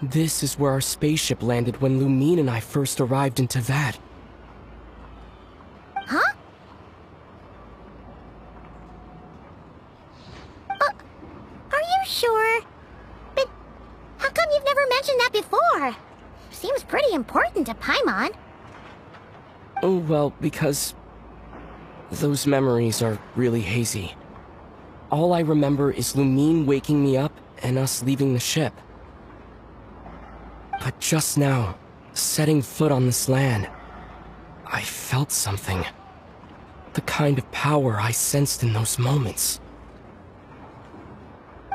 This is where our spaceship landed when Lumine and I first arrived in Teyvat. Huh? Are you sure? But how come you've never mentioned that before? Seems pretty important to Paimon. Oh, well, because those memories are really hazy. All I remember is Lumine waking me up and us leaving the ship. But just now, setting foot on this land, I felt something. The kind of power I sensed in those moments.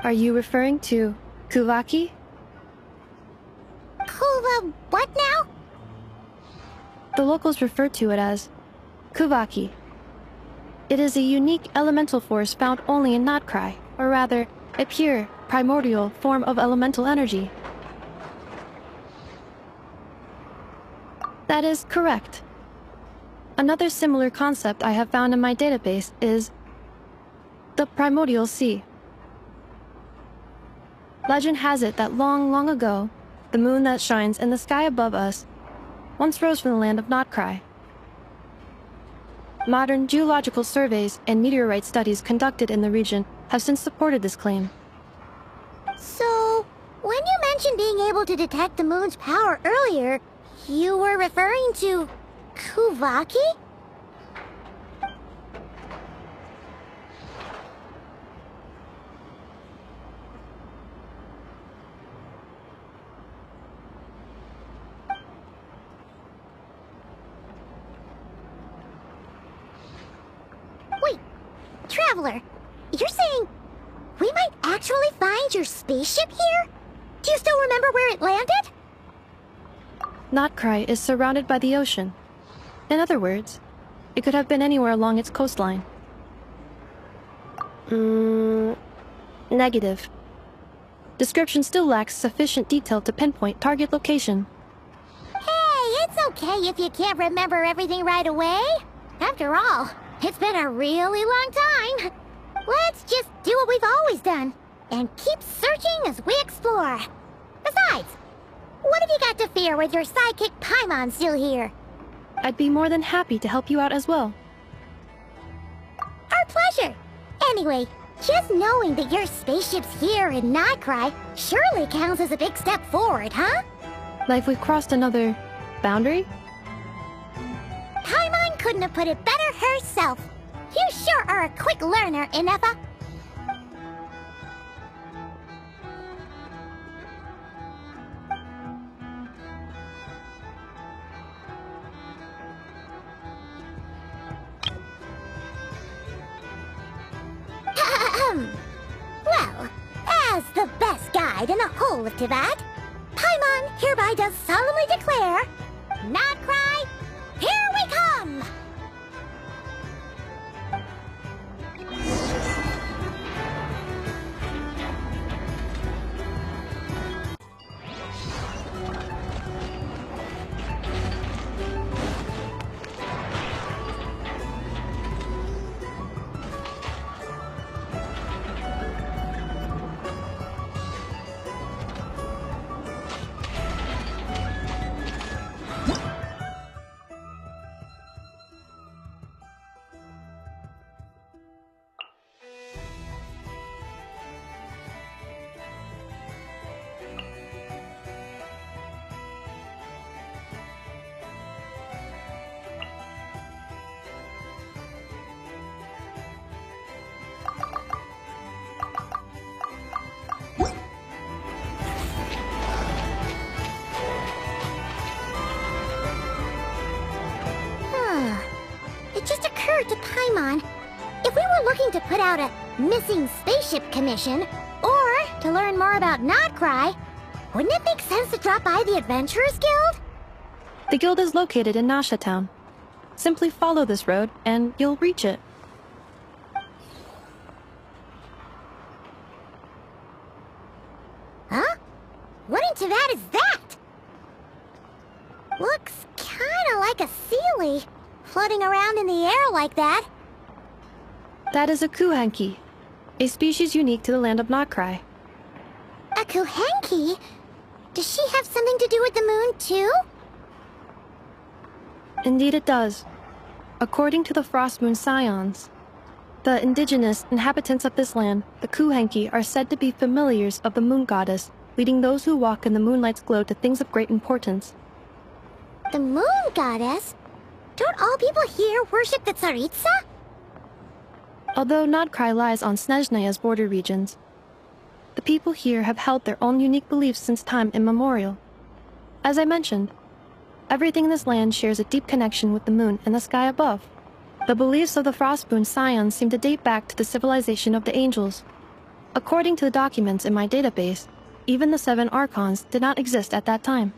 Are you referring to Kuvaki? Kuva what now? The locals refer to it as Kuvaki. It is a unique elemental force found only in nod-krai, or rather, a pure, primordial form of elemental energy. That is correct. Another similar concept I have found in my database is the primordial sea. Legend has it that long, long ago, the moon that shines in the sky above us once rose from the land of nod-krai. Modern geological surveys and meteorite studies conducted in the region have since supported this claim. So, when you mentioned being able to detect the moon's power earlier, you were referring to Kuvaki? Wait, Traveler, you're saying we might actually find your spaceship here? Do you still remember where it landed? Nod-krai is surrounded by the ocean. In other words, it could have been anywhere along its coastline. Negative. Description still lacks sufficient detail to pinpoint target location. Hey, it's okay if you can't remember everything right away. After all, it's been a really long time. Let's just do what we've always done, and keep searching as we explore. Besides, what have you got to fear with your sidekick Paimon still here? I'd be more than happy to help you out as well. Our pleasure. Anyway, just knowing that your spaceship's here in nod-krai surely counts as a big step forward, huh? Like we've crossed another boundary? Paimon couldn't have put it better herself. You sure are a quick learner, Ineffa. Well, as the best guide in the whole of Teyvat, Paimon hereby does solemnly declare, nod-krai, here we come! It just occurred to Paimon, if we were looking to put out a missing spaceship commission, or to learn more about nod-krai, wouldn't it make sense to drop by the Adventurers Guild? The guild is located in Nasha Town. Simply follow this road, and you'll reach it. Huh? What in Teyvat is that? Looks kinda like a sealy, floating around in the air like that. That is a kuhanki, a species unique to the land of nod-krai. A kuhanki? Does she have something to do with the moon, too? Indeed it does. According to the Frost Moon Scions, the indigenous inhabitants of this land, the Kuhenki, are said to be familiars of the moon goddess, leading those who walk in the moonlight's glow to things of great importance. The moon goddess? Don't all people here worship the Tsaritsa? Although nod-krai lies on Snezhnaya's border regions, the people here have held their own unique beliefs since time immemorial. As I mentioned, everything in this land shares a deep connection with the moon and the sky above. The beliefs of the Frost Moon Scions seem to date back to the civilization of the angels. According to the documents in my database, even the 7 Archons did not exist at that time.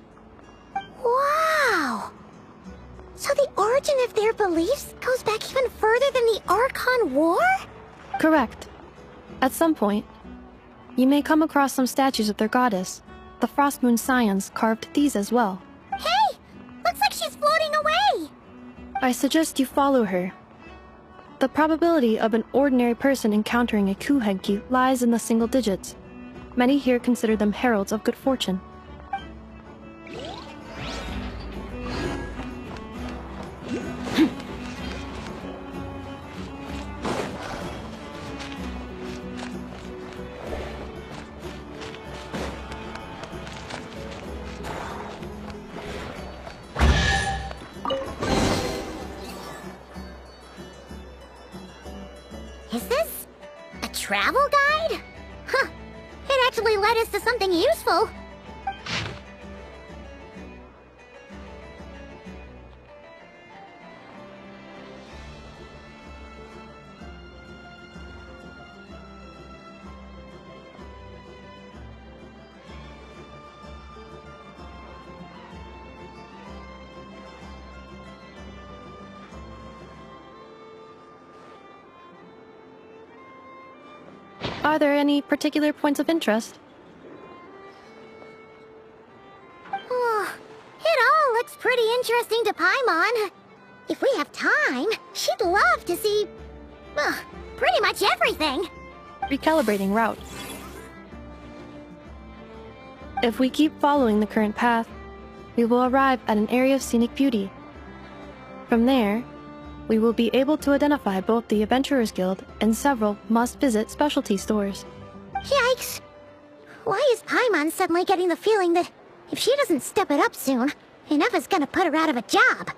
Wow! So the origin of their beliefs goes back even further than the Archon War? Correct. At some point, you may come across some statues of their goddess. The Frost Moon Scions carved these as well. Hey! Looks like she's floating away! I suggest you follow her. The probability of an ordinary person encountering a Kuhenki lies in the single digits. Many here consider them heralds of good fortune. Is this a travel guide? Huh. It actually led us to something useful. Are there any particular points of interest? Oh, it all looks pretty interesting to Paimon. If we have time, she'd love to see, pretty much everything. Recalibrating route. If we keep following the current path, we will arrive at an area of scenic beauty. From there, we will be able to identify both the Adventurers Guild and several must-visit specialty stores. Yikes! Why is Paimon suddenly getting the feeling that if she doesn't step it up soon, Ineffa's gonna put her out of a job?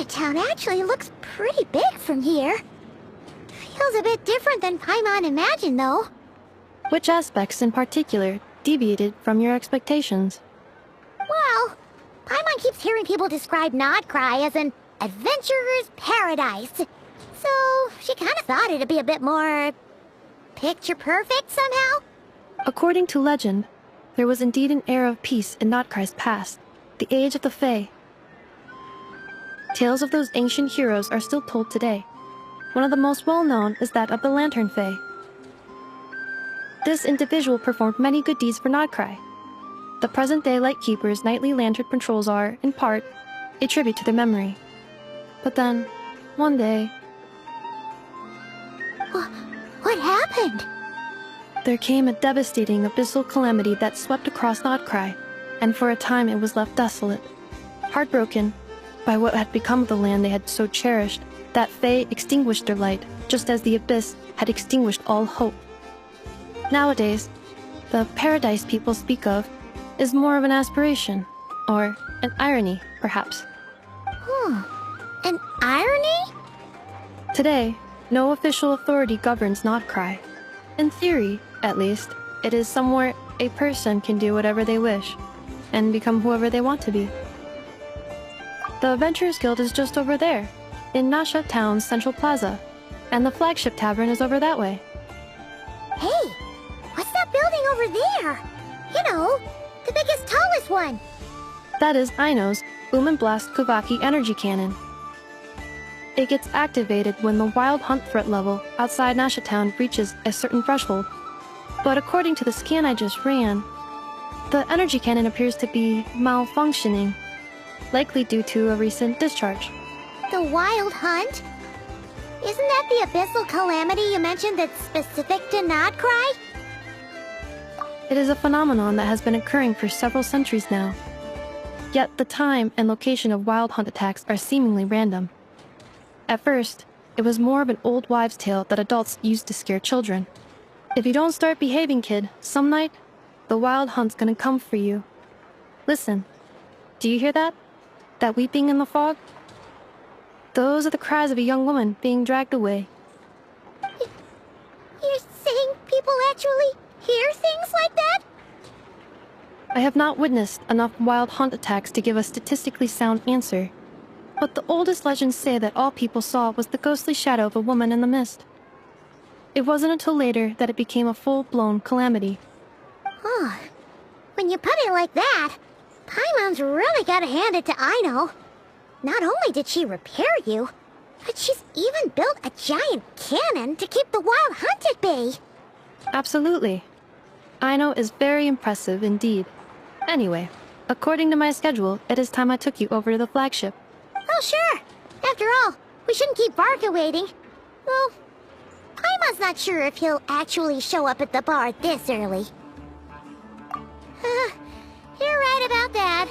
Town actually looks pretty big from here. Feels a bit different than Paimon imagined, though. Which aspects in particular deviated from your expectations? Well, Paimon keeps hearing people describe nod-krai as an adventurer's paradise. So, she kind of thought it'd be a bit more picture-perfect somehow. According to legend, there was indeed an era of peace in nod-krai's past, the Age of the Fae. Tales of those ancient heroes are still told today. One of the most well-known is that of the Lantern Fae. This individual performed many good deeds for nod-krai. The present-day Lightkeeper's nightly lantern patrols are, in part, a tribute to their memory. But then, one day... What happened? There came a devastating abyssal calamity that swept across nod-krai, and for a time it was left desolate. Heartbroken by what had become of the land they had so cherished, that Fae extinguished their light, just as the abyss had extinguished all hope. Nowadays, the paradise people speak of is more of an aspiration, or an irony, perhaps. An irony? Today, no official authority governs nod-krai. In theory, at least, it is somewhere a person can do whatever they wish, and become whoever they want to be. The Adventurers Guild is just over there, in Nasha Town's Central Plaza, and the flagship tavern is over that way. Hey, what's that building over there? You know, the biggest, tallest one. That is Aino's Blast Kuvaki energy cannon. It gets activated when the wild hunt threat level outside Nasha Town reaches a certain threshold. But according to the scan I just ran, the energy cannon appears to be malfunctioning, likely due to a recent discharge. The wild hunt? Isn't that the abyssal calamity you mentioned that's specific to nod-krai? It is a phenomenon that has been occurring for several centuries now. Yet the time and location of wild hunt attacks are seemingly random. At first, it was more of an old wives' tale that adults used to scare children. If you don't start behaving, kid, some night, the wild hunt's gonna come for you. Listen, do you hear that? That weeping in the fog? Those are the cries of a young woman being dragged away. You're saying people actually hear things like that? I have not witnessed enough wild hunt attacks to give a statistically sound answer. But the oldest legends say that all people saw was the ghostly shadow of a woman in the mist. It wasn't until later that it became a full-blown calamity. Oh, when you put it like that, Paimon's really gotta hand it to Aino. Not only did she repair you, but she's even built a giant cannon to keep the wild hunt at bay. Absolutely. Aino is very impressive indeed. Anyway, according to my schedule, it is time I took you over to the flagship. Oh, sure. After all, we shouldn't keep Varka waiting. Well, Paimon's not sure if he'll actually show up at the bar this early. You're right about that.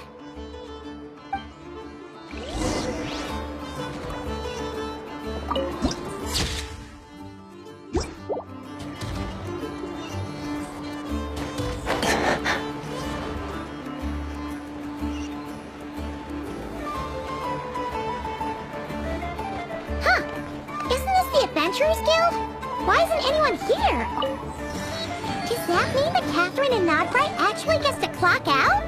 Adventurers Guild? Why isn't anyone here? Does that mean that Catherine and nod-krai actually gets to clock out?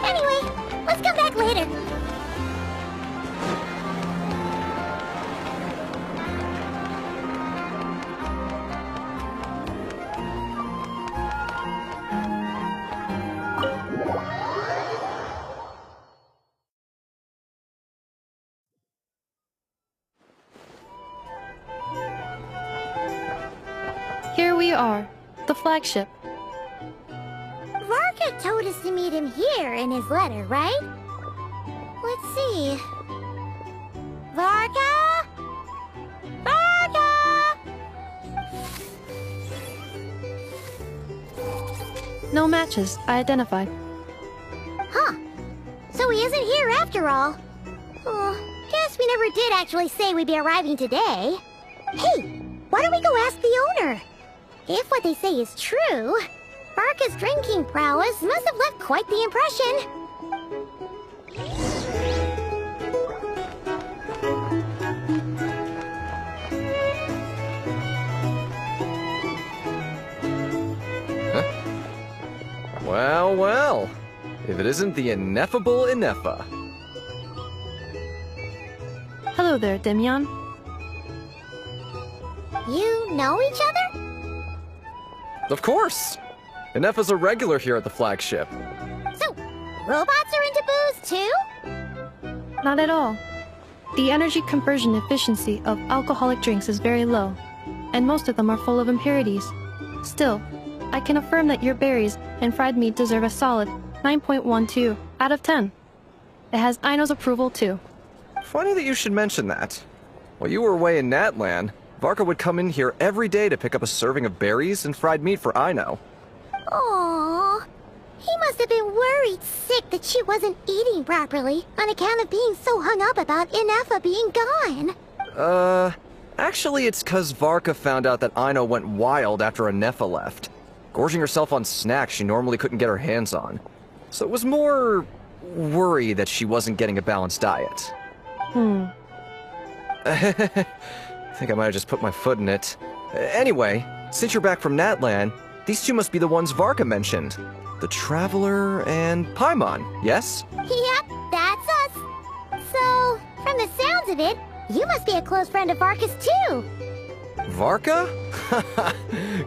Anyway, let's come back later. Here we are, the flagship. Varka told us to meet him here in his letter, right? Let's see. Varka? Varka! No matches, I identified. Huh. So he isn't here after all. Oh, guess we never did actually say we'd be arriving today. Hey, why don't we go ask the owner? If what they say is true, Varka's drinking prowess must have left quite the impression. Huh? Well, well. If it isn't the ineffable Ineffa. Hello there, Demyon. You know each other? Of course! Ineffa's a regular here at the flagship. So, robots are into booze too? Not at all. The energy conversion efficiency of alcoholic drinks is very low, and most of them are full of impurities. Still, I can affirm that your berries and fried meat deserve a solid 9.12 out of 10. It has Aino's approval too. Funny that you should mention that. While you were away in Natlan, Varka would come in here every day to pick up a serving of berries and fried meat for Aino. Aww. He must have been worried sick that she wasn't eating properly on account of being so hung up about Ineffa being gone. Actually it's 'cause Varka found out that Aino went wild after Ineffa left, gorging herself on snacks she normally couldn't get her hands on. So it was more worry that she wasn't getting a balanced diet. I think I might have just put my foot in it. Anyway, since you're back from Natlan, these two must be the ones Varka mentioned. The Traveler and Paimon, yes? Yep, that's us. of it, you must be a close friend of Varka's too. Varka?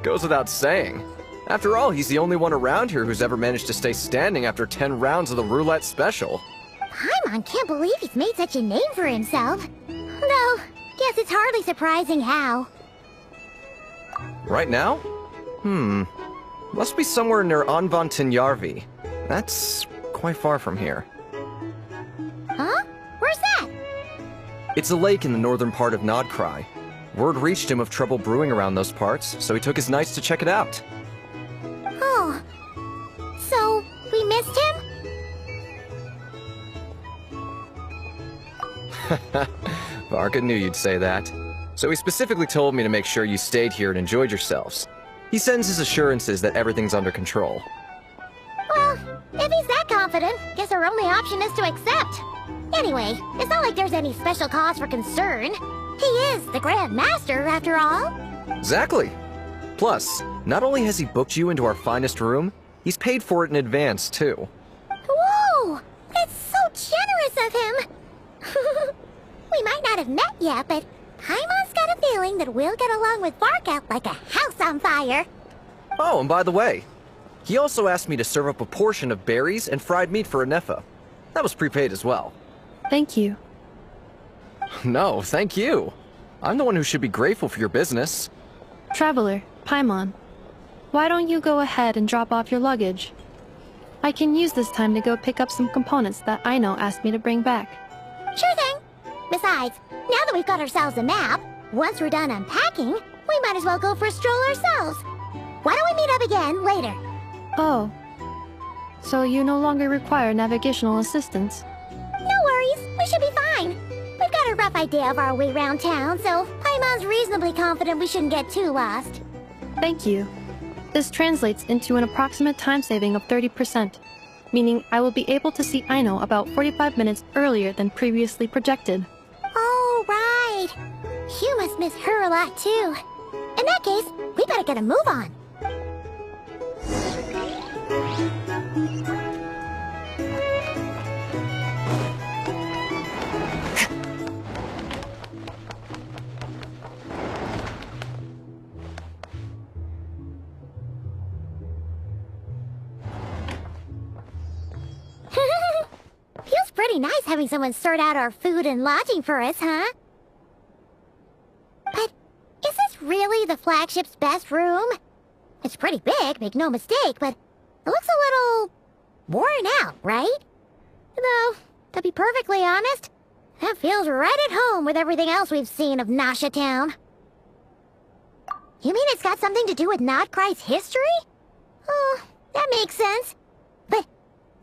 Goes without saying. After all, he's the only one around here who's ever managed to stay standing after 10 rounds of the roulette special. Paimon can't believe he's made such a name for himself. Though, guess it's hardly surprising how. Right now? Must be somewhere near Anvantinyarvi. That's quite far from here. Huh? Where's that? It's a lake in the northern part of Nod-krai. Word reached him of trouble brewing around those parts, so he took his knights to check it out. Oh. So, we missed him? Varka knew you'd say that. So he specifically told me to make sure you stayed here and enjoyed yourselves. He sends his assurances that everything's under control. Well, if he's that confident, guess our only option is to accept. Anyway, it's not like there's any special cause for concern. He is the Grand Master, after all. Exactly. Plus, not only has he booked you into our finest room, he's paid for it in advance, too. Whoa! That's so generous of him! We might not have met yet, but Paimon's got a feeling that we'll get along with Varka like a house on fire. Oh, and by the way, he also asked me to serve up a portion of berries and fried meat for ineffa. That was prepaid as well. Thank you. No, thank you. I'm the one who should be grateful for your business. Traveler, Paimon, why don't you go ahead and drop off your luggage? I can use this time to go pick up some components that Aino asked me to bring back. Sure thing. Besides, now that we've got ourselves a map, once we're done unpacking, we might as well go for a stroll ourselves. Why don't we meet up again later? Oh. So you no longer require navigational assistance? No worries, we should be fine. We've got a rough idea of our way around town, so Paimon's reasonably confident we shouldn't get too lost. Thank you. This translates into an approximate time saving of 30%, meaning I will be able to see Aino about 45 minutes earlier than previously projected. Oh, right. You must miss her a lot, too. In that case, we better get a move on. Feels pretty nice having someone sort out our food and lodging for us, huh? But is this really the flagship's best room? It's pretty big, make no mistake, but it looks a little worn out, right? Though, to be perfectly honest, that feels right at home with everything else we've seen of Nasha Town. You mean it's got something to do with nod-krai's history? Oh, that makes sense. But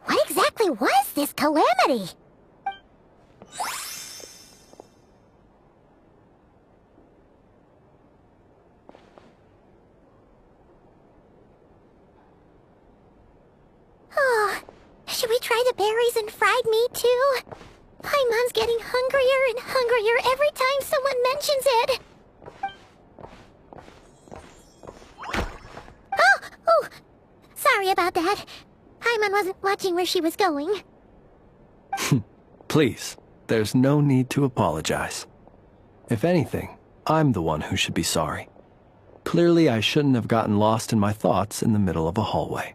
what exactly was this calamity? Oh, should we try the berries and fried meat too? Paimon's getting hungrier and hungrier every time someone mentions it. Oh, sorry about that. Paimon wasn't watching where she was going. Please, there's no need to apologize. If anything, I'm the one who should be sorry. Clearly, I shouldn't have gotten lost in my thoughts in the middle of a hallway.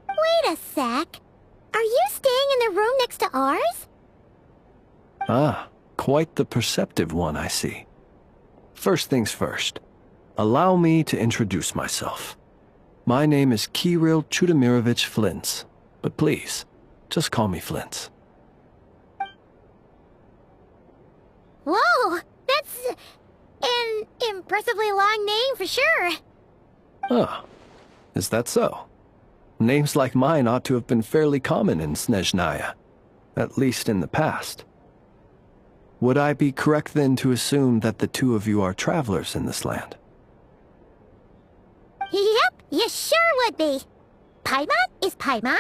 Wait a sec. Are you staying in the room next to ours? Ah, quite the perceptive one, I see. First things first. Allow me to introduce myself. My name is Kirill Chudamirovich Flins, but please, just call me Flins. Whoa, that's an impressively long name for sure. Ah, is that so? Names like mine ought to have been fairly common in Snezhnaya, at least in the past. Would I be correct then to assume that the two of you are travelers in this land? Yep, you sure would be. Paimon is Paimon,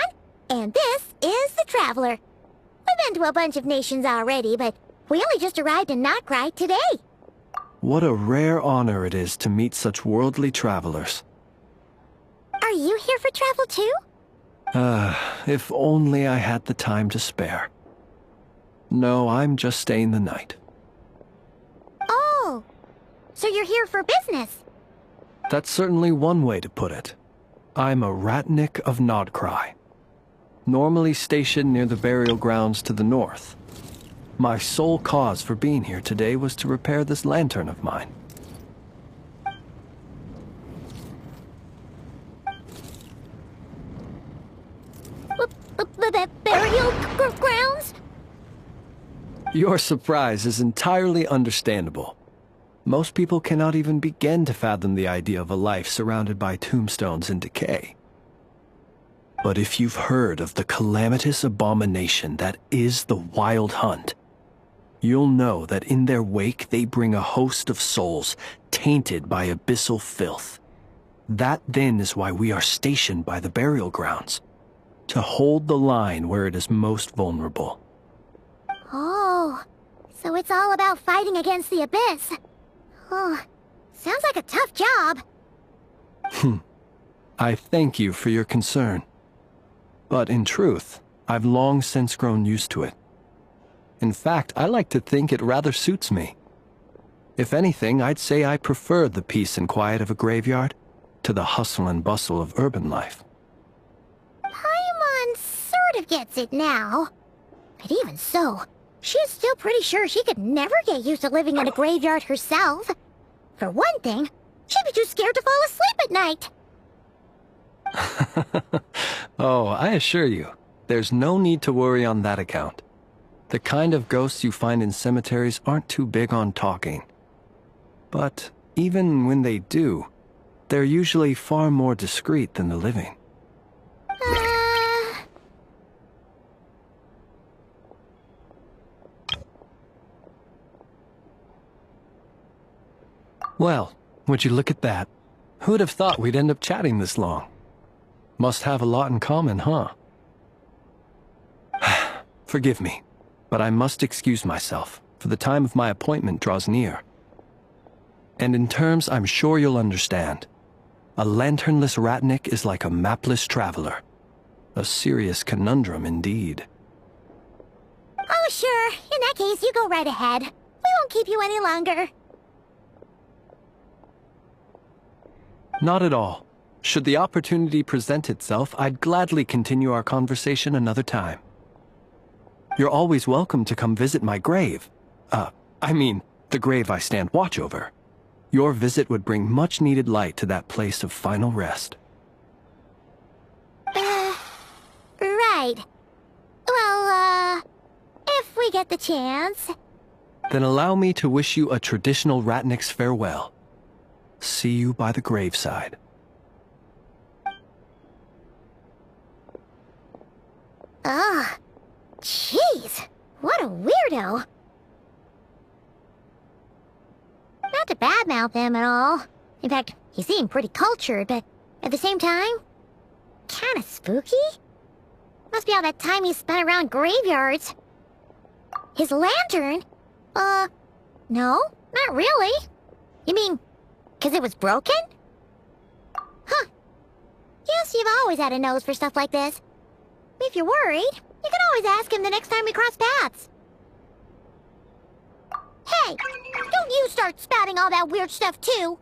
and this is the Traveler. We've been to a bunch of nations already, but we only just arrived in nod-krai today. What a rare honor it is to meet such worldly travelers. Are you here for travel too? If only I had the time to spare. No, I'm just staying the night. Oh, so you're here for business? That's certainly one way to put it. I'm a ratnik of nod-krai, normally stationed near the burial grounds to the north. My sole cause for being here today was to repair this lantern of mine. Burial grounds? Your surprise is entirely understandable. Most people cannot even begin to fathom the idea of a life surrounded by tombstones and decay. But if you've heard of the calamitous abomination that is the Wild Hunt, you'll know that in their wake they bring a host of souls tainted by abyssal filth. That then is why we are stationed by the burial grounds, to hold the line where it is most vulnerable. Oh, so it's all about fighting against the abyss. Oh, sounds like a tough job. I thank you for your concern. But in truth, I've long since grown used to it. In fact, I like to think it rather suits me. If anything, I'd say I prefer the peace and quiet of a graveyard to the hustle and bustle of urban life. Paimon sort of gets it now. But even so, she's still pretty sure she could never get used to living in a graveyard herself. For one thing, she'd be too scared to fall asleep at night. Oh, I assure you, there's no need to worry on that account. The kind of ghosts you find in cemeteries aren't too big on talking. But even when they do, they're usually far more discreet than the living. Well, would you look at that? Who'd have thought we'd end up chatting this long? Must have a lot in common, huh? Forgive me, but I must excuse myself, for the time of my appointment draws near. And in terms I'm sure you'll understand, a lanternless ratnik is like a mapless traveler. A serious conundrum indeed. Oh, sure. In that case, you go right ahead. We won't keep you any longer. Not at all. Should the opportunity present itself, I'd gladly continue our conversation another time. You're always welcome to come visit my grave. I mean, the grave I stand watch over. Your visit would bring much-needed light to that place of final rest. Right. Well, if we get the chance. Then allow me to wish you a traditional ratnik's farewell. See you by the graveside. Ugh. Jeez. What a weirdo. Not to badmouth him at all. In fact, he seemed pretty cultured, but at the same time, kinda spooky? Must be all that time he spent around graveyards. His lantern? No, not really. You mean, 'cause it was broken? Huh. Guess you've always had a nose for stuff like this. If you're worried, you can always ask him the next time we cross paths. Hey, don't you start spouting all that weird stuff too.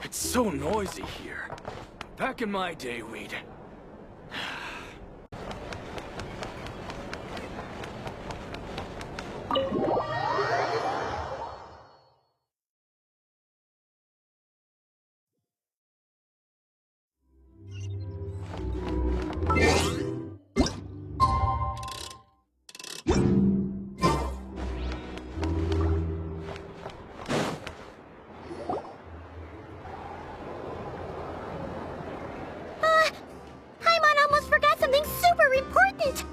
It's so noisy here. Back in my day, we'd... Paimon almost forgot something super important.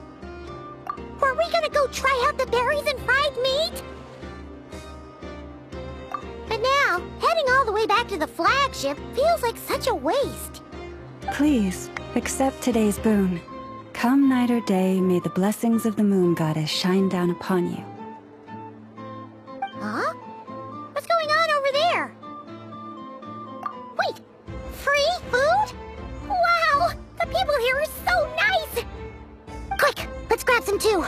Were we gonna go try out the berries and fried meat? But now, heading all the way back to the flagship feels like such a waste. Please, accept today's boon. Come night or day, may the blessings of the moon goddess shine down upon you. Huh? What's going on over there? Wait, free food? Wow, the people here are so nice! them too.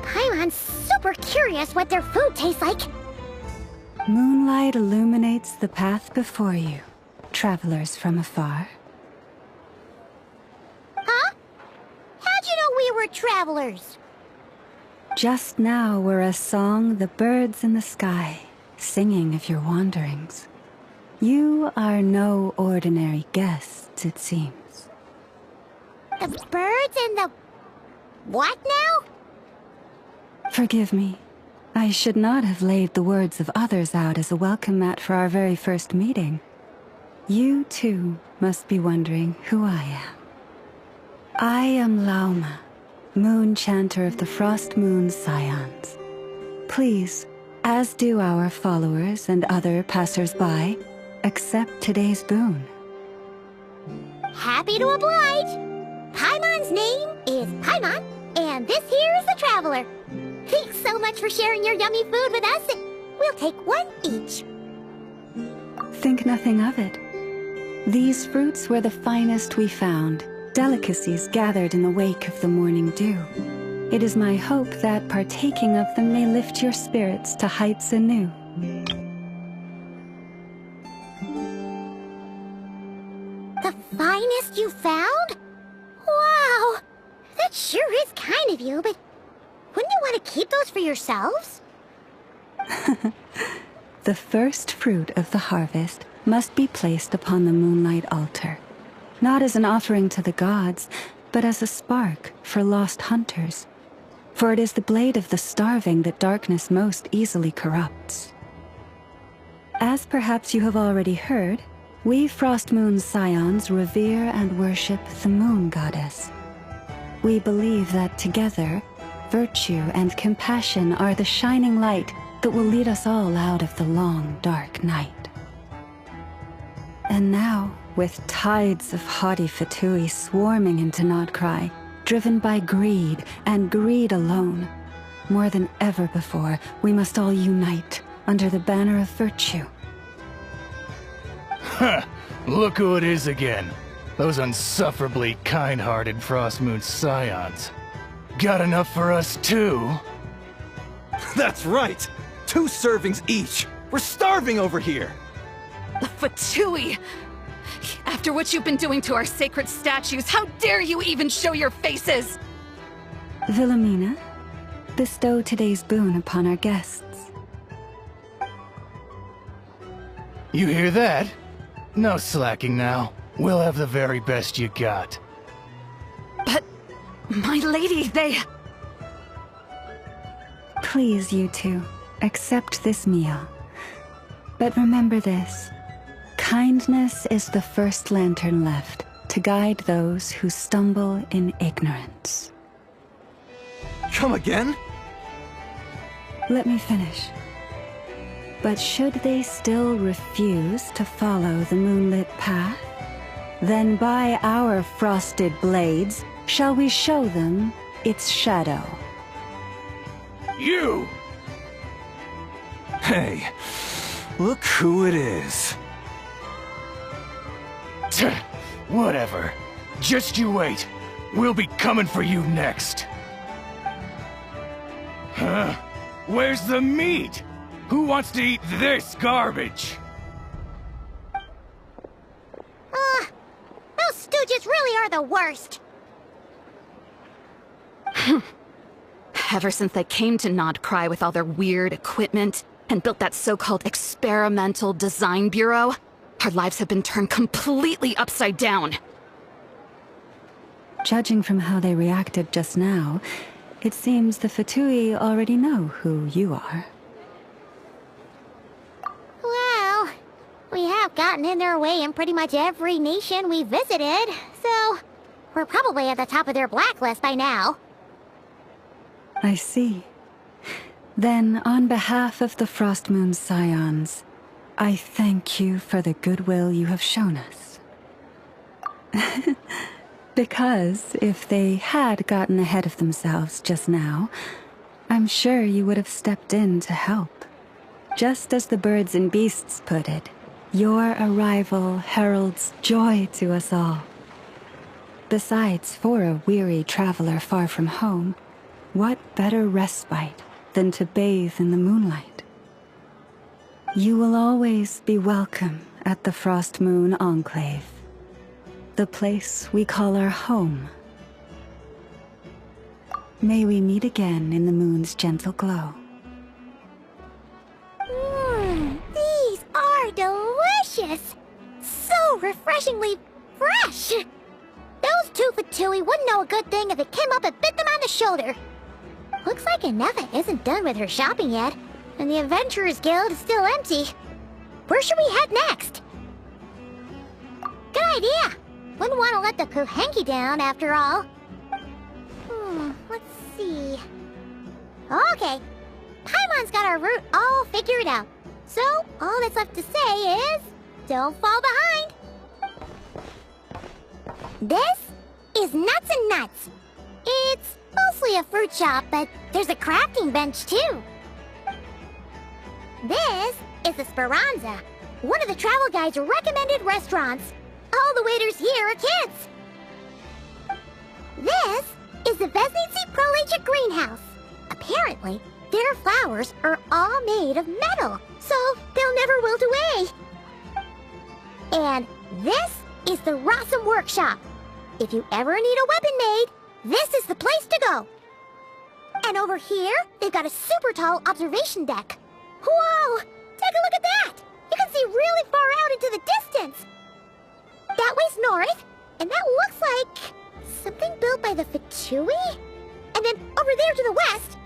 Paimon's super curious what their food tastes like. Moonlight illuminates the path before you, travelers from afar. Huh? How'd you know we were travelers? Just now were a song the birds in the sky, singing of your wanderings. You are no ordinary guests, it seems. The birds and the... what now? Forgive me. I should not have laid the words of others out as a welcome mat for our very first meeting. You, too, must be wondering who I am. I am Lauma, moon chanter of the Frost Moon's scions. Please, as do our followers and other passers-by, accept today's boon. Happy to oblige. Paimon's name is Paimon, and this here is the Traveler. Thanks so much for sharing your yummy food with us. We'll take one each. Think nothing of it. These fruits were the finest we found, delicacies gathered in the wake of the morning dew. It is my hope that partaking of them may lift your spirits to heights anew. The finest you found? Wow! That sure is kind of you, but wouldn't you want to keep those for yourselves? The first fruit of the harvest must be placed upon the moonlight altar, not as an offering to the gods, but as a spark for lost hunters. For it is the blade of the starving that darkness most easily corrupts. As perhaps you have already heard, we Frost Moon's scions revere and worship the moon goddess. We believe that together, virtue and compassion are the shining light that will lead us all out of the long, dark night. And now, with tides of haughty Fatui swarming into nod-krai, driven by greed, and greed alone, more than ever before, we must all unite under the banner of virtue. Huh! Look who it is again. Those unsufferably kind-hearted Frost Moon scions. Got enough for us too? That's right! 2 servings each! We're starving over here! Fatui! After what you've been doing to our sacred statues, how dare you even show your faces? Wilhelmina, bestow today's boon upon our guests. You hear that? No slacking now. We'll have the very best you got. But, my lady, they... Please, you two, accept this meal. But remember this. Kindness is the first lantern left to guide those who stumble in ignorance. Come again? Let me finish. But should they still refuse to follow the moonlit path, then by our frosted blades shall we show them its shadow. You! Hey, look who it is. Whatever. Just you wait. We'll be coming for you next. Huh? Where's the meat? Who wants to eat this garbage? Those stooges really are the worst. Ever since they came to nod-krai with all their weird equipment and built that so-called experimental design bureau, our lives have been turned completely upside down. Judging from how they reacted just now, it seems the Fatui already know who you are. Well, we have gotten in their way in pretty much every nation we visited, so we're probably at the top of their blacklist by now. I see. Then, on behalf of the Frost Moon scions, I thank you for the goodwill you have shown us. Because if they had gotten ahead of themselves just now, I'm sure you would have stepped in to help. Just as the birds and beasts put it, your arrival heralds joy to us all. Besides, for a weary traveler far from home, What better respite than to bathe in the moonlight? You will always be welcome at the Frost Moon Enclave, the place we call our home. May we meet again in the moon's gentle glow. These are delicious! So refreshingly fresh! Those two Fatui wouldn't know a good thing if it came up and bit them on the shoulder. Looks like Ineffa isn't done with her shopping yet, and the Adventurers Guild is still empty. Where should we head next? Good idea! Wouldn't want to let the Kuhenki down, after all. Let's see... Okay, Paimon's got our route all figured out. So, all that's left to say is... don't fall behind! This is Nuts and Nuts. It's mostly a fruit shop, but there's a crafting bench too. This is the Speranza, one of the travel guide's recommended restaurants. All the waiters here are kids. This is the Vesnici Prolicha greenhouse. Apparently, their flowers are all made of metal, so they'll never wilt away. And this is the Rossum Workshop. If you ever need a weapon made, this is the place to go. And over here, they've got a super tall observation deck. Whoa! Take a look at that! You can see really far out into the distance. That way's north, and that looks like something built by the Fatui? And then over there to the west,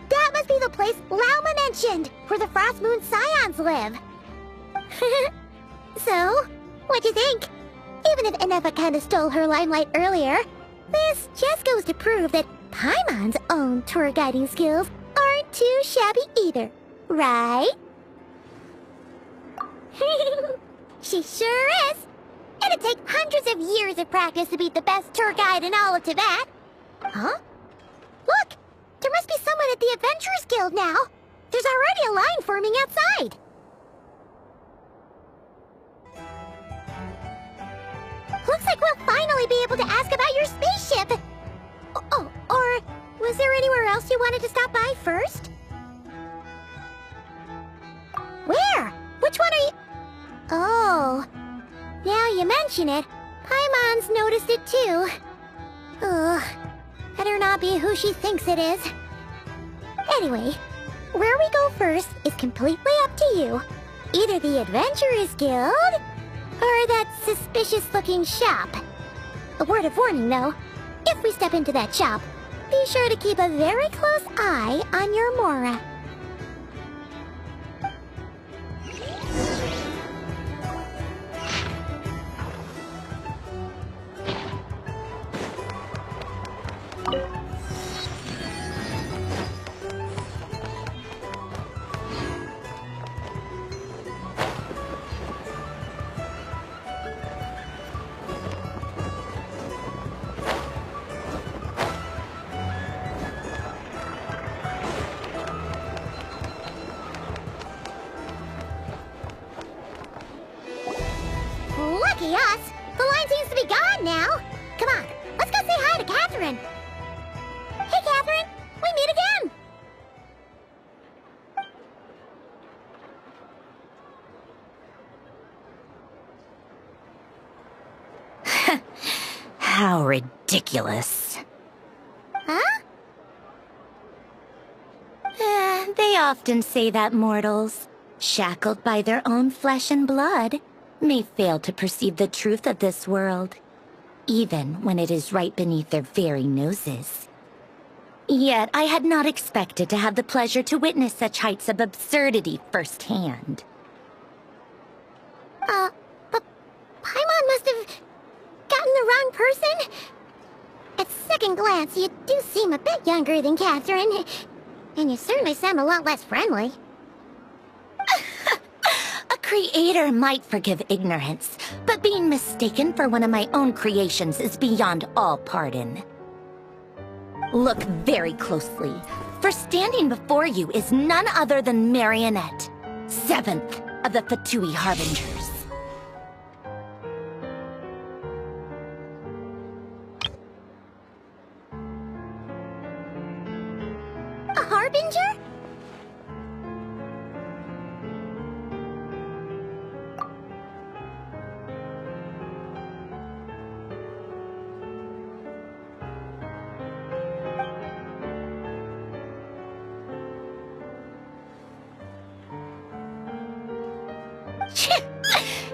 that must be the place Lauma mentioned, where the Frost Moon Scions live. So, what'd you think? Even if Ineffa kinda stole her limelight earlier, this just goes to prove that Paimon's own tour guiding skills aren't too shabby either, right? She sure is! It'd take hundreds of years of practice to beat the best tour guide in all of Teyvat. Huh? Look! There must be someone at the Adventurers Guild now! There's already a line forming outside! Looks like we'll finally be able to ask about your spaceship! Oh, or was there anywhere else you wanted to stop by first? Where? Which one are you... Oh, now you mention it, Paimon's noticed it too. Ugh, better not be who she thinks it is. Anyway, where we go first is completely up to you. Either the Adventurers Guild, or that suspicious-looking shop. A word of warning, though. If we step into that shop, be sure to keep a very close eye on your Mora. Lucky us! The line seems to be gone now! Come on, let's go say hi to Catherine! Hey, Catherine! We meet again! How ridiculous. Huh? They often say that mortals, shackled by their own flesh and blood, may fail to perceive the truth of this world, even when it is right beneath their very noses. Yet I had not expected to have the pleasure to witness such heights of absurdity firsthand. But Paimon must have gotten the wrong person? At second glance, you do seem a bit younger than Catherine, and you certainly sound a lot less friendly. A creator might forgive ignorance, but being mistaken for one of my own creations is beyond all pardon. Look very closely, for standing before you is none other than Marionette, 7th of the Fatui Harbingers. Harbinger?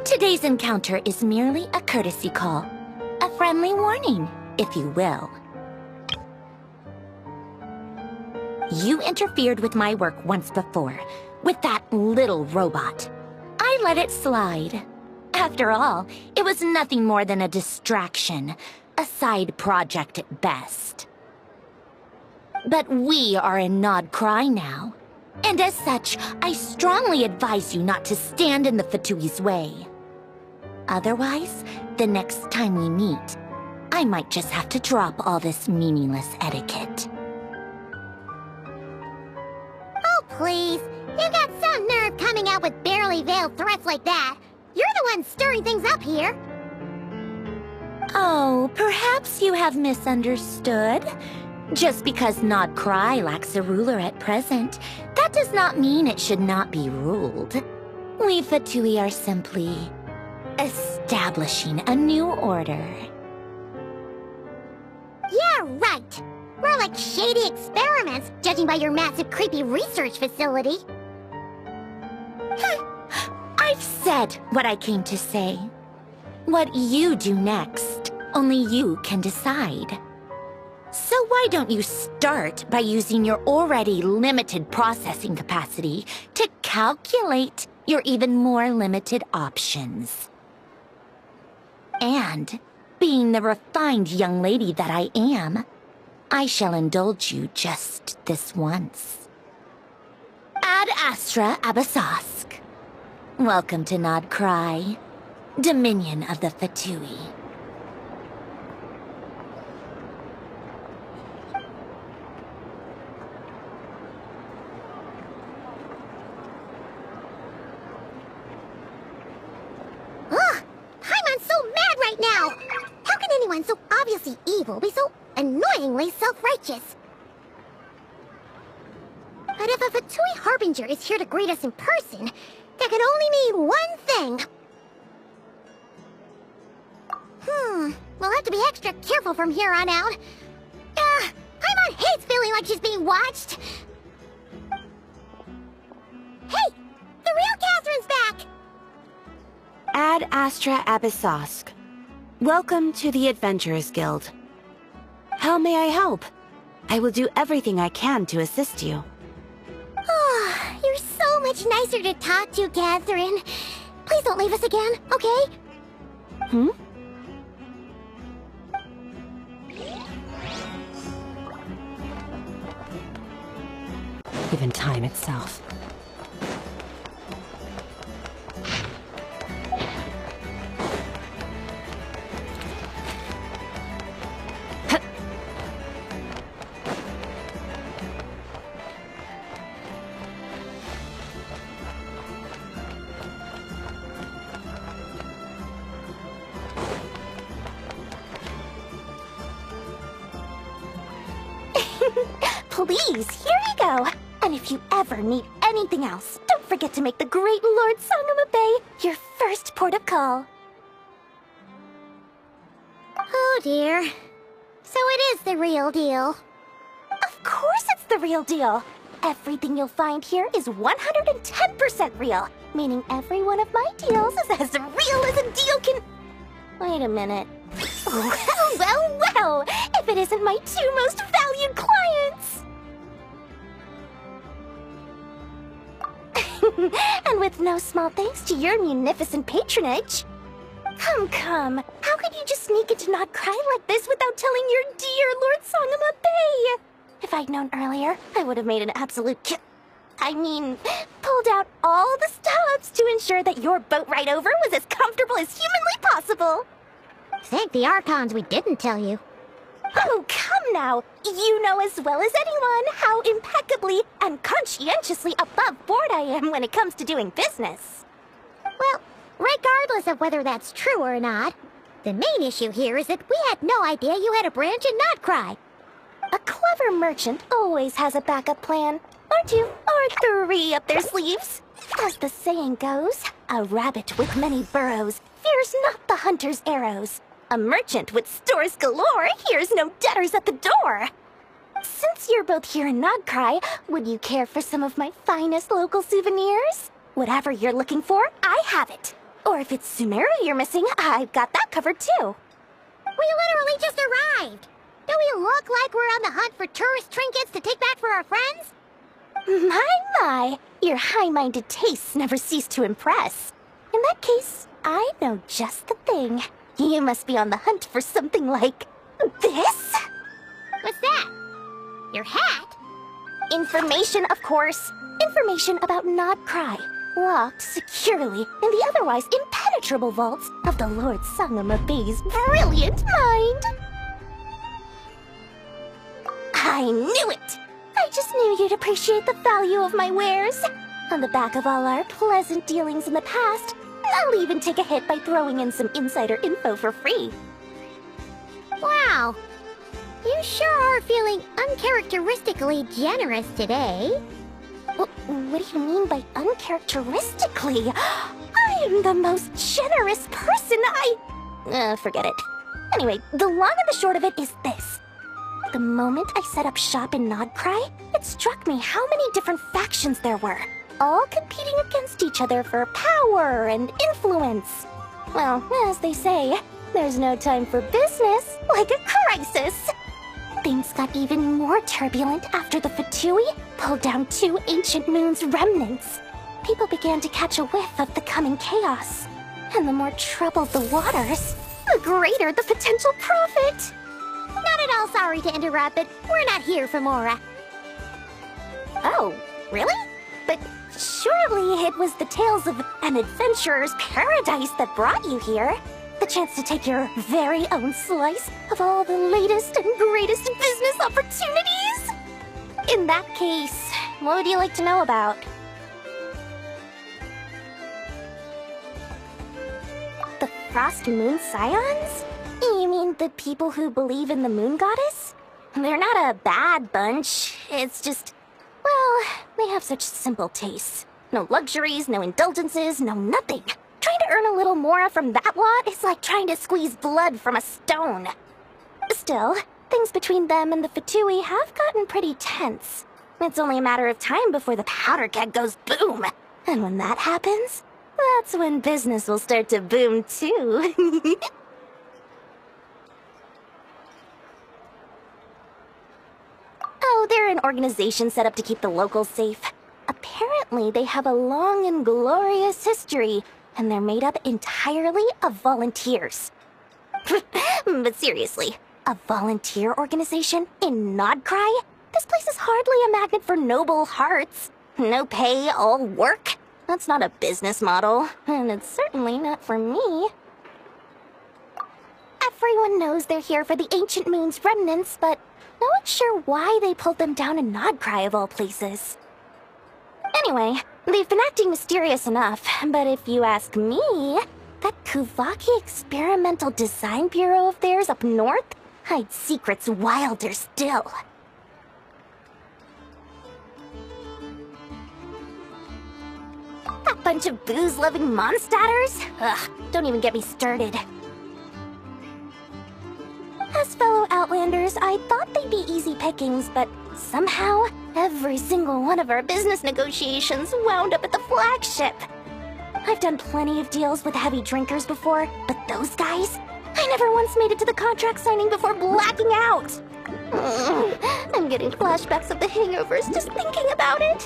Today's encounter is merely a courtesy call. A friendly warning, if you will. You interfered with my work once before, with that little robot. I let it slide. After all, it was nothing more than a distraction, a side project at best. But we are in nod-krai now, and as such, I strongly advise you not to stand in the Fatui's way. Otherwise, the next time we meet, I might just have to drop all this meaningless etiquette. Oh, please. You got some nerve coming out with barely veiled threats like that. You're the one stirring things up here. Oh, perhaps you have misunderstood. Just because nod-krai lacks a ruler at present, that does not mean it should not be ruled. We Fatui are simply establishing a new order. Yeah, right. More like shady experiments, judging by your massive creepy research facility. I've said what I came to say. What you do next, only you can decide. So why don't you start by using your already limited processing capacity to calculate your even more limited options? And, being the refined young lady that I am, I shall indulge you just this once. Ad Astra Abyssosque. Welcome to nod-krai, Dominion of the Fatui. Ugh! Paimon's so mad right now! How can anyone so obviously evil be so annoyingly self-righteous? But if a Fatui Harbinger is here to greet us in person, that can only mean one thing. We'll have to be extra careful from here on out. Paimon hates feeling like she's being watched. Hey! The real Catherine's back! Ad Astra Abyssosque. Welcome to the Adventurers Guild. How may I help? I will do everything I can to assist you. Oh, you're so much nicer to talk to, Catherine. Please don't leave us again, okay? Even time itself. Please, here you go. And if you ever need anything else, don't forget to make the great Lord Sangama Bay your first port of call. Oh dear. So it is the real deal. Of course it's the real deal. Everything you'll find here is 110% real, meaning every one of my deals is as real as a deal can... Wait a minute. Well, if it isn't my two most valued clients! And with no small thanks to your munificent patronage. Come. How could you just sneak into nod-krai like this without telling your dear Lord Sangama Bay? If I'd known earlier, I would have made an absolute pulled out all the stops to ensure that your boat ride over was as comfortable as humanly possible. Thank the Archons we didn't tell you. Oh, come now. You know as well as anyone how impeccably and conscientiously above board I am when it comes to doing business. Well, regardless of whether that's true or not, the main issue here is that we had no idea you had a branch in nod-krai. A clever merchant always has a backup plan. or 2, or 3 up their sleeves. As the saying goes, a rabbit with many burrows fears not the hunter's arrows. A merchant with stores galore hears no debtors at the door. Since you're both here in nod-krai, would you care for some of my finest local souvenirs? Whatever you're looking for, I have it. Or if it's Sumeru you're missing, I've got that covered too. We literally just arrived. Do we look like we're on the hunt for tourist trinkets to take back for our friends? My, your high-minded tastes never cease to impress. In that case, I know just the thing. You must be on the hunt for something like this? What's that? Your hat? Information, of course. Information about nod-krai, locked securely in the otherwise impenetrable vaults of the Lord Sangama Bey's brilliant mind. I knew it! I just knew you'd appreciate the value of my wares. On the back of all our pleasant dealings in the past, I'll even take a hit by throwing in some insider info for free. Wow. You sure are feeling uncharacteristically generous today. What do you mean by uncharacteristically? I am the most generous person forget it. Anyway, the long and the short of it is this. The moment I set up shop in nod-krai, it struck me how many different factions there were, all competing against each other for power and influence. Well, as they say, there's no time for business like a crisis. Things got even more turbulent after the Fatui pulled down 2 ancient moon's remnants. People began to catch a whiff of the coming chaos. And the more troubled the waters, the greater the potential profit. Not at all sorry to interrupt, but we're not here for Mora. Oh, really? But surely it was the tales of an adventurer's paradise that brought you here. The chance to take your very own slice of all the latest and greatest business opportunities? In that case, what would you like to know about? The Frost Moon Scions? You mean the people who believe in the moon goddess? They're not a bad bunch. It's just, well, they have such simple tastes. No luxuries, no indulgences, no nothing. Trying to earn a little more from that lot is like trying to squeeze blood from a stone. Still, things between them and the Fatui have gotten pretty tense. It's only a matter of time before the powder keg goes boom. And when that happens, that's when business will start to boom too. Oh, they're an organization set up to keep the locals safe. Apparently, they have a long and glorious history, and they're made up entirely of volunteers. But seriously, a volunteer organization in nod-krai? This place is hardly a magnet for noble hearts. No pay, all work. That's not a business model, and it's certainly not for me. Everyone knows they're here for the Ancient Moon's remnants, but no one's sure why they pulled them down in nod-krai of all places. Anyway, they've been acting mysterious enough, but if you ask me, that Kuvaki Experimental Design Bureau of theirs up north hides secrets wilder still. That bunch of booze-loving monstaters? Ugh, don't even get me started. As fellow Outlanders, I thought they'd be easy pickings, but somehow, every single one of our business negotiations wound up at the flagship. I've done plenty of deals with heavy drinkers before, but those guys? I never once made it to the contract signing before blacking out. I'm getting flashbacks of the hangovers just thinking about it.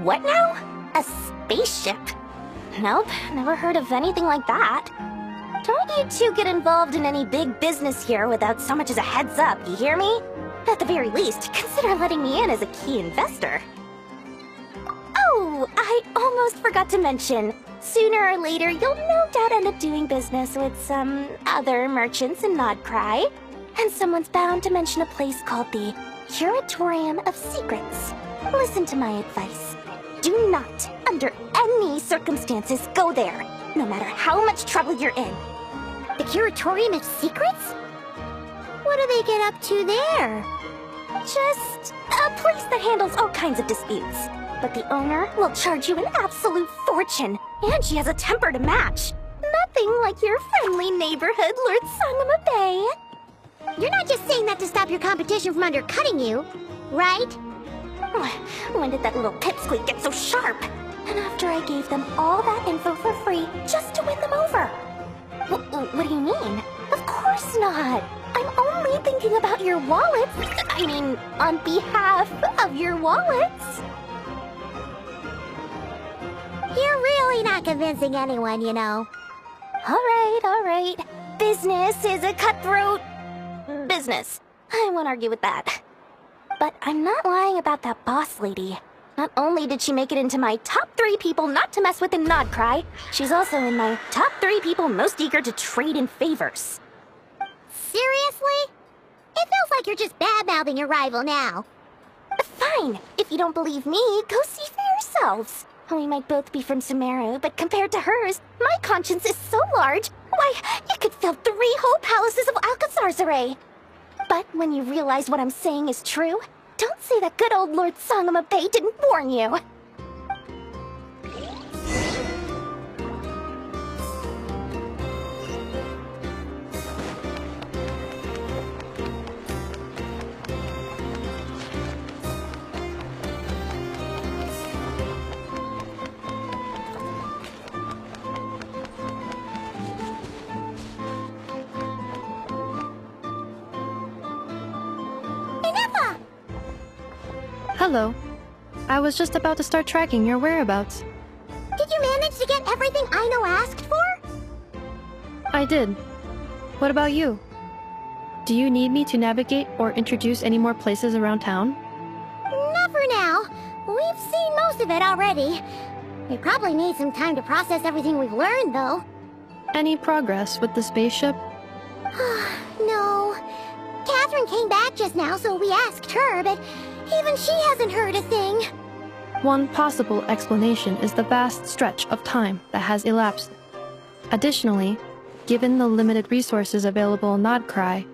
What now? A spaceship? Nope, never heard of anything like that. Don't you two get involved in any big business here without so much as a heads up, you hear me? At the very least, consider letting me in as a key investor. Oh, I almost forgot to mention. Sooner or later, you'll no doubt end up doing business with some other merchants in nod-krai. And someone's bound to mention a place called the Curatorium of Secrets. Listen to my advice. Do not, under any circumstances, go there, no matter how much trouble you're in. The Curatorium of Secrets? What do they get up to there? Just a place that handles all kinds of disputes. But the owner will charge you an absolute fortune, and she has a temper to match. Nothing like your friendly neighborhood, Lord Sangama Bay. You're not just saying that to stop your competition from undercutting you, right? When did that little pipsqueak get so sharp? And after I gave them all that info for free just to win them over. What do you mean? Of course not. I'm only thinking about your wallets. I mean, on behalf of your wallets. You're really not convincing anyone, you know. All right. Business is a cutthroat business. I won't argue with that. But I'm not lying about that boss lady. Not only did she make it into my top 3 people not to mess with in nod-krai, she's also in my top 3 people most eager to trade in favors. Seriously? It feels like you're just bad-mouthing your rival now. Fine. If you don't believe me, go see for yourselves. We might both be from Sumeru, but compared to hers, my conscience is so large, why, you could fill 3 whole palaces of Alcazar's array. But when you realize what I'm saying is true, don't say that good old Lord Sangama Bay didn't warn you. Hello. I was just about to start tracking your whereabouts. Did you manage to get everything Aino asked for? I did. What about you? Do you need me to navigate or introduce any more places around town? Not for now. We've seen most of it already. We probably need some time to process everything we've learned, though. Any progress with the spaceship? No. Catherine came back just now, so we asked her, but even she hasn't heard a thing. One possible explanation is the vast stretch of time that has elapsed. Additionally, given the limited resources available in nod-krai,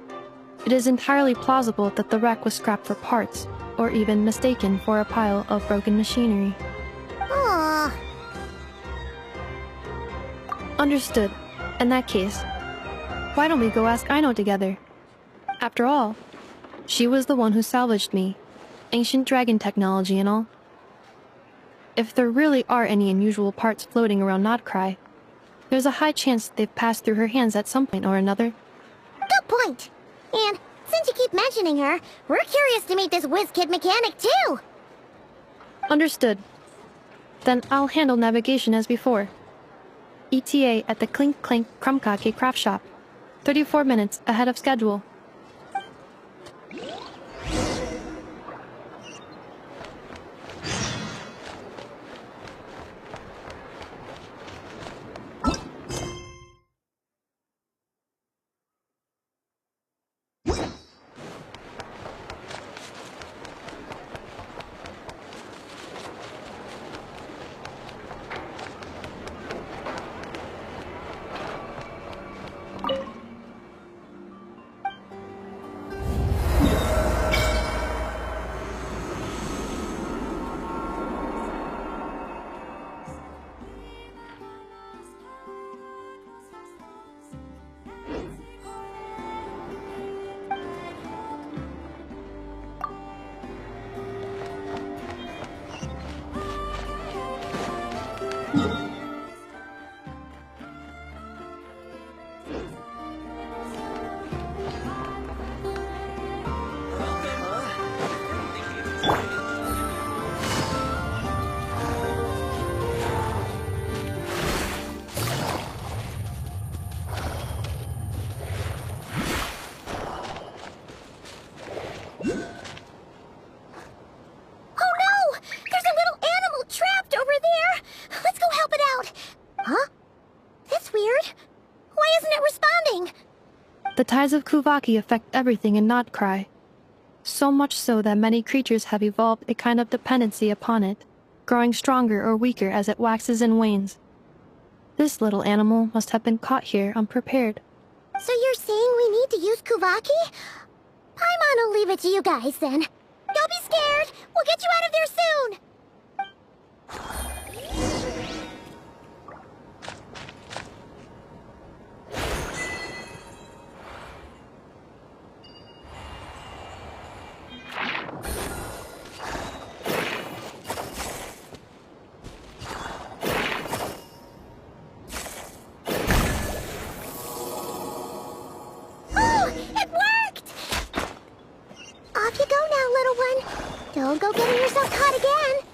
it is entirely plausible that the wreck was scrapped for parts, or even mistaken for a pile of broken machinery. Aww. Understood. In that case, why don't we go ask Aino together? After all, she was the one who salvaged me. Ancient dragon technology and all. If there really are any unusual parts floating around nod-krai, there's a high chance they've passed through her hands at some point or another. Good point. And since you keep mentioning her, we're curious to meet this whiz-kid mechanic too. Understood. Then I'll handle navigation as before. ETA at the Clink Clank Krumkake craft shop. 34 minutes ahead of schedule. The tides of Kuvaki affect everything in nod-krai. So much so that many creatures have evolved a kind of dependency upon it, growing stronger or weaker as it waxes and wanes. This little animal must have been caught here unprepared. So you're saying we need to use Kuvaki? Paimon will leave it to you guys then. Don't be scared. We'll get you out of there soon. Off you go now, little one. Don't go getting yourself caught again.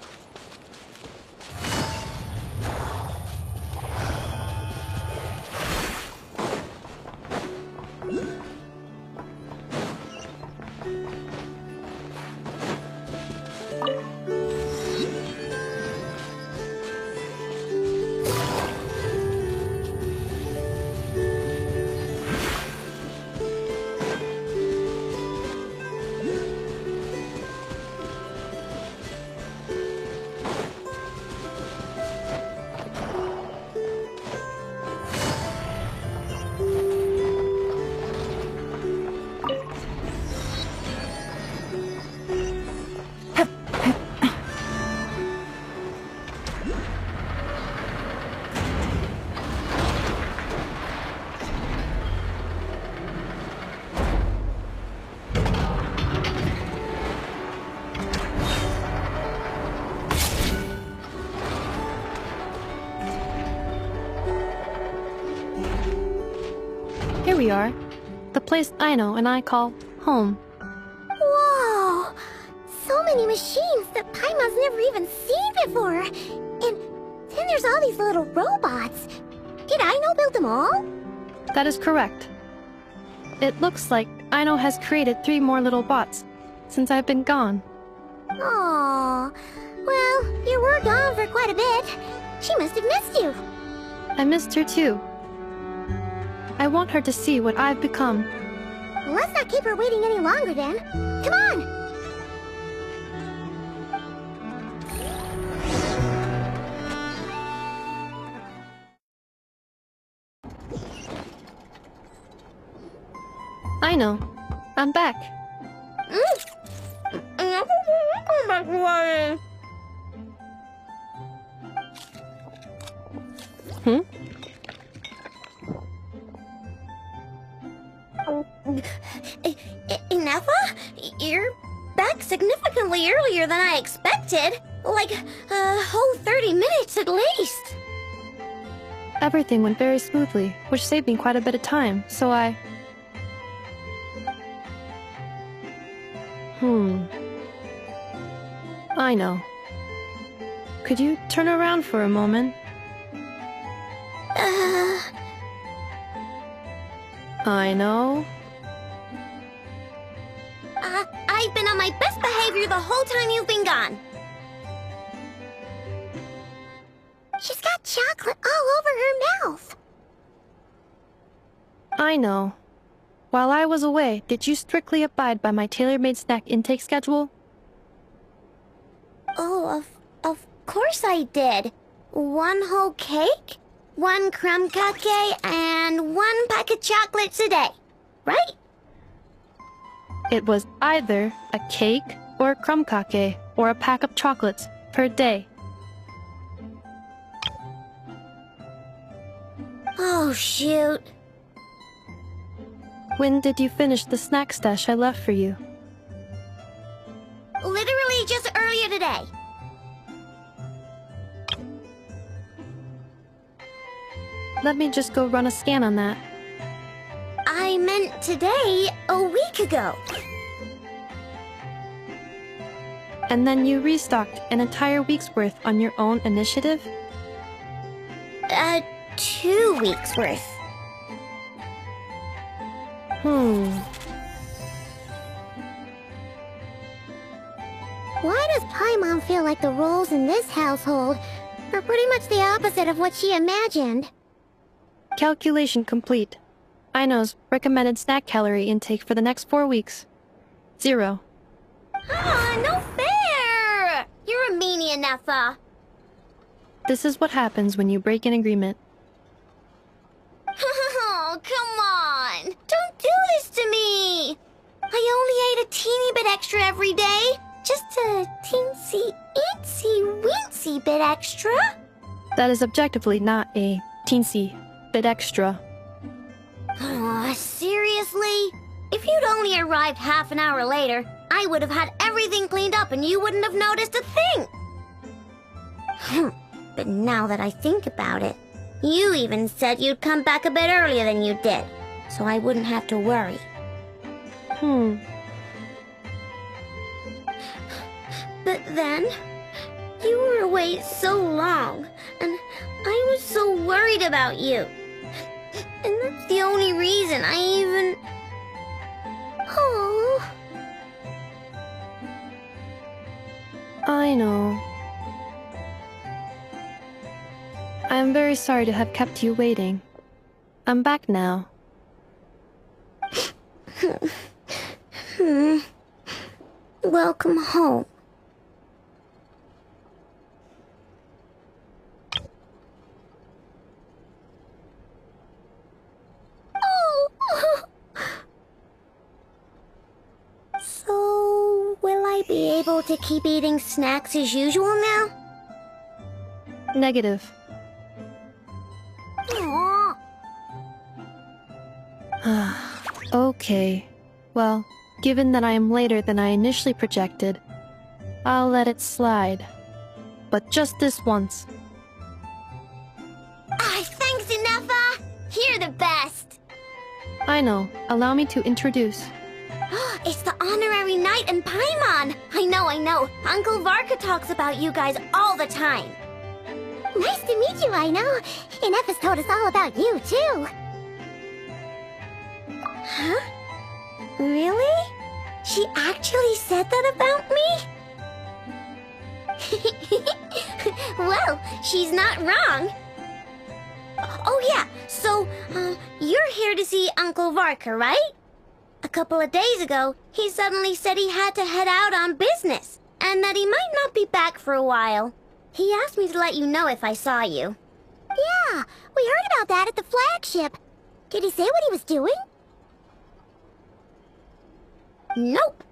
Here we are. The place Aino and I call home. Whoa! So many machines that Paimon's never even seen before. And then there's all these little robots. Did Aino build them all? That is correct. It looks like Aino has created 3 more little bots since I've been gone. Aww. Well, you were gone for quite a bit. She must have missed you. I missed her too. I want her to see what I've become. Let's not keep her waiting any longer then. Come on! Aino, I'm back. Hmm? Ineffa? You're back significantly earlier than I expected. Like, a whole 30 minutes at least. Everything went very smoothly, which saved me quite a bit of time, so I... I know. Could you turn around for a moment? I know. I've been on my best behavior the whole time you've been gone. She's got chocolate all over her mouth. I know. While I was away, did you strictly abide by my tailor-made snack intake schedule? Oh, of course I did. 1 whole cake, 1 crumb cake, and 1 pack of chocolates a day, right? It was either a cake or a crumb cake or a pack of chocolates per day. Oh, shoot. When did you finish the snack stash I left for you? Literally just earlier today. Let me just go run a scan on that. I meant today, a week ago. And then you restocked an entire week's worth on your own initiative? 2 weeks worth. Why does Paimon feel like the roles in this household are pretty much the opposite of what she imagined? Calculation complete. Aino's recommended snack calorie intake for the next 4 weeks. 0. Ah, no fair! You're a meanie, Ineffa. This is what happens when you break an agreement. Oh, come on! Don't do this to me! I only ate a teeny bit extra every day. Just a teensy-weensy bit extra. That is objectively not a teensy bit extra. Aw, seriously? If you'd only arrived half an hour later, I would have had everything cleaned up and you wouldn't have noticed a thing. But now that I think about it, you even said you'd come back a bit earlier than you did, so I wouldn't have to worry. But then, you were away so long, and I was so worried about you. And that's the only reason I even... Oh. I know. I am very sorry to have kept you waiting. I'm back now. Welcome home. So, will I be able to keep eating snacks as usual now? Negative. Aww. Okay. Well, given that I am later than I initially projected, I'll let it slide. But just this once. Thanks, Ineffa! You're the best! I know. Allow me to introduce. It's the honorary knight and Paimon! I know. Uncle Varka talks about you guys all the time. Nice to meet you, Aino. Ineffa's told us all about you, too. Huh? Really? She actually said that about me? Well, she's not wrong. Oh yeah, so, you're here to see Uncle Varka, right? A couple of days ago, he suddenly said he had to head out on business, and that he might not be back for a while. He asked me to let you know if I saw you. Yeah, we heard about that at the flagship. Did he say what he was doing? Nope.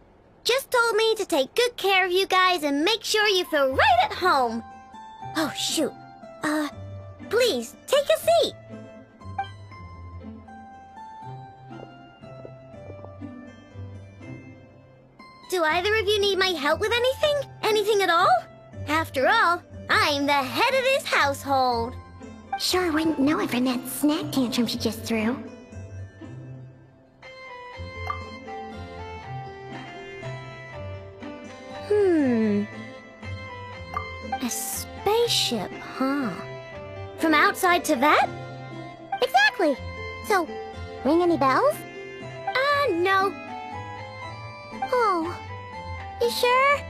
Just told me to take good care of you guys and make sure you feel right at home. Oh, shoot. Please, take a seat. Do either of you need my help with anything? Anything at all? After all, I'm the head of this household. Sure wouldn't know it from that snack tantrum she just threw. A spaceship, huh? From outside Teyvat? Exactly. So, ring any bells? No. Oh, you sure?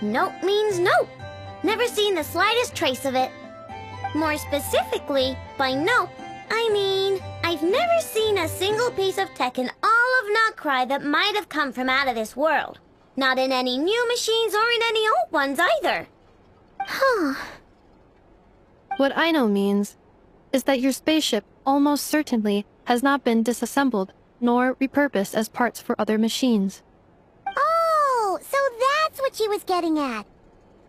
Nope means nope. Never seen the slightest trace of it. More specifically, by nope, I mean, I've never seen a single piece of tech in all of nod-krai that might have come from out of this world. Not in any new machines or in any old ones either. Huh. What Aino means is that your spaceship almost certainly has not been disassembled nor repurposed as parts for other machines. Oh, so that's what she was getting at.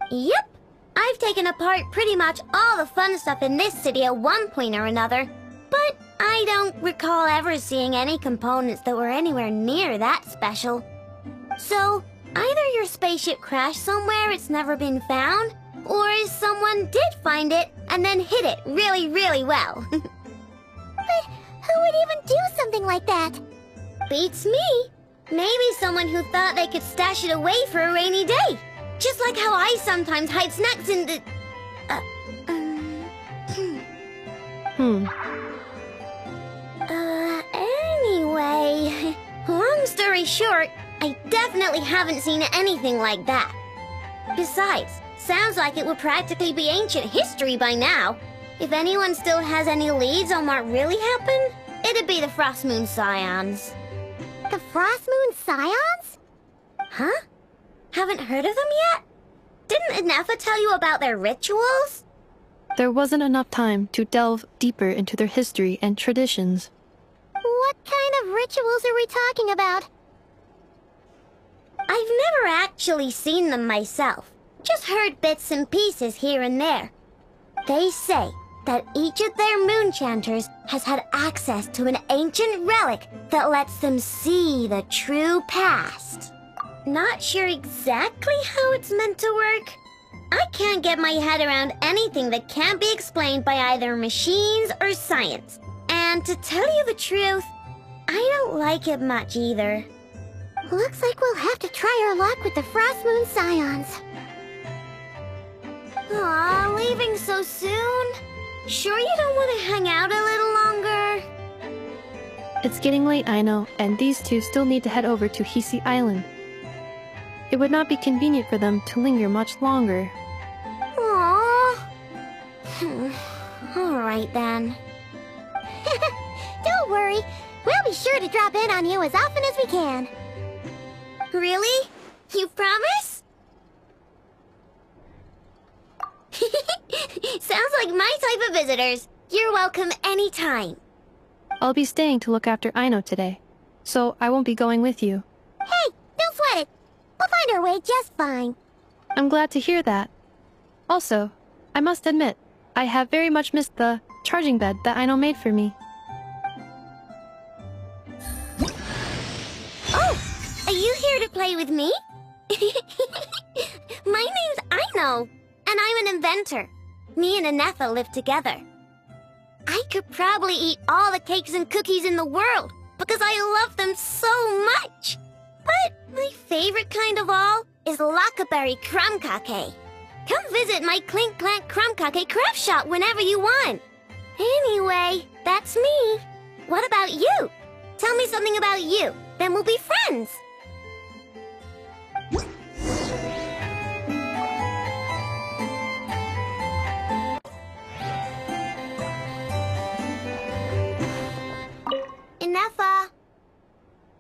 Yep. I've taken apart pretty much all the fun stuff in this city at one point or another, but I don't recall ever seeing any components that were anywhere near that special. So, either your spaceship crashed somewhere it's never been found, or someone did find it and then hid it really, really well. But who would even do something like that? Beats me. Maybe someone who thought they could stash it away for a rainy day. Just like how I sometimes hide snacks in the... Anyway... Long story short, I definitely haven't seen anything like that. Besides, sounds like it would practically be ancient history by now. If anyone still has any leads on what really happened, it'd be the Frost Moon Scions. The Frost Moon Scions? Huh? Haven't heard of them yet? Didn't Ineffa tell you about their rituals? There wasn't enough time to delve deeper into their history and traditions. What kind of rituals are we talking about? I've never actually seen them myself, just heard bits and pieces here and there. They say that each of their moonchanters has had access to an ancient relic that lets them see the true past. Not sure exactly how it's meant to work. I can't get my head around anything that can't be explained by either machines or science. And to tell you the truth, I don't like it much either. Looks like we'll have to try our luck with the Frost Moon Scions. Aw, leaving so soon? Sure you don't want to hang out a little longer? It's getting late, Aino, and these two still need to head over to Hisi Island. It would not be convenient for them to linger much longer. Aww. Alright then. Don't worry, we'll be sure to drop in on you as often as we can. Really? You promise? Sounds like my type of visitors. You're welcome anytime. I'll be staying to look after Aino today, so I won't be going with you. Hey, don't sweat it. We'll find our way just fine. I'm glad to hear that. Also, I must admit, I have very much missed the charging bed that Aino made for me. Oh, are you here to play with me? My name's Aino, and I'm an inventor. Me and Ineffa live together. I could probably eat all the cakes and cookies in the world because I love them so much. But my favorite kind of all is Lockaberry Crumb Cake. Come visit my Clink Clank Crumb Cake craft shop whenever you want. Anyway, that's me. What about you? Tell me something about you, then we'll be friends. Ineffa,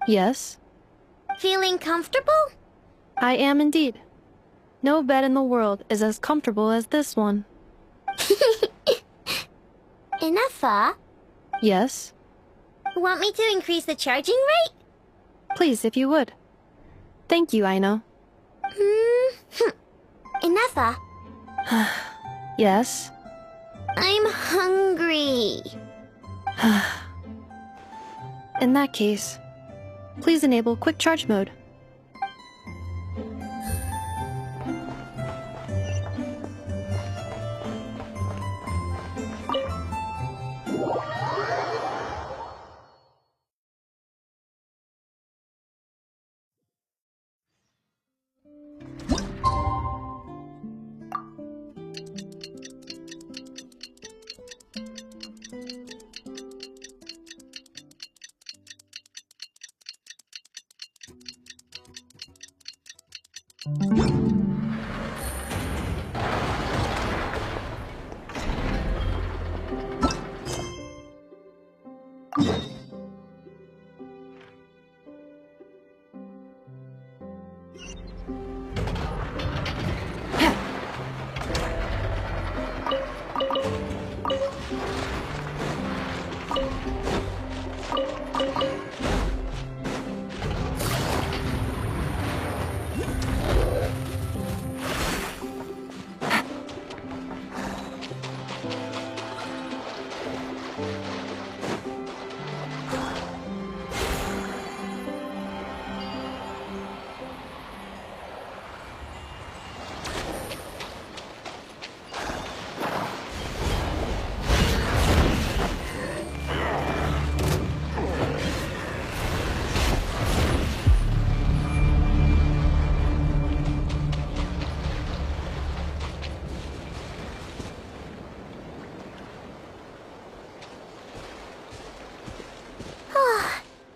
Yes? feeling comfortable? I am indeed. No bed in the world is as comfortable as this one. Ineffa, Yes? want me to increase the charging rate? Please, if you would. Thank you, Aino. Ineffa, Yes? I'm hungry. In that case, please enable quick charge mode.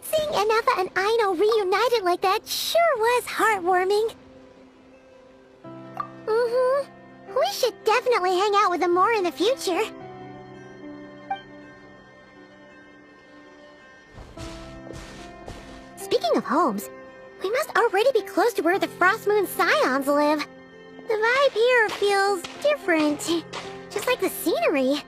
Seeing Ineffa and Aino reunited like that sure was heartwarming. We should definitely hang out with them more in the future. Speaking of homes, we must already be close to where the Frost Moon Scions live. The vibe here feels different, just like the scenery.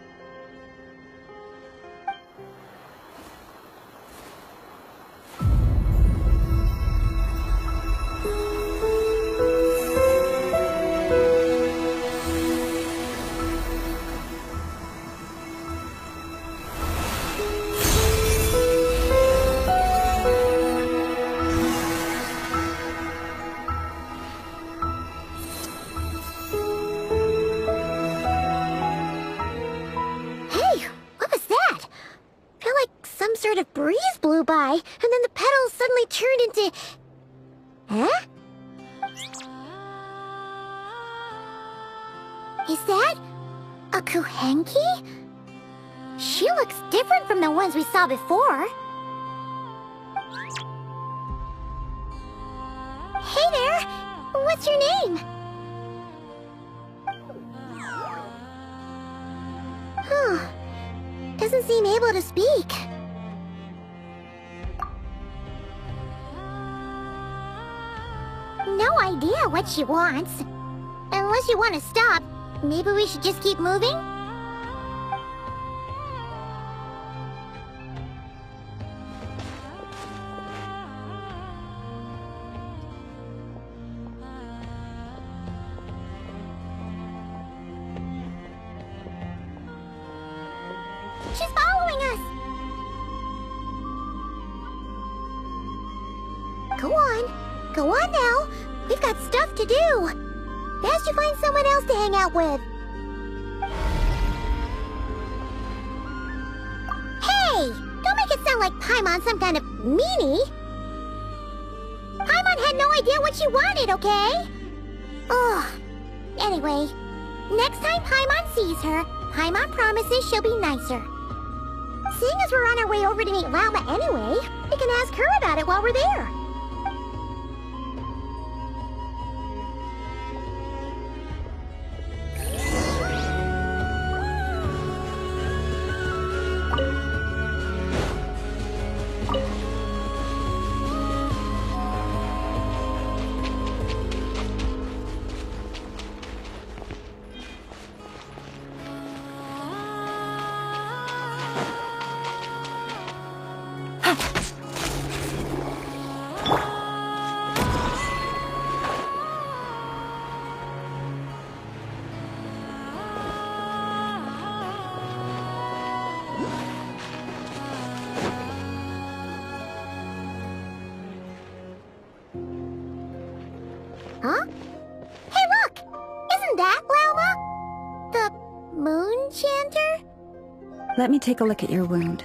breeze blew by, and then the petals suddenly turned into... Huh? Is that a Kuhenki? She looks different from the ones we saw before. Hey there! What's your name? Huh. Doesn't seem able to speak. No idea what she wants. Unless you want to stop, maybe we should just keep moving? She's following us! Go on. Go on now. We've got stuff to do. Best you find someone else to hang out with. Hey! Don't make it sound like Paimon's some kind of meanie. Paimon had no idea what she wanted, okay? Ugh. Anyway, next time Paimon sees her, Paimon promises she'll be nicer. Seeing as we're on our way over to meet Lauma anyway, we can ask her about it while we're there. Huh? Hey, look! Isn't that Lauma? The moon chanter? Let me take a look at your wound.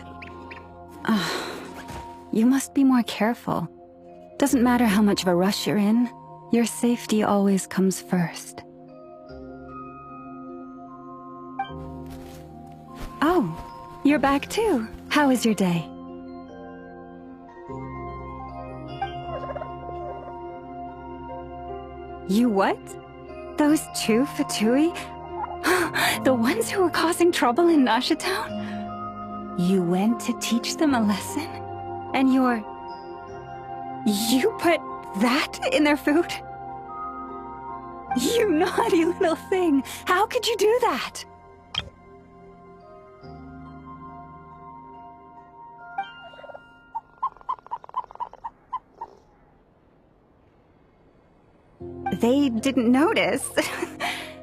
You must be more careful. Doesn't matter how much of a rush you're in, your safety always comes first. Oh, you're back too. How was your day? You what? Those two Fatui? The ones who were causing trouble in Nasha Town? You went to teach them a lesson? And you put that in their food? You naughty little thing! How could you do that? They didn't notice.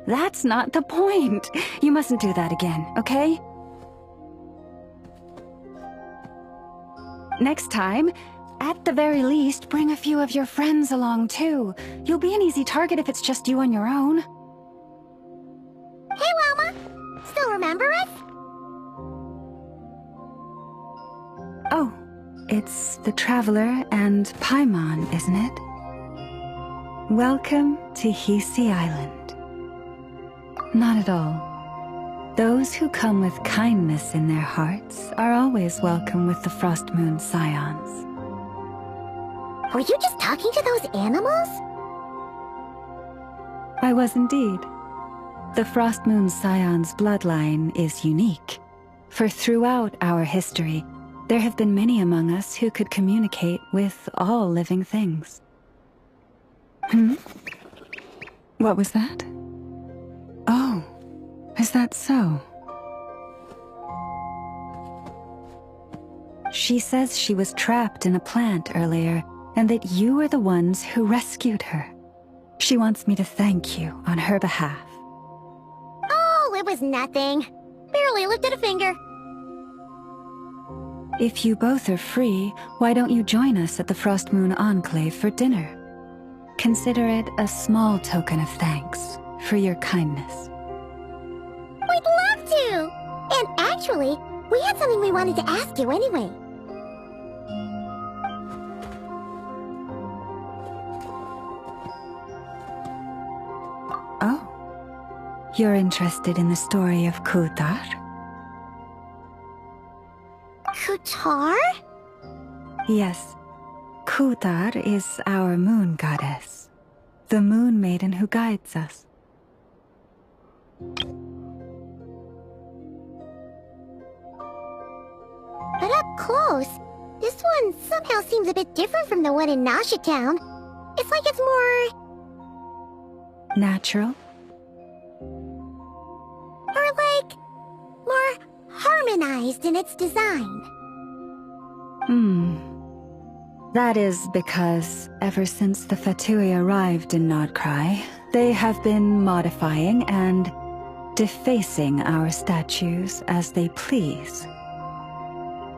That's not the point. You mustn't do that again, okay? Next time, at the very least, bring a few of your friends along too. You'll be an easy target if it's just you on your own. Hey, Lauma! Still remember us? Oh, it's the Traveler and Paimon, isn't it? Welcome to Hisi Island. Not at all. Those who come with kindness in their hearts are always welcome with the Frost Moon Scions. Were you just talking to those animals? I was indeed. The Frost Moon Scions bloodline is unique, for throughout our history, there have been many among us who could communicate with all living things. What was that? Oh, is that so? She says she was trapped in a plant earlier, and that you were the ones who rescued her. She wants me to thank you on her behalf. Oh, it was nothing. Barely lifted a finger. If you both are free, why don't you join us at the Frost Moon Enclave for dinner? Consider it a small token of thanks for your kindness. We'd love to! And actually, we had something we wanted to ask you anyway. You're interested in the story of Kutar? Kutar? Yes. Kutar is our moon goddess. The moon maiden who guides us. But up close, this one somehow seems a bit different from the one in Nasha Town. It's like it's more... Natural? Or like... more harmonized in its design. That is because ever since the Fatui arrived in nod-krai, they have been modifying and defacing our statues as they please.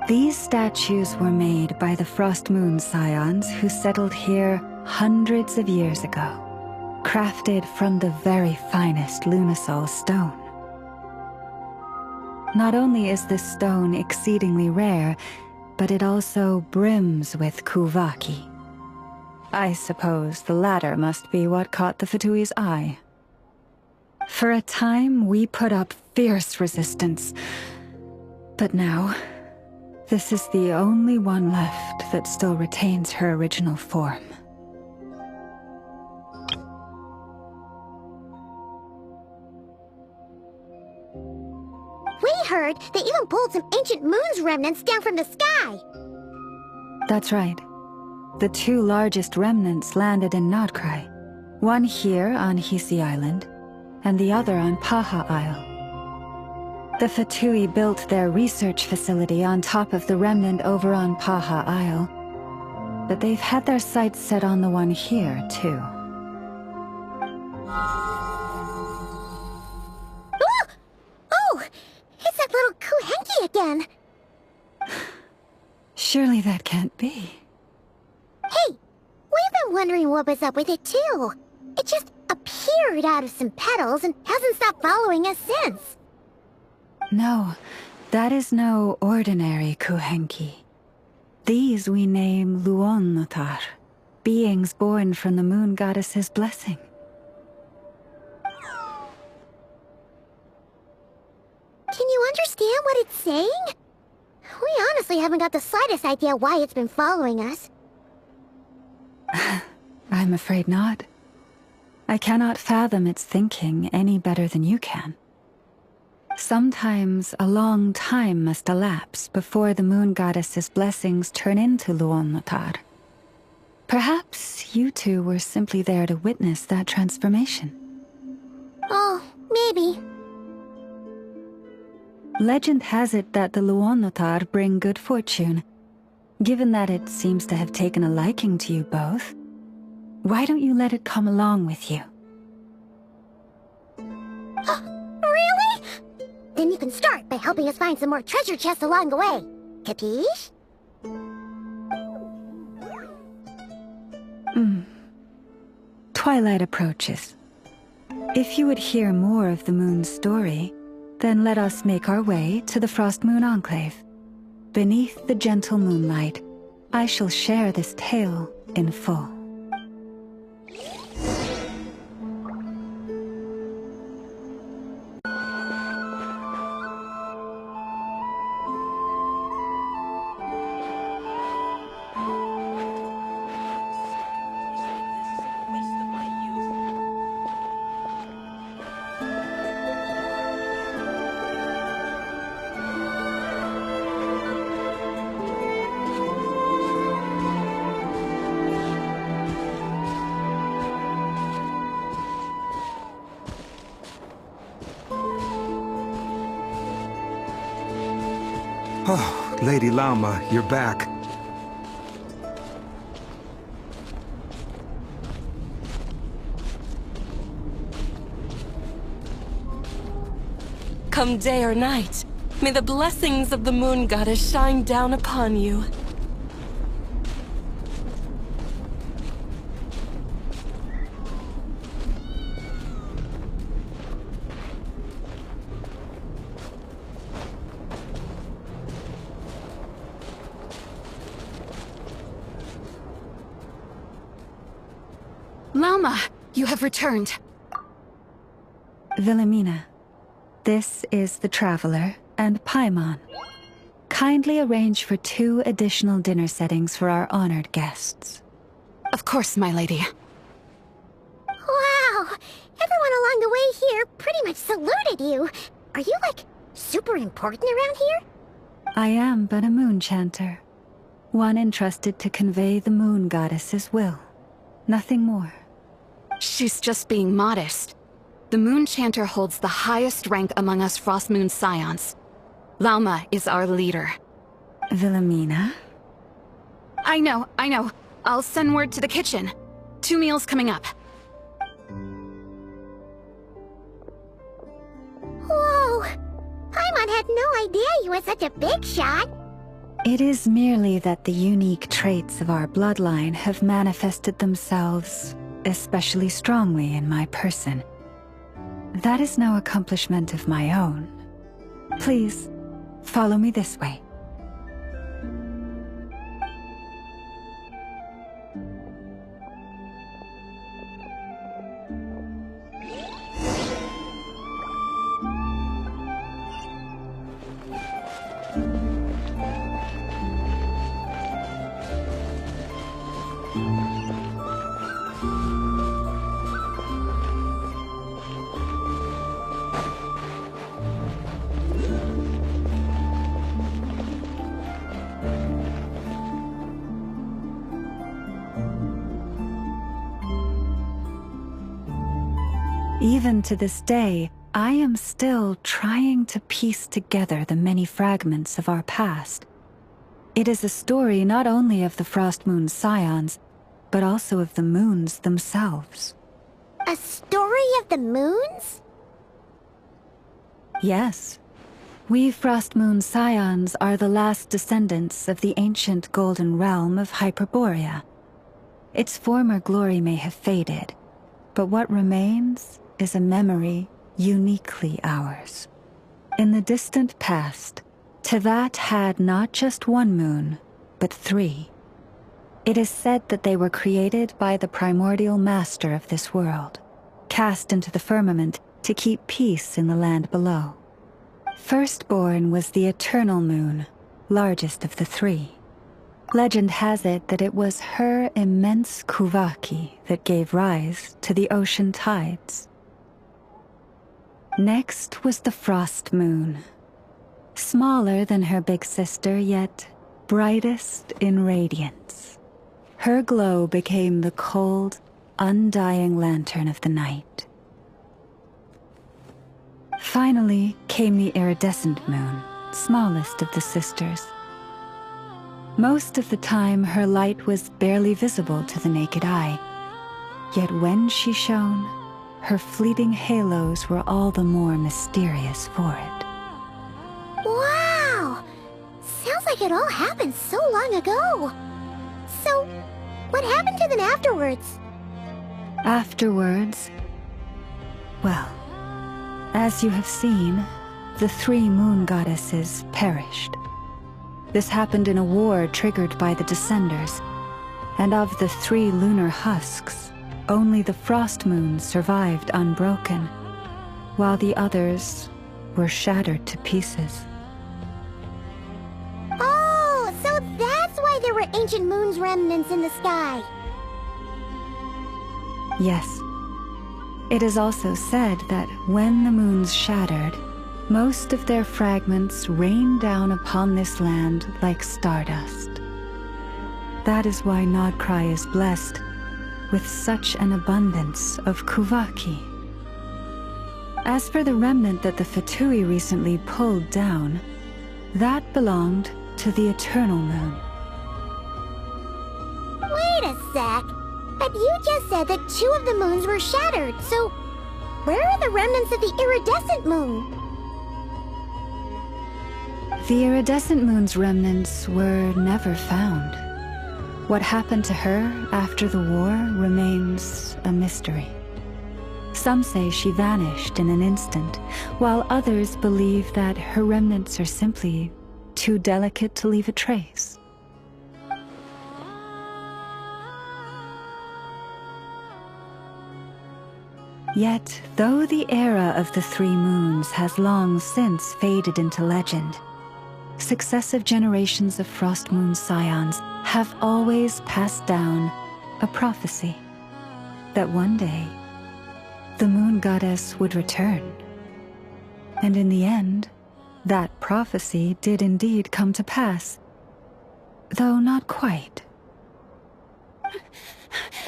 These statues were made by the Frost Moon Scions who settled here hundreds of years ago, crafted from the very finest lunasol stone. Not only is this stone exceedingly rare, but it also brims with kuvaki. I suppose the latter must be what caught the Fatui's eye. For a time, we put up fierce resistance, but now, this is the only one left that still retains her original form. We heard they even pulled some ancient moon's remnants down from the sky. That's right. The two largest remnants landed in nod-krai. One here on Hisi Island, and the other on Paha Isle. The Fatui built their research facility on top of the remnant over on Paha Isle, but they've had their sights set on the one here, too. Oh! It's that little Kuhenki again! Surely that can't be. Hey! We've been wondering what was up with it, too. It just appeared out of some petals and hasn't stopped following us since. No, that is no ordinary Kuhenki. These we name Luonnotar, beings born from the moon goddess's blessing. Can you understand what it's saying? We honestly haven't got the slightest idea why it's been following us. I'm afraid not. I cannot fathom its thinking any better than you can. Sometimes a long time must elapse before the moon goddess's blessings turn into Luonnotar. Perhaps you two were simply there to witness that transformation. Oh, maybe. Legend has it that the Luonnotar bring good fortune. Given that it seems to have taken a liking to you both, why don't you let it come along with you? Really? Then you can start by helping us find some more treasure chests along the way. Capiche? Twilight approaches. If you would hear more of the moon's story, then let us make our way to the Frost Moon Enclave. Beneath the gentle moonlight, I shall share this tale in full. Oh, Lady Lauma, you're back. Come day or night, may the blessings of the moon goddess shine down upon you. Lauma, you have returned. Wilhelmina, this is the Traveler and Paimon. Kindly arrange for 2 additional dinner settings for our honored guests. Of course, my lady. Wow! Everyone along the way here pretty much saluted you. Are you, like, super important around here? I am but a moon chanter. One entrusted to convey the moon goddess's will. Nothing more. She's just being modest. The moon chanter holds the highest rank among us Frost Moon Scions. Lauma is our leader. Wilhelmina? I know. I'll send word to the kitchen. 2 meals coming up. Whoa! Paimon had no idea you were such a big shot. It is merely that the unique traits of our bloodline have manifested themselves especially strongly in my person. That is no accomplishment of my own. Please, follow me this way. Even to this day, I am still trying to piece together the many fragments of our past. It is a story not only of the Frost Moon Scions, but also of the moons themselves. A story of the moons? Yes. We Frost Moon Scions are the last descendants of the ancient golden realm of Hyperborea. Its former glory may have faded, but what remains is a memory uniquely ours. In the distant past, Teyvat had not just 1 moon, but 3. It is said that they were created by the primordial master of this world, cast into the firmament to keep peace in the land below. Firstborn was the eternal moon, largest of the 3. Legend has it that it was her immense kuvaki that gave rise to the ocean tides. Next was the Frost Moon. Smaller than her big sister, yet brightest in radiance. Her glow became the cold, undying lantern of the night. Finally came the iridescent moon, smallest of the sisters. Most of the time, her light was barely visible to the naked eye. Yet when she shone, her fleeting halos were all the more mysterious for it. Wow! Sounds like it all happened so long ago. So, what happened to them afterwards? Afterwards, well, as you have seen, the 3 moon goddesses perished. This happened in a war triggered by the Descenders, and of the 3 lunar husks, only the Frost Moon survived unbroken, while the others were shattered to pieces. Oh, so that's why there were ancient moon's remnants in the sky. Yes. It is also said that when the moons shattered, most of their fragments rained down upon this land like stardust. That is why Nod-krai is blessed with such an abundance of kuvaki. As for the remnant that the Fatui recently pulled down, that belonged to the Eternal Moon. Wait a sec. But you just said that 2 of the moons were shattered, so where are the remnants of the iridescent moon? The iridescent moon's remnants were never found. What happened to her after the war remains a mystery. Some say she vanished in an instant, while others believe that her remnants are simply too delicate to leave a trace. Yet, though the era of the three moons has long since faded into legend, successive generations of Frost Moon Scions have always passed down a prophecy that one day the moon goddess would return. And in the end, that prophecy did indeed come to pass, though not quite.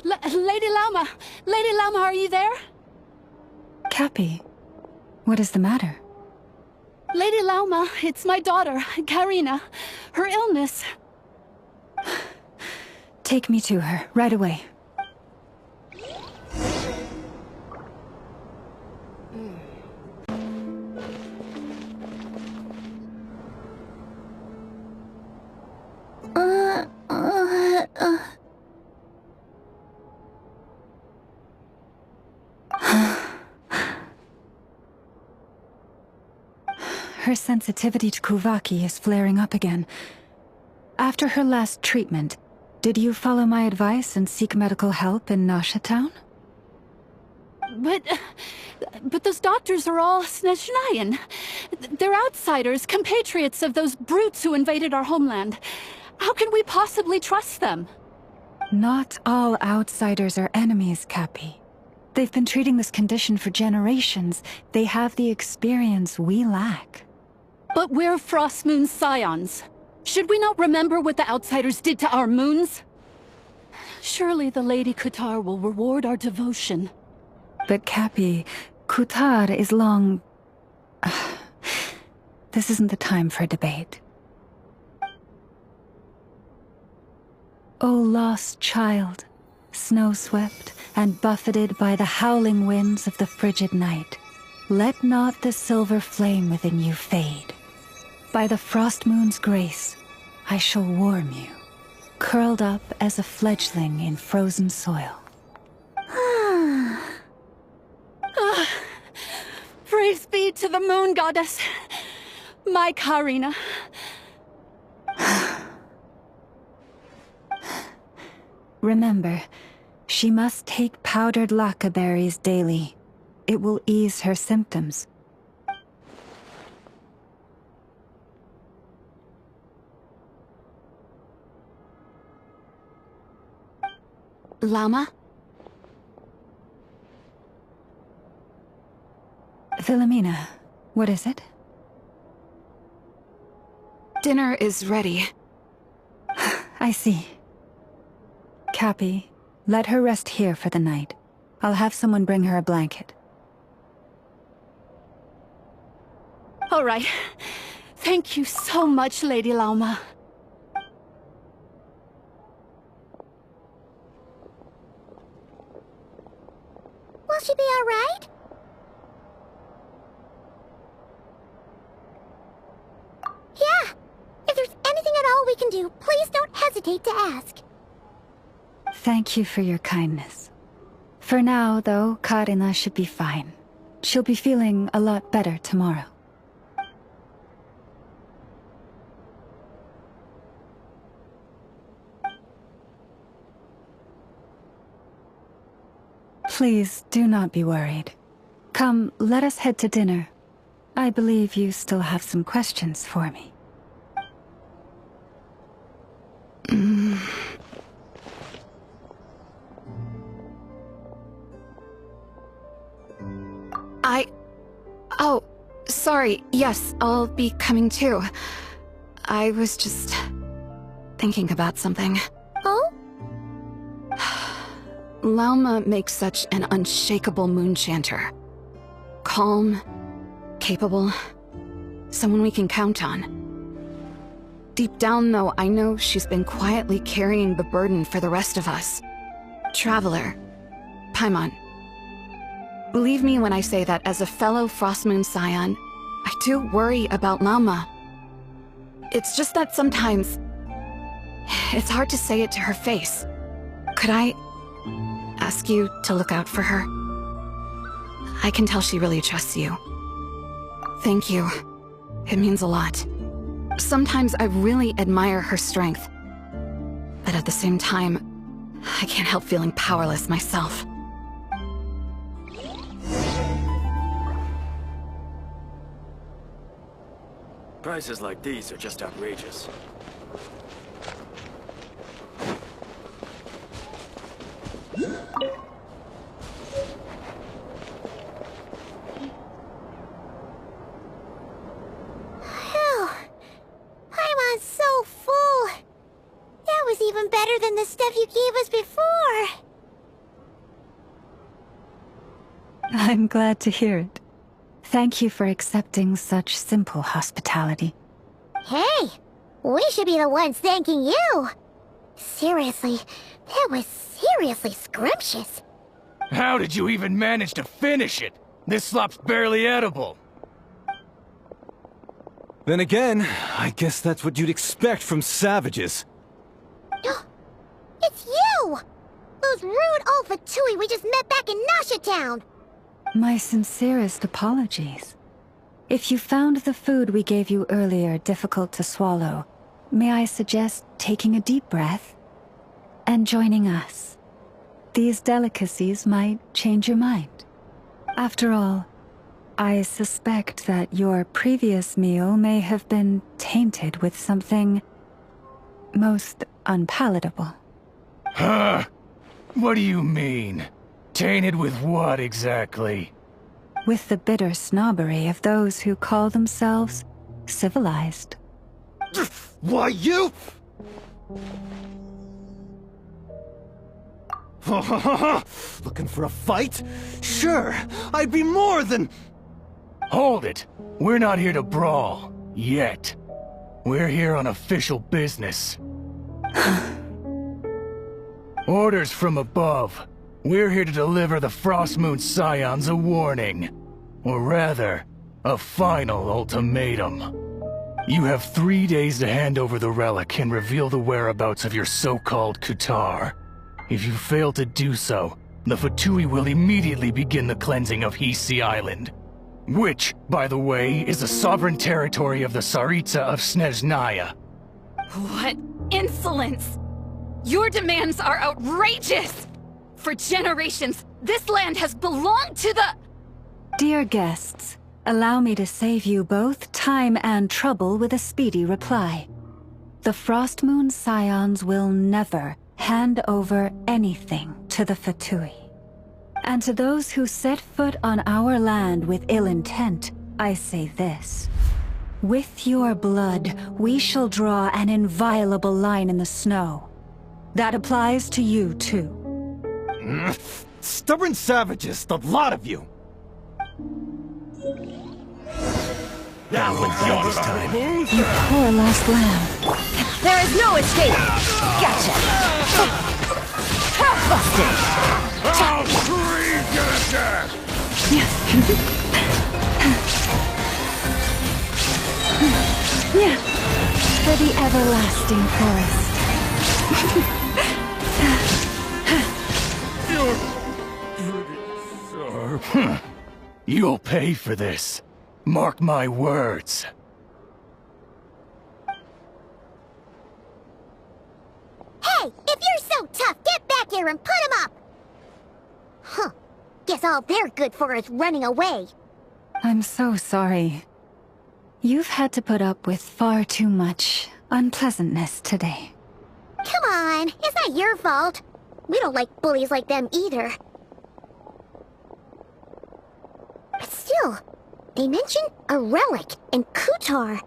Lady Lauma! Lady Lauma, are you there? Cappy, what is the matter? Lady Lauma, it's my daughter, Karina. Her illness. Take me to her, right away. Her sensitivity to Kuvaki is flaring up again. After her last treatment, did you follow my advice and seek medical help in Nasha Town? But those doctors are all Snezhnayan. They're outsiders, compatriots of those brutes who invaded our homeland. How can we possibly trust them? Not all outsiders are enemies, Cappy. They've been treating this condition for generations. They have the experience we lack. But we're Frost Moon Scions. Should we not remember what the outsiders did to our moons? Surely the Lady Kutar will reward our devotion. But Cappy, Kutar is long... This isn't the time for a debate. O lost child, snow-swept and buffeted by the howling winds of the frigid night, let not the silver flame within you fade. By the frost moon's grace, I shall warm you, curled up as a fledgling in frozen soil. Praise be to the moon goddess, my Karina. Remember, she must take powdered laka berries daily. It will ease her symptoms. Lauma? Philomena, what is it? Dinner is ready. I see. Cappy, let her rest here for the night. I'll have someone bring her a blanket. All right. Thank you so much, Lady Lauma. Will she be all right? Yeah. If there's anything at all we can do, please don't hesitate to ask. Thank you for your kindness. For now, though, Karina should be fine. She'll be feeling a lot better tomorrow. Please do not be worried. Come, let us head to dinner. I believe you still have some questions for me. Oh, sorry. Yes, I'll be coming too. I was just thinking about something. Oh? Lauma makes such an unshakable moon chanter. Calm, capable, someone we can count on. Deep down, though, I know she's been quietly carrying the burden for the rest of us. Traveler, Paimon. Believe me when I say that as a fellow Frost Moon Scion, I do worry about Lauma. It's just that sometimes it's hard to say it to her face. Could I ask you to look out for her? I can tell she really trusts you. Thank you. It means a lot. Sometimes I really admire her strength. But at the same time, I can't help feeling powerless myself. Prices like these are just outrageous. Phew. Paimon's so full. That was even better than the stuff you gave us before. I'm glad to hear it. Thank you for accepting such simple hospitality. Hey, we should be the ones thanking you. Seriously, that was seriously scrumptious. How did you even manage to finish it? This slop's barely edible. Then again, I guess that's what you'd expect from savages. It's you! Those rude old Fatui we just met back in Nasha Town! My sincerest apologies. If you found the food we gave you earlier difficult to swallow, may I suggest taking a deep breath and joining us? These delicacies might change your mind. After all, I suspect that your previous meal may have been tainted with something most unpalatable. Huh? What do you mean? Tainted with what exactly? With the bitter snobbery of those who call themselves civilized. Why, you... Looking for a fight? Sure, I'd be more than... Hold it! We're not here to brawl. Yet. We're here on official business. Orders from above. We're here to deliver the Frostmoon Scions a warning. Or rather, a final ultimatum. You have 3 days to hand over the relic and reveal the whereabouts of your so-called Kutar. If you fail to do so, the Fatui will immediately begin the cleansing of Hisi Island. Which, by the way, is the sovereign territory of the Tsaritsa of Snezhnaya. What insolence! Your demands are outrageous! For generations, this land has belonged to the... Dear guests, allow me to save you both time and trouble with a speedy reply. The Frostmoon Scions will never hand over anything to the Fatui. And to those who set foot on our land with ill intent, I say this. With your blood, we shall draw an inviolable line in the snow. That applies to you, too. Stubborn savages, the lot of you! That one's yours time. You poor lost lamb. There is no escape! Gotcha! Busted! All three get attack! For the everlasting forest. You'll pay for this. Mark my words. Hey, if you're so tough, get back here and put him up! Huh. Guess all they're good for is running away. I'm so sorry. You've had to put up with far too much unpleasantness today. Come on, it's not your fault. We don't like bullies like them either. But still, they mentioned a relic and Kutar.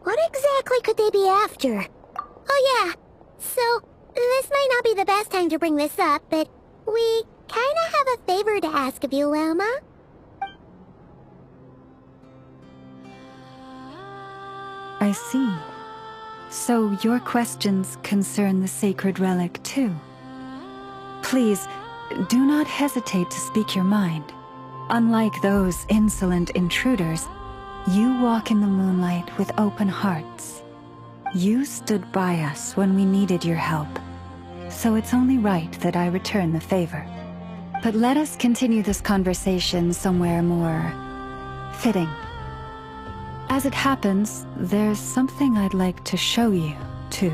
What exactly could they be after? Oh yeah, so this might not be the best time to bring this up, but we kinda have a favor to ask of you, Lauma. I see. So your questions concern the sacred relic too. Please, do not hesitate to speak your mind. Unlike those insolent intruders, you walk in the moonlight with open hearts. You stood by us when we needed your help, so it's only right that I return the favor. But let us continue this conversation somewhere more fitting. As it happens, there's something I'd like to show you, too.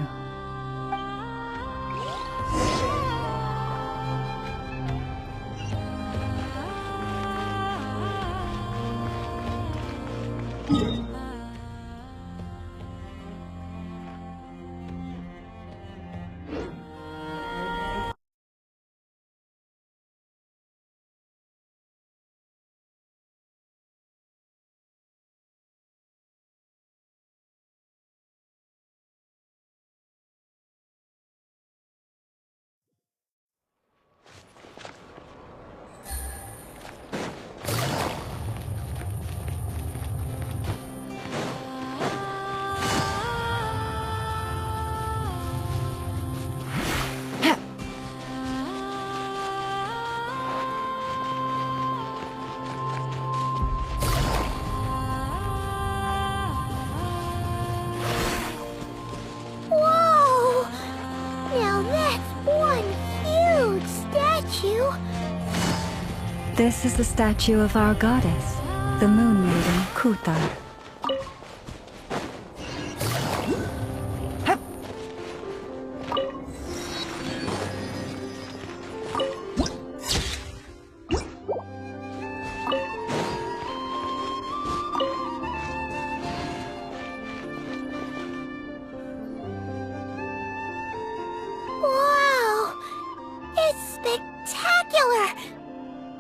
This is the statue of our goddess, the moon maiden Kuthar.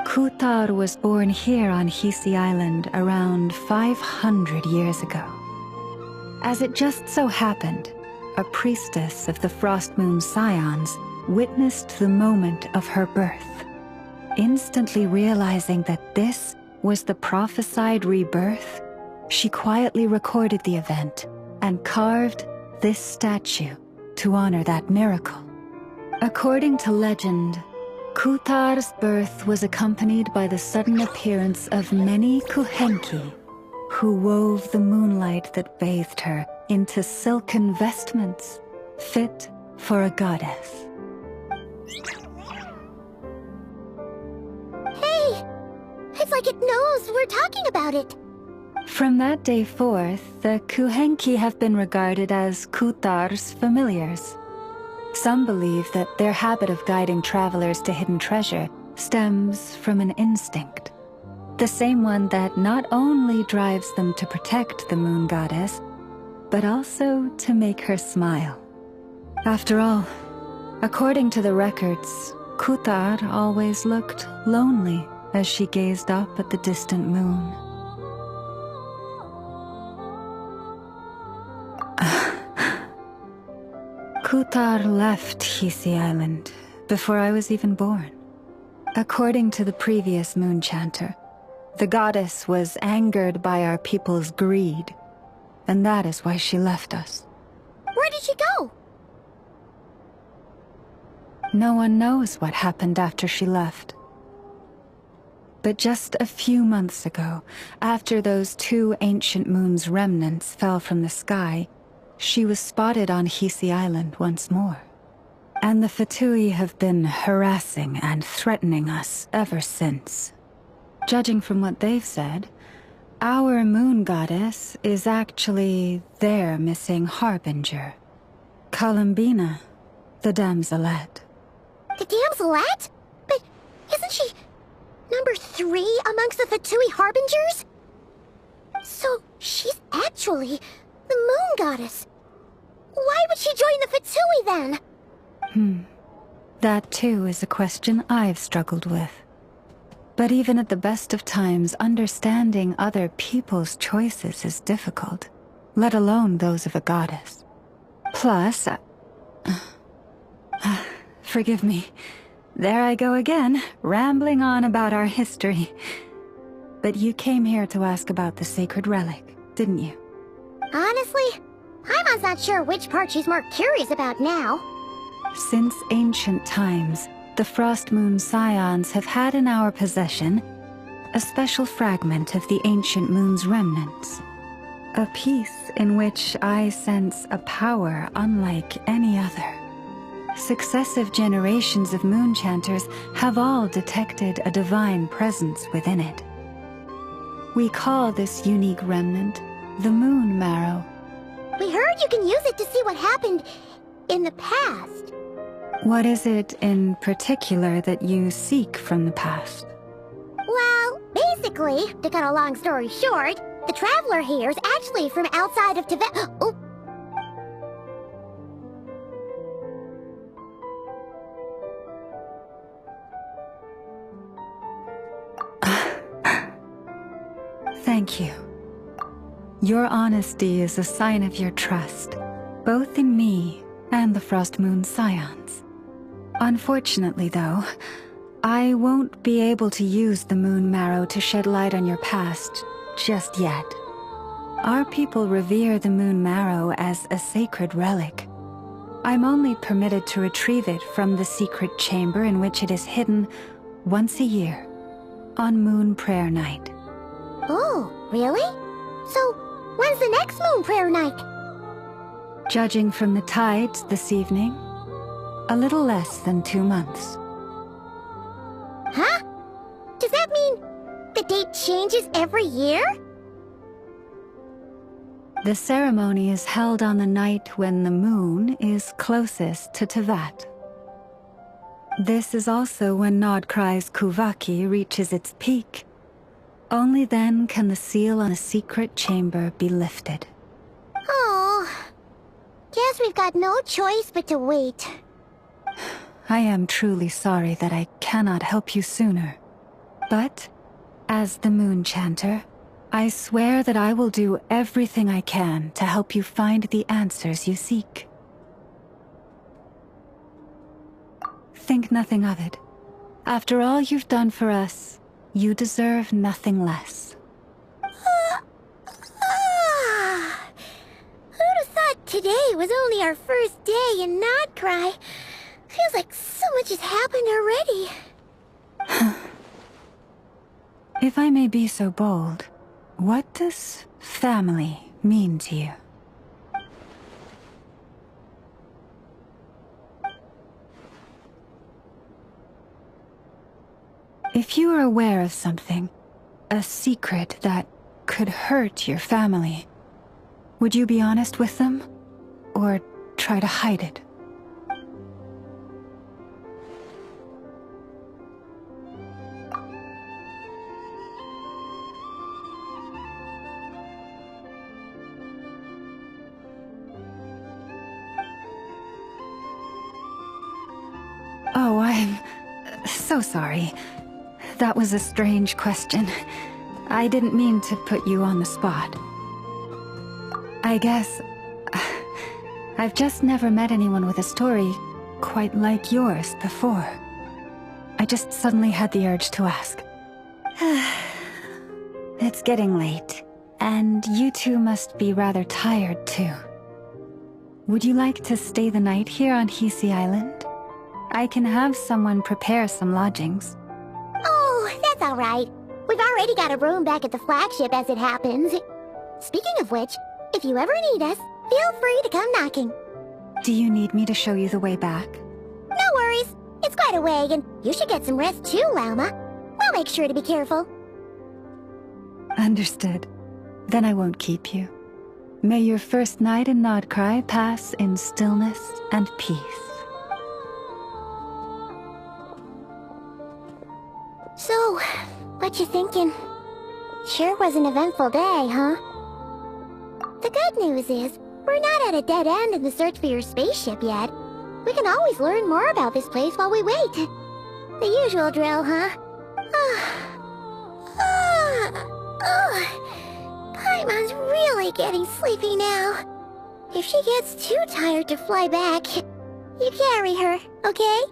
Kuthar was born here on Hisi Island around 500 years ago. As it just so happened, a priestess of the Frost Moon Scions witnessed the moment of her birth. Instantly realizing that this was the prophesied rebirth, she quietly recorded the event and carved this statue to honor that miracle. According to legend, Kuthar's birth was accompanied by the sudden appearance of many Kuhenki, who wove the moonlight that bathed her into silken vestments fit for a goddess. Hey! It's like it knows we're talking about it. From that day forth, the Kuhenki have been regarded as Kuthar's familiars. Some believe that their habit of guiding travelers to hidden treasure stems from an instinct. The same one that not only drives them to protect the moon goddess, but also to make her smile. After all, according to the records, Kuthar always looked lonely as she gazed up at the distant moon. Kuthar left Hisi Island before I was even born. According to the previous moon chanter, the goddess was angered by our people's greed, and that is why she left us. Where did she go? No one knows what happened after she left. But just a few months ago, after those 2 ancient moon's remnants fell from the sky, she was spotted on Hisi Island once more. And the Fatui have been harassing and threatening us ever since. Judging from what they've said, our moon goddess is actually their missing harbinger, Columbina, the damselette. The damselette? But isn't she number 3 amongst the Fatui harbingers? So she's actually the moon goddess. Why would she join the Fatui then? That too is a question I've struggled with. But even at the best of times, understanding other people's choices is difficult, let alone those of a goddess. Plus, forgive me, there I go again, rambling on about our history. But you came here to ask about the sacred relic, didn't you? Honestly, Paimon's not sure which part she's more curious about now. Since ancient times, the Frost Moon Scions have had in our possession a special fragment of the ancient moon's remnants. A piece in which I sense a power unlike any other. Successive generations of moon chanters have all detected a divine presence within it. We call this unique remnant the Moon Marrow. We heard you can use it to see what happened in the past. What is it in particular that you seek from the past? Well, basically, to cut a long story short, the traveler here is actually from outside of Teyvat. Oh. Thank you. Your honesty is a sign of your trust, both in me and the Frost Moon Scions. Unfortunately, though, I won't be able to use the Moon Marrow to shed light on your past just yet. Our people revere the Moon Marrow as a sacred relic. I'm only permitted to retrieve it from the secret chamber in which it is hidden once a year, on Moon Prayer Night. Oh, really? So, when's the next Moon Prayer Night? Judging from the tides this evening, a little less than 2 months. Huh? Does that it changes every year? The ceremony is held on the night when the moon is closest to Teyvat. This is also when nod-krai's Kuvaki reaches its peak. Only then can the seal on the secret chamber be lifted. Oh, guess we've got no choice but to wait. I am truly sorry that I cannot help you sooner. But, as the Moon Chanter, I swear that I will do everything I can to help you find the answers you seek. Think nothing of it. After all you've done for us, you deserve nothing less. Who'd have thought today was only our first day in nod-krai? Feels like so much has happened already. If I may be so bold, what does family mean to you? If you are aware of something, a secret that could hurt your family, would you be honest with them? Or try to hide it? Oh, I'm so sorry. That was a strange question. I didn't mean to put you on the spot. I guess I've just never met anyone with a story quite like yours before. I just suddenly had the urge to ask. It's getting late, and you two must be rather tired too. Would you like to stay the night here on Hisi Island? I can have someone prepare some lodgings. Oh, that's alright. We've already got a room back at the flagship as it happens. Speaking of which, if you ever need us, feel free to come knocking. Do you need me to show you the way back? No worries. It's quite a way, and you should get some rest too, Lauma. We'll make sure to be careful. Understood. Then I won't keep you. May your first night in nod-krai pass in stillness and peace. So, what you thinking? Sure was an eventful day, huh? The good news is, we're not at a dead end in the search for your spaceship yet. We can always learn more about this place while we wait. The usual drill, huh? Paimon's really getting sleepy now. If she gets too tired to fly back, you carry her, okay?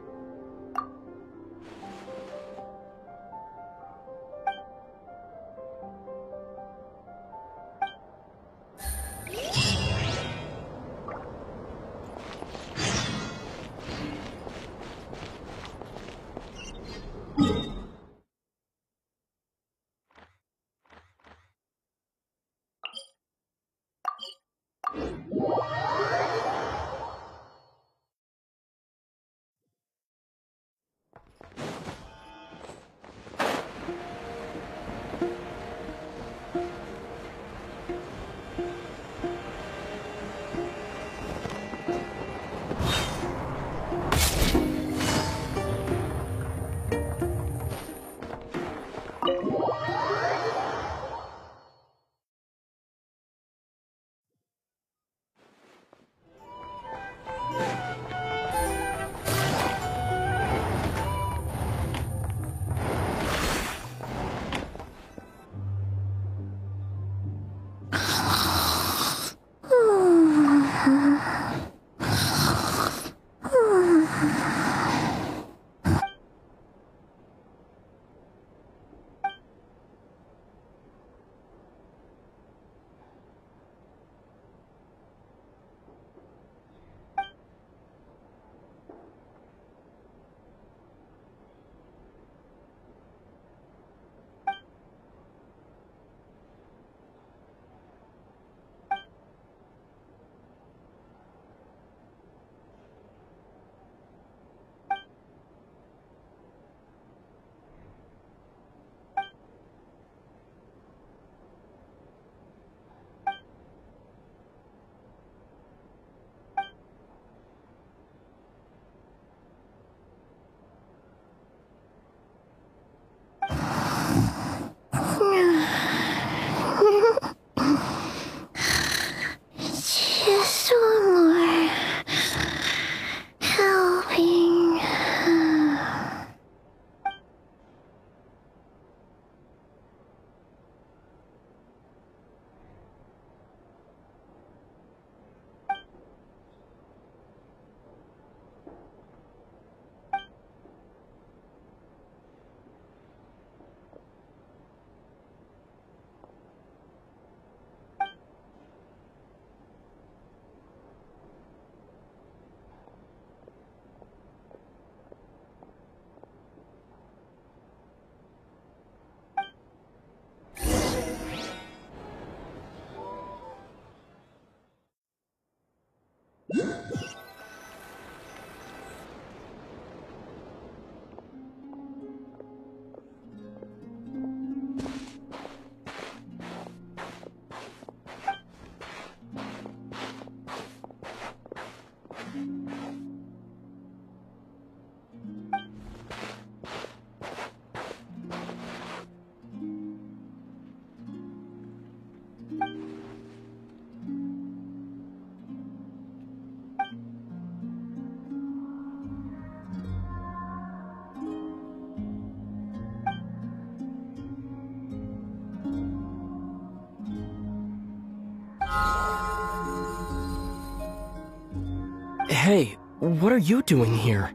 Hey, what are you doing here?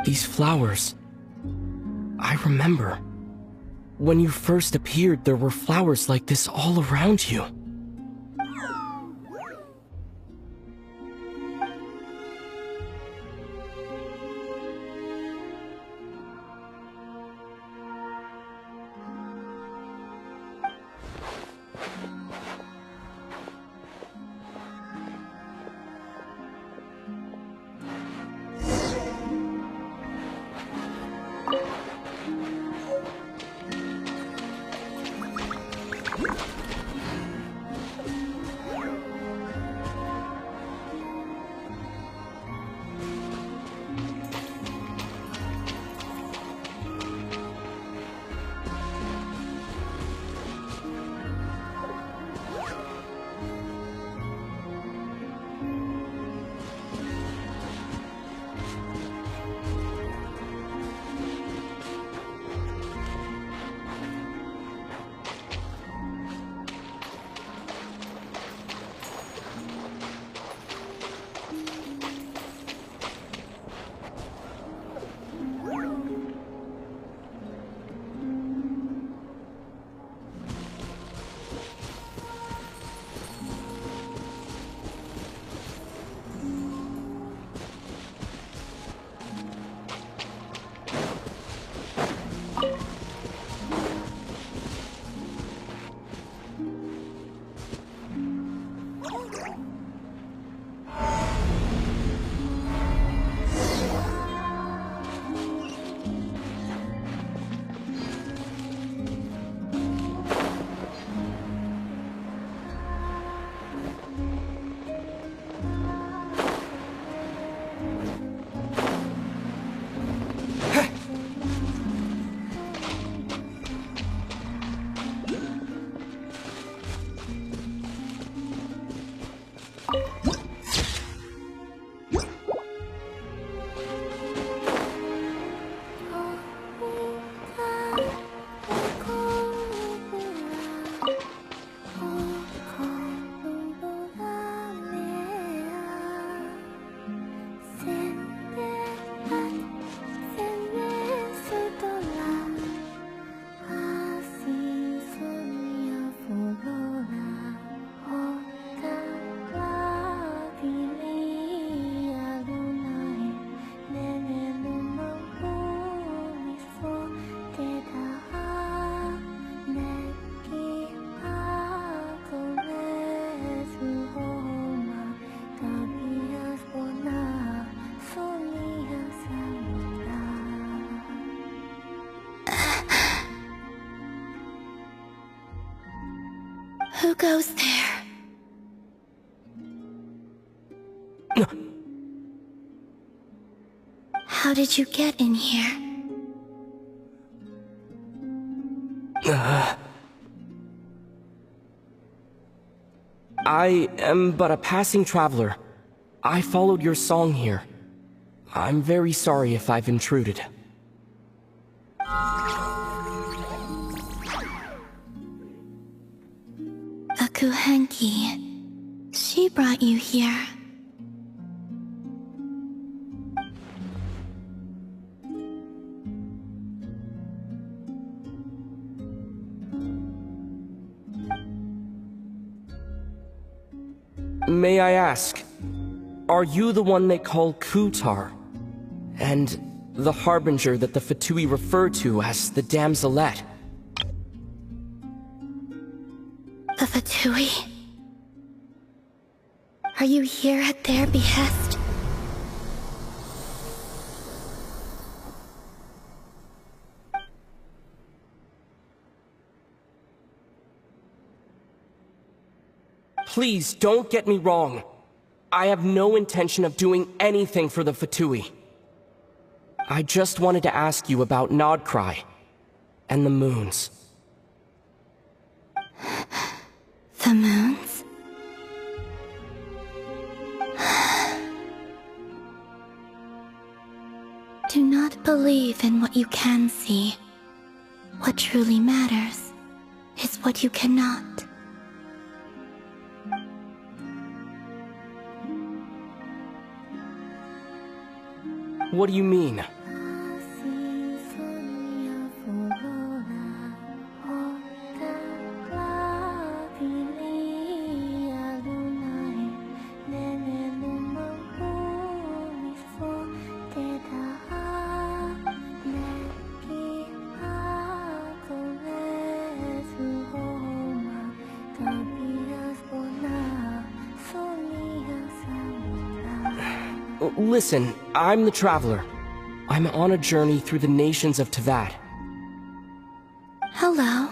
These flowers... I remember. When you first appeared, there were flowers like this all around you. Who goes there? How did you get in here? I am but a passing traveler. I followed your song here. I'm very sorry if I've intruded. A Kuhenki. She brought you here. May I ask, are you the one they call Kutar? And the harbinger that the Fatui refer to as the Damselette? The Fatui? Are you here at their behest? Please, don't get me wrong. I have no intention of doing anything for the Fatui. I just wanted to ask you about nod-krai and the moons. The moons? Do not believe in what you can see. What truly matters is what you cannot. What do you mean? Listen, I'm the Traveler. I'm on a journey through the nations of Teyvat. Hello.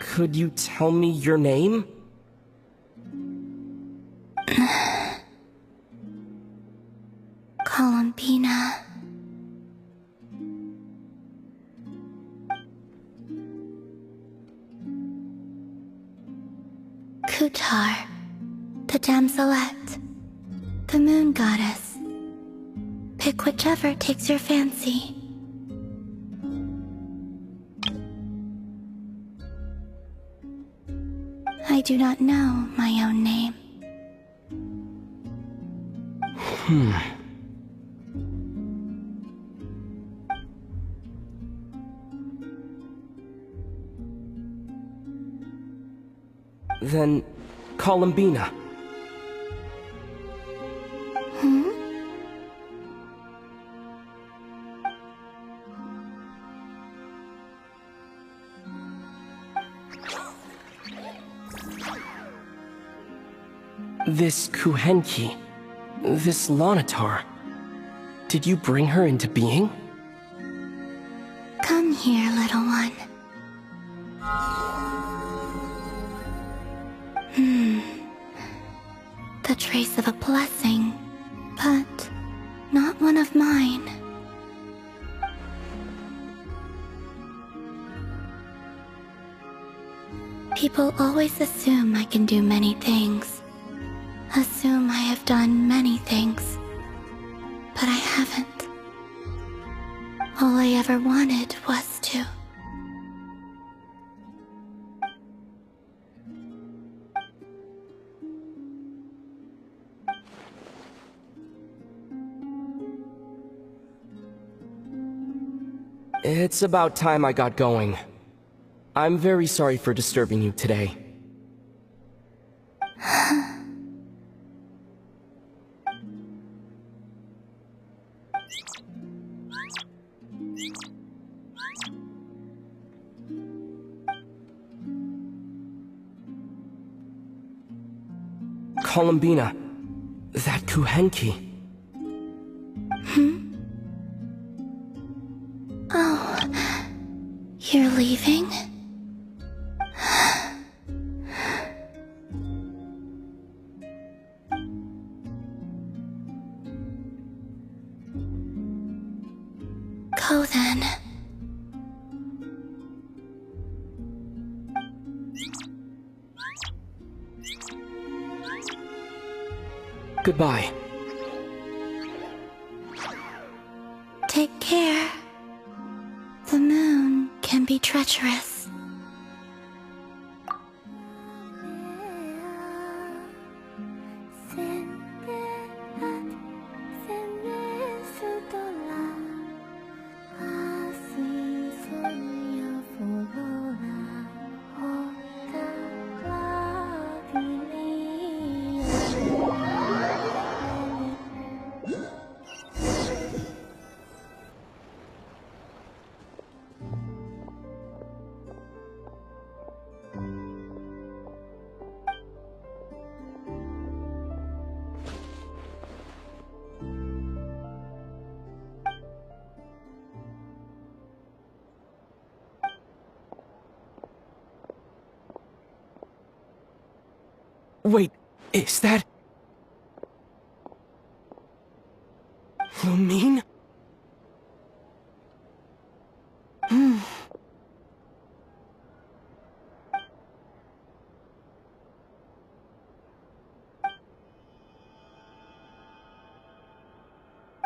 Could you tell me your name? Columbina. Kutar, the damselette, the moon goddess. Pick whichever takes your fancy. I do not know my own name. Then, Columbina. This Kuhenki, this Lonatar, did you bring her into being? Come here, little one. The trace of a blessing, but not one of mine. People always assume I can do many things. Assume I have done many things. But I haven't. All I ever wanted was to. It's about time I got going. I'm very sorry for disturbing you today. Columbina, that Kuhenki. Oh, you're leaving? Go then. Goodbye. Take care. The moon can be treacherous. Wait, is that... Lumine?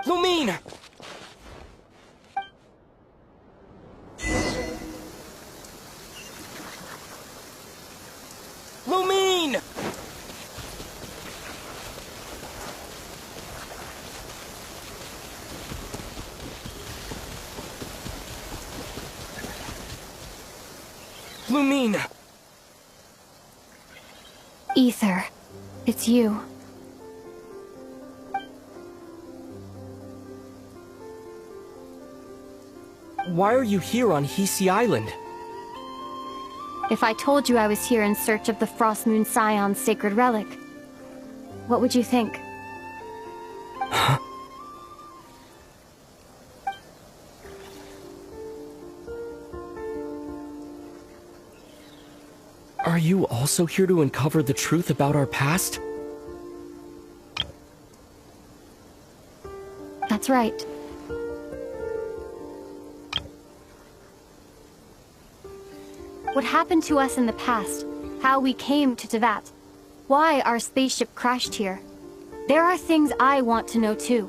Lumine! Lumine! Aether, it's you. Why are you here on Hisi Island? If I told you I was here in search of the Frost Moon Scion's sacred relic, what would you think? Huh? Are you also here to uncover the truth about our past? That's right. What happened to us in the past, how we came to Teyvat, why our spaceship crashed here. There are things I want to know too.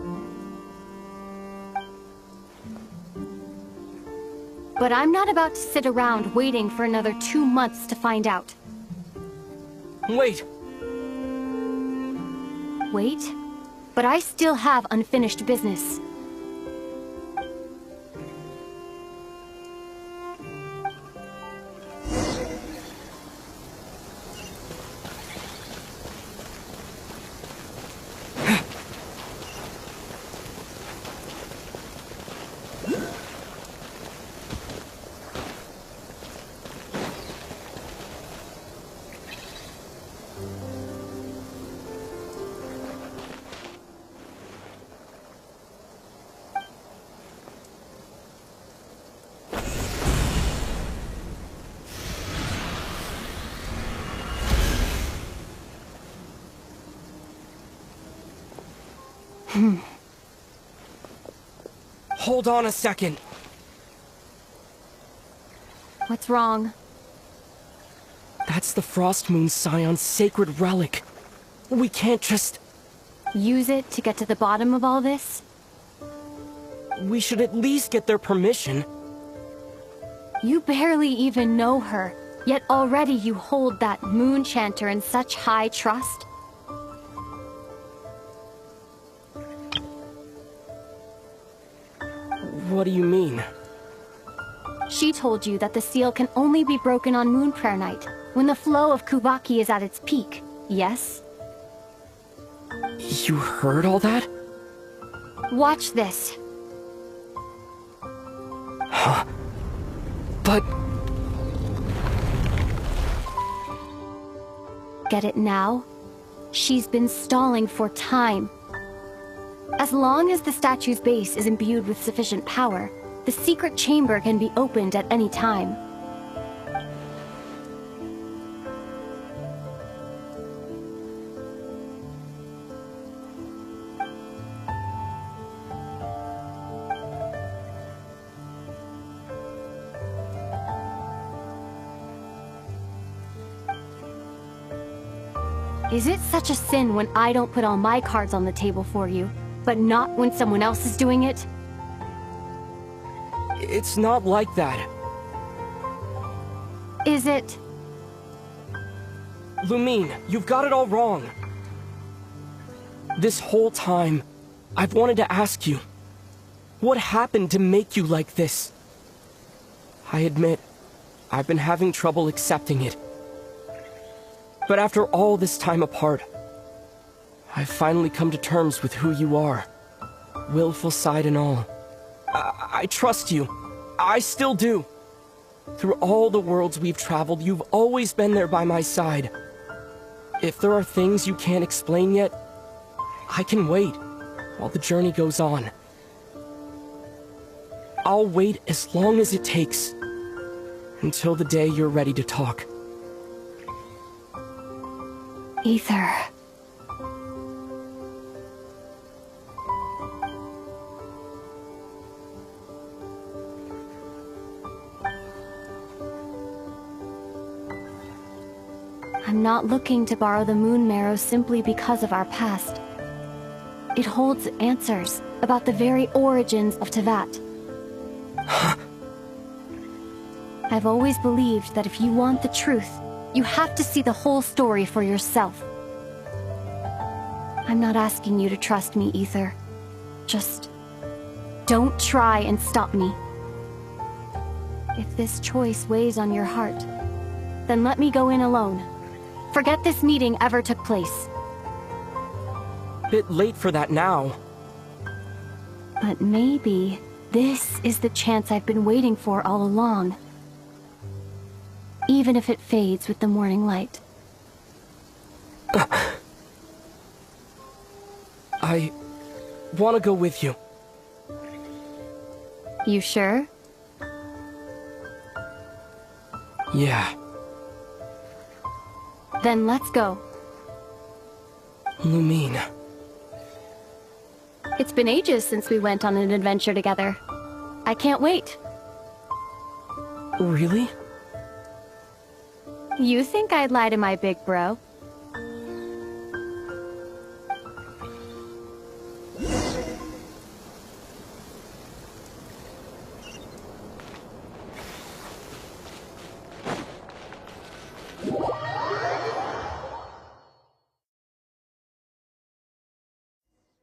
But I'm not about to sit around waiting for another 2 months to find out. Wait! Wait? But I still have unfinished business. Hold on a second. What's wrong? That's the Frost Moon Scion's sacred relic. We can't just... Use it to get to the bottom of all this? We should at least get their permission. You barely even know her, yet already you hold that moon chanter in such high trust? What do you mean? She told you that the seal can only be broken on Moon Prayer Night, when the flow of Kubaki is at its peak, yes? You heard all that? Watch this. Huh? But... Get it now? She's been stalling for time. As long as the statue's base is imbued with sufficient power, the secret chamber can be opened at any time. Is it such a sin when I don't put all my cards on the table for you, but not when someone else is doing it? It's not like that. Is it? Lumine, you've got it all wrong. This whole time, I've wanted to ask you, what happened to make you like this? I admit, I've been having trouble accepting it. But after all this time apart, I've finally come to terms with who you are. Willful side and all. I trust you. I still do. Through all the worlds we've traveled, you've always been there by my side. If there are things you can't explain yet, I can wait while the journey goes on. I'll wait as long as it takes, until the day you're ready to talk. Aether. I'm not looking to borrow the moon marrow simply because of our past. It holds answers about the very origins of Teyvat. I've always believed that if you want the truth, you have to see the whole story for yourself. I'm not asking you to trust me, Aether. Just don't try and stop me. If this choice weighs on your heart, Then let me go in alone. Forget this meeting ever took place. Bit late for that now. But maybe this is the chance I've been waiting for all along. Even if it fades with the morning light. I want to go with you. You sure? Yeah. Then let's go. Lumine. It's been ages since we went on an adventure together. I can't wait. Really? You think I'd lie to my big bro?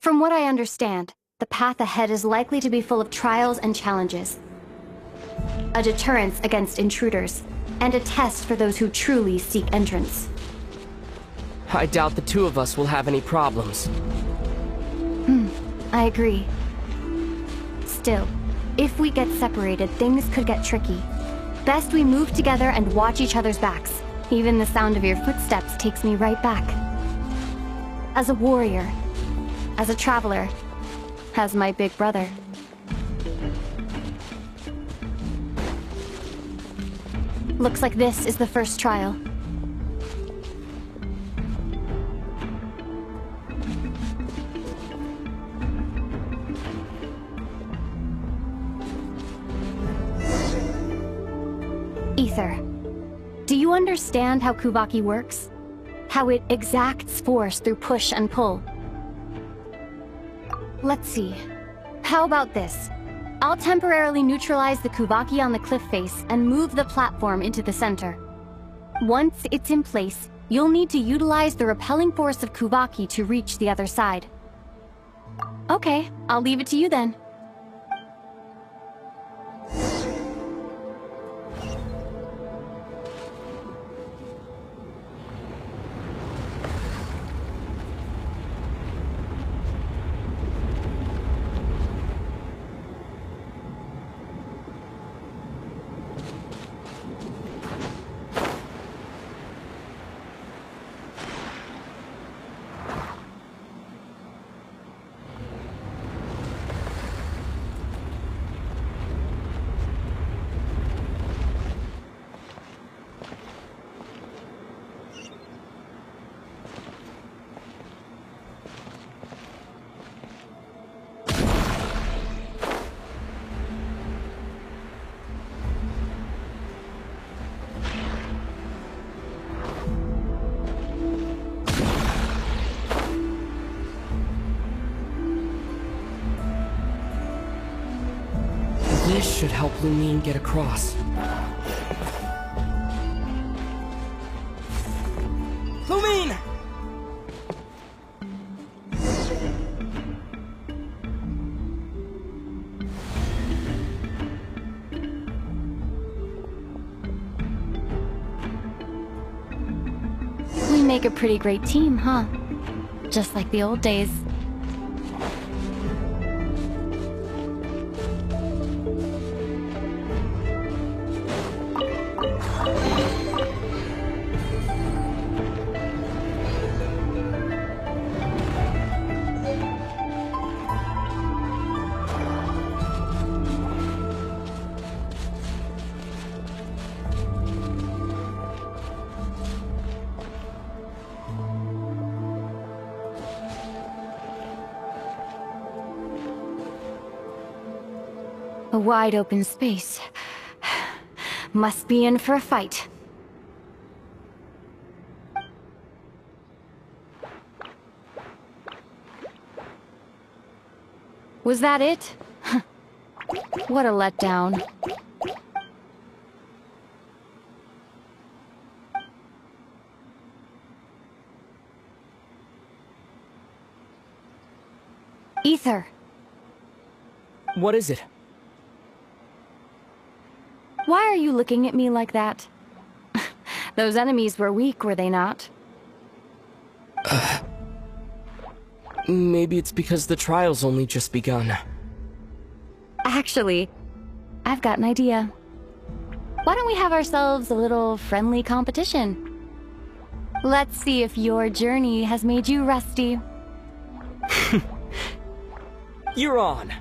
From what I understand, the path ahead is likely to be full of trials and challenges. A deterrence against intruders, and a test for those who truly seek entrance. I doubt the two of us will have any problems. I agree. Still, if we get separated, things could get tricky. Best we move together and watch each other's backs. Even the sound of your footsteps takes me right back. As a warrior, as a traveler, as my big brother. Looks like this is the first trial. Aether. Do you understand how Kuvaki works? How it exacts force through push and pull? Let's see. How about this? I'll temporarily neutralize the Kuvaki on the cliff face and move the platform into the center. Once it's in place, you'll need to utilize the repelling force of Kuvaki to reach the other side. Okay, I'll leave it to you then. This should help Lumine get across. Lumine! We make a pretty great team, huh? Just like the old days. A wide open space. Must be in for a fight. Was that it? What a letdown. Aether. What is it? Why are you looking at me like that? Those enemies were weak, were they not? Maybe it's because the trial's only just begun. Actually, I've got an idea. Why don't we have ourselves a little friendly competition? Let's see if your journey has made you rusty. You're on.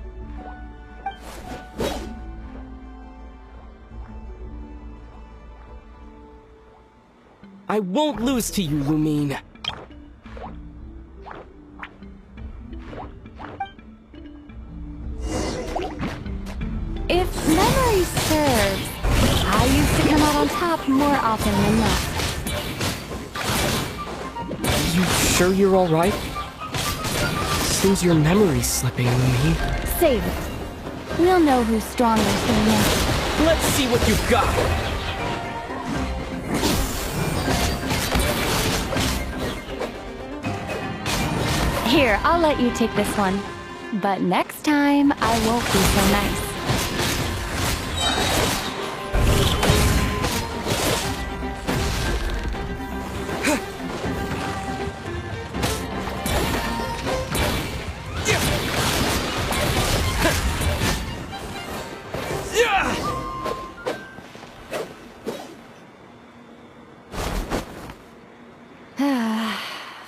I won't lose to you, Lumine. If memory serves, I used to come out on top more often than not. You sure you're alright? Seems your memory's slipping, Lumine. Save it. We'll know who's stronger soon enough. Let's see what you've got! Here, I'll let you take this one. But next time, I won't be so nice.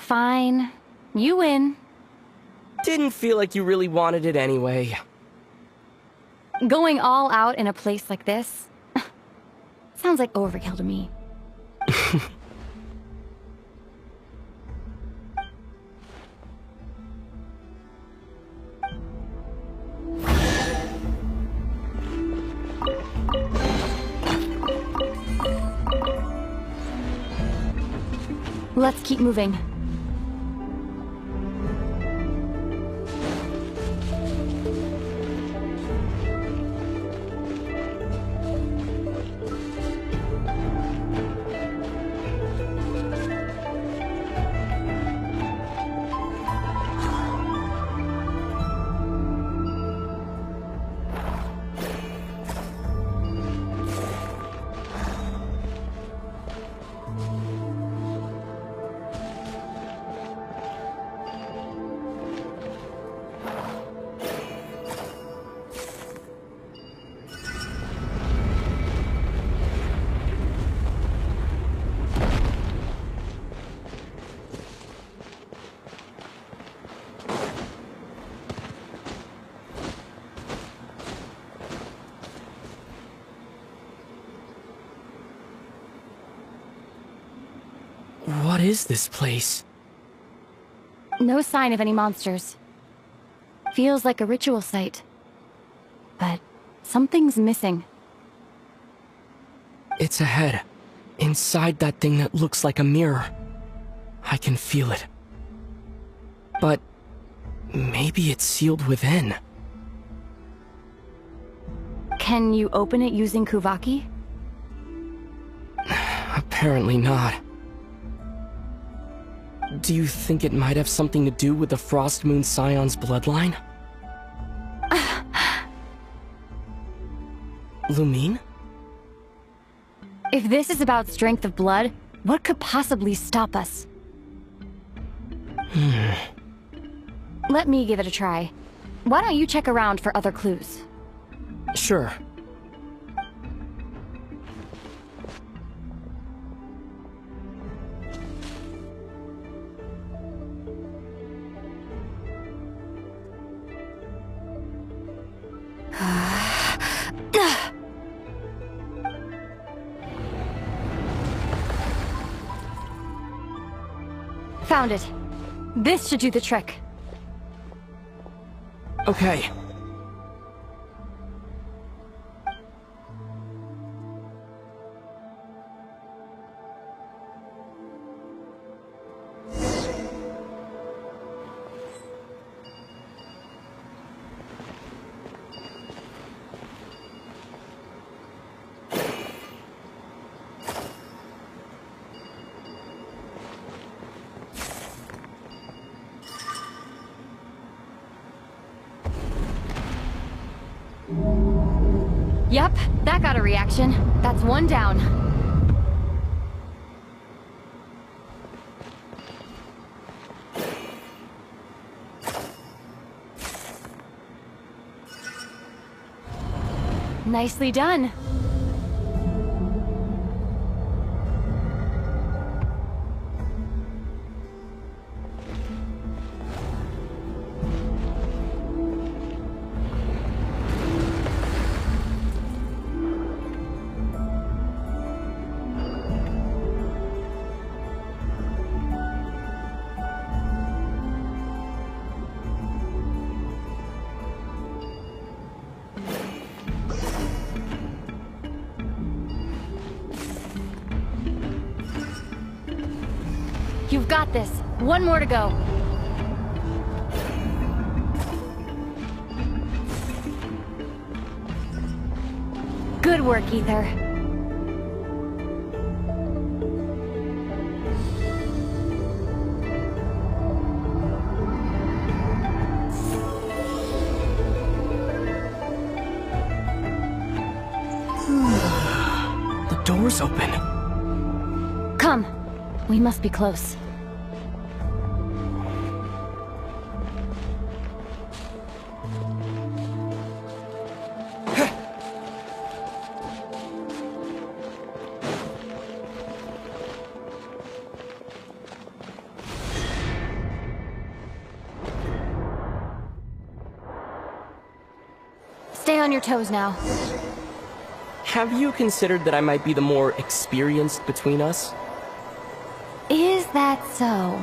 Fine. You win. Didn't feel like you really wanted it anyway. Going all out in a place like this? Sounds like overkill to me. Let's keep moving. What is this place? No sign of any monsters. Feels like a ritual site. But something's missing. It's ahead. Inside that thing that looks like a mirror. I can feel it. But maybe it's sealed within. Can you open it using Kuvaki? Apparently not. Do you think it might have something to do with the Frost Moon Scion's bloodline? Lumine? If this is about strength of blood, what could possibly stop us? Let me give it a try. Why don't you check around for other clues? Sure. Found it. This should do the trick. Okay. Yep, that got a reaction. That's one down. Nicely done. You've got this. One more to go. Good work, Aether. The door's open. Come. We must be close. Stay on your toes now. Have you considered that I might be the more experienced between us? Is that so?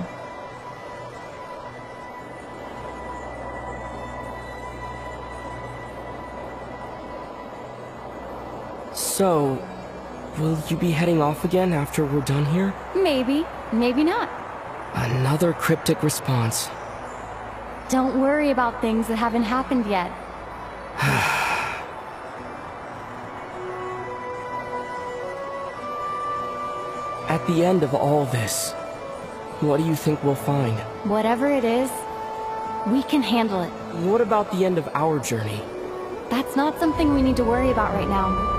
So, will you be heading off again after we're done here? Maybe, maybe not. Another cryptic response. Don't worry about things that haven't happened yet. At the end of all this, what do you think we'll find? Whatever it is, we can handle it. What about the end of our journey? That's not something we need to worry about right now.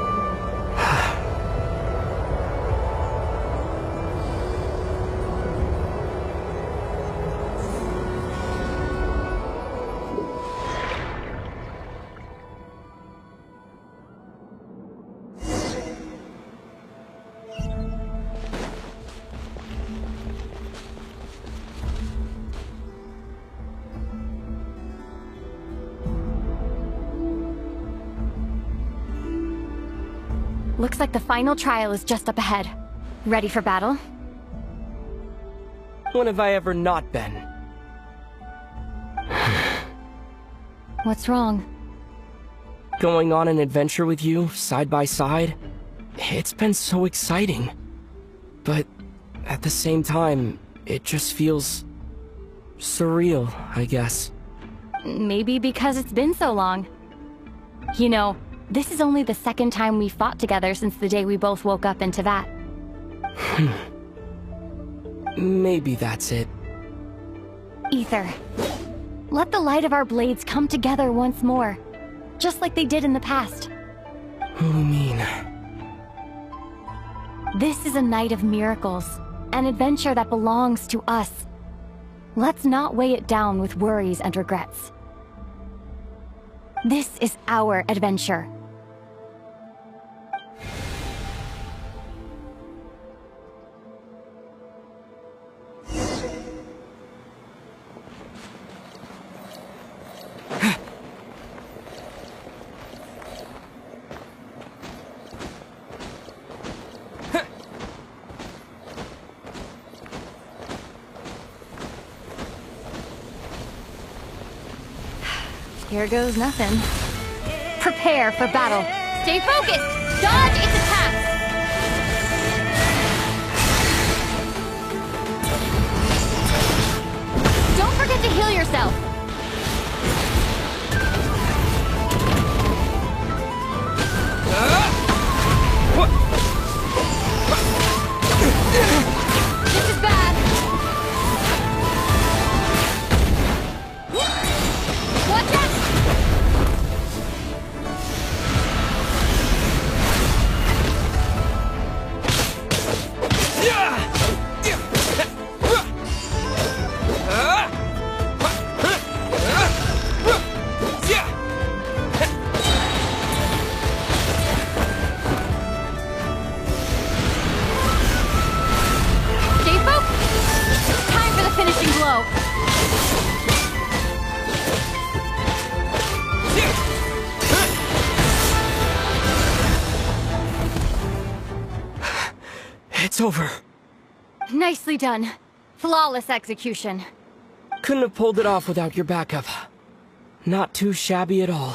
Looks like the final trial is just up ahead. Ready for battle? When have I ever not been? What's wrong? Going on an adventure with you, side by side? It's been so exciting. But at the same time, it just feels surreal, I guess. Maybe because it's been so long. You know, this is only the second time we fought together since the day we both woke up in Teyvat. Maybe that's it. Aether, let the light of our blades come together once more, just like they did in the past. Lumine. This is a night of miracles, an adventure that belongs to us. Let's not weigh it down with worries and regrets. This is our adventure. Here goes nothing. Prepare for battle. Stay focused! Dodge its attacks! Don't forget to heal yourself! This is bad! Watch out! It's over. Nicely done. Flawless execution. Couldn't have pulled it off without your backup. Not too shabby at all.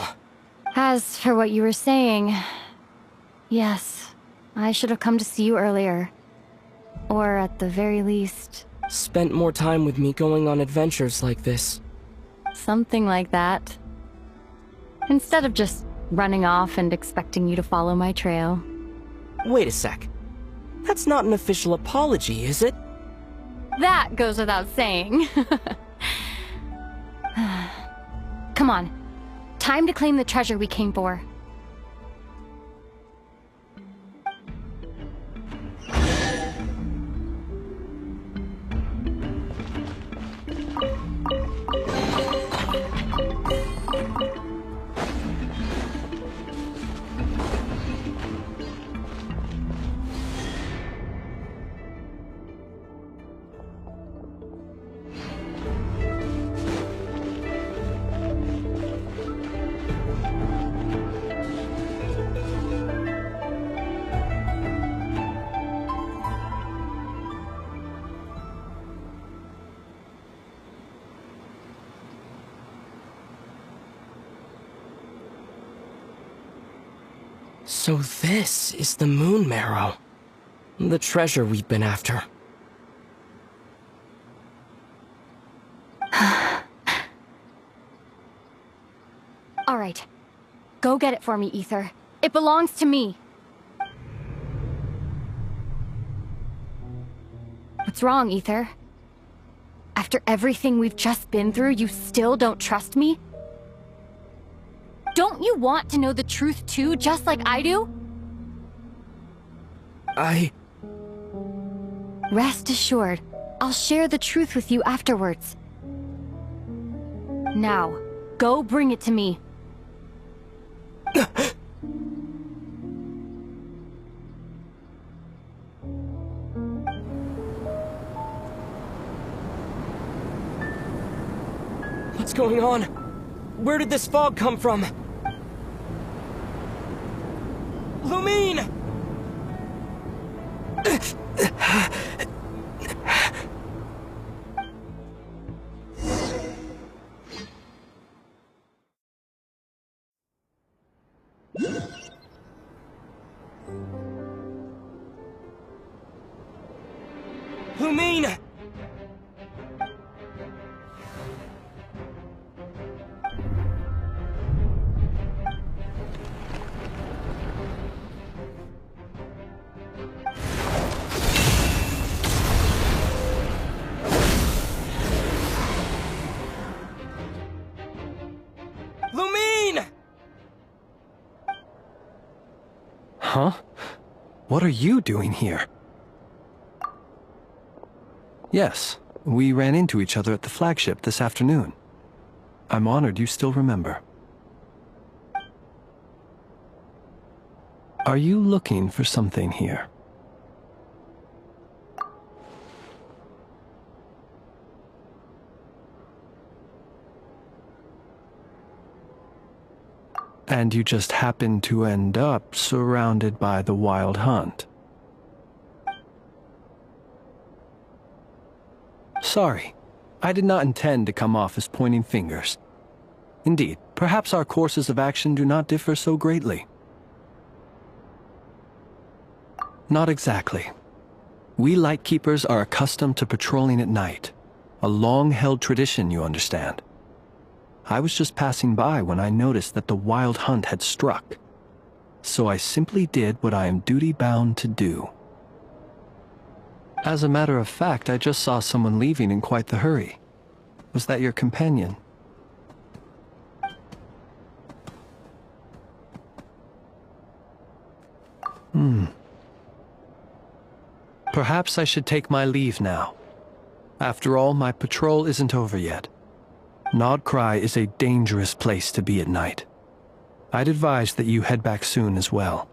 As for what you were saying... Yes, I should have come to see you earlier. Or at the very least... Spent more time with me going on adventures like this. Something like that. Instead of just running off and expecting you to follow my trail. Wait a sec. That's not an official apology, is it? That goes without saying. Come on. Time to claim the treasure we came for. So this is the moon marrow. The treasure we've been after. Alright. Go get it for me, Aether. It belongs to me. What's wrong, Aether? After everything we've just been through, you still don't trust me? Don't you want to know the truth too, just like I do? Rest assured, I'll share the truth with you afterwards. Now, go bring it to me. What's going on? Where did this fog come from? Lumine! Lumine! Lumine! Huh? What are you doing here? Yes, we ran into each other at the flagship this afternoon. I'm honored you still remember. Are you looking for something here? And you just happened to end up surrounded by the Wild Hunt. Sorry, I did not intend to come off as pointing fingers. Indeed, perhaps our courses of action do not differ so greatly. Not exactly. We Lightkeepers are accustomed to patrolling at night. A long-held tradition, you understand. I was just passing by when I noticed that the Wild Hunt had struck. So I simply did what I am duty-bound to do. As a matter of fact, I just saw someone leaving in quite the hurry. Was that your companion? Perhaps I should take my leave now. After all, my patrol isn't over yet. Nod-krai is a dangerous place to be at night. I'd advise that you head back soon as well.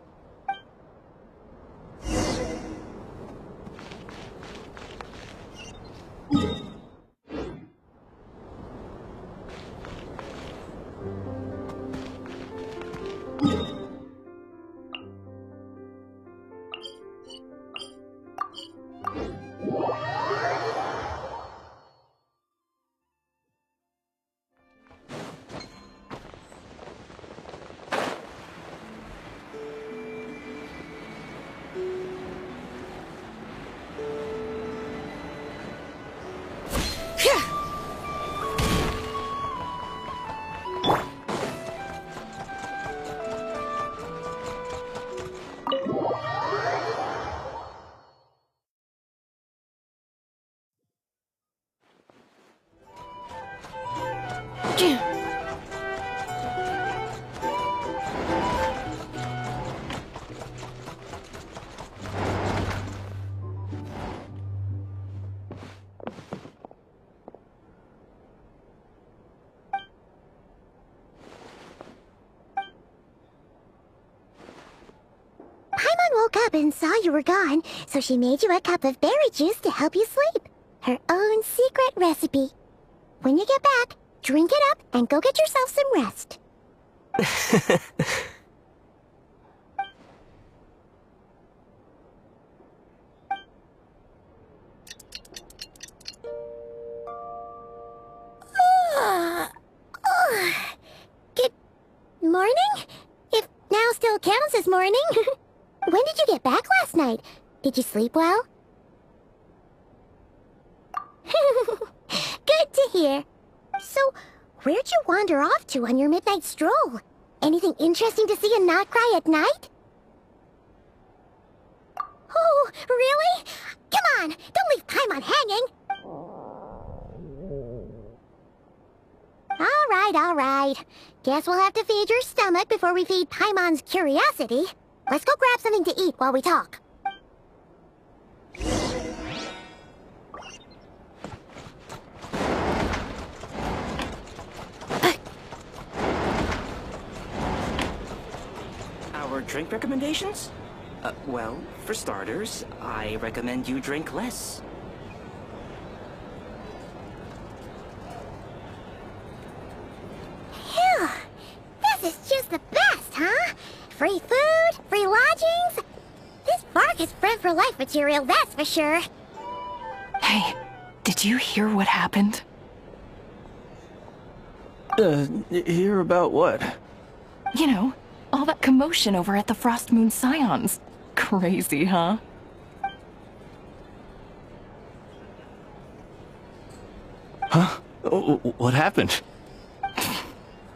up and saw you were gone, so she made you a cup of berry juice to help you sleep. Her own secret recipe. When you get back, drink it up and go get yourself some rest. Good morning? If now still counts as morning. When did you get back last night? Did you sleep well? Good to hear. So, where'd you wander off to on your midnight stroll? Anything interesting to see in nod-krai at night? Oh, really? Come on, don't leave Paimon hanging! All right. Guess we'll have to feed your stomach before we feed Paimon's curiosity. Let's go grab something to eat while we talk. Our drink recommendations? Well, for starters, I recommend you drink less. Phew! This is just the best, huh? Free food, free lodgings. This bark is bred for life material, that's for sure. Hey, did you hear what happened? Hear about what? You know, all that commotion over at the Frost Moon Scions. Crazy, huh? Huh? What happened?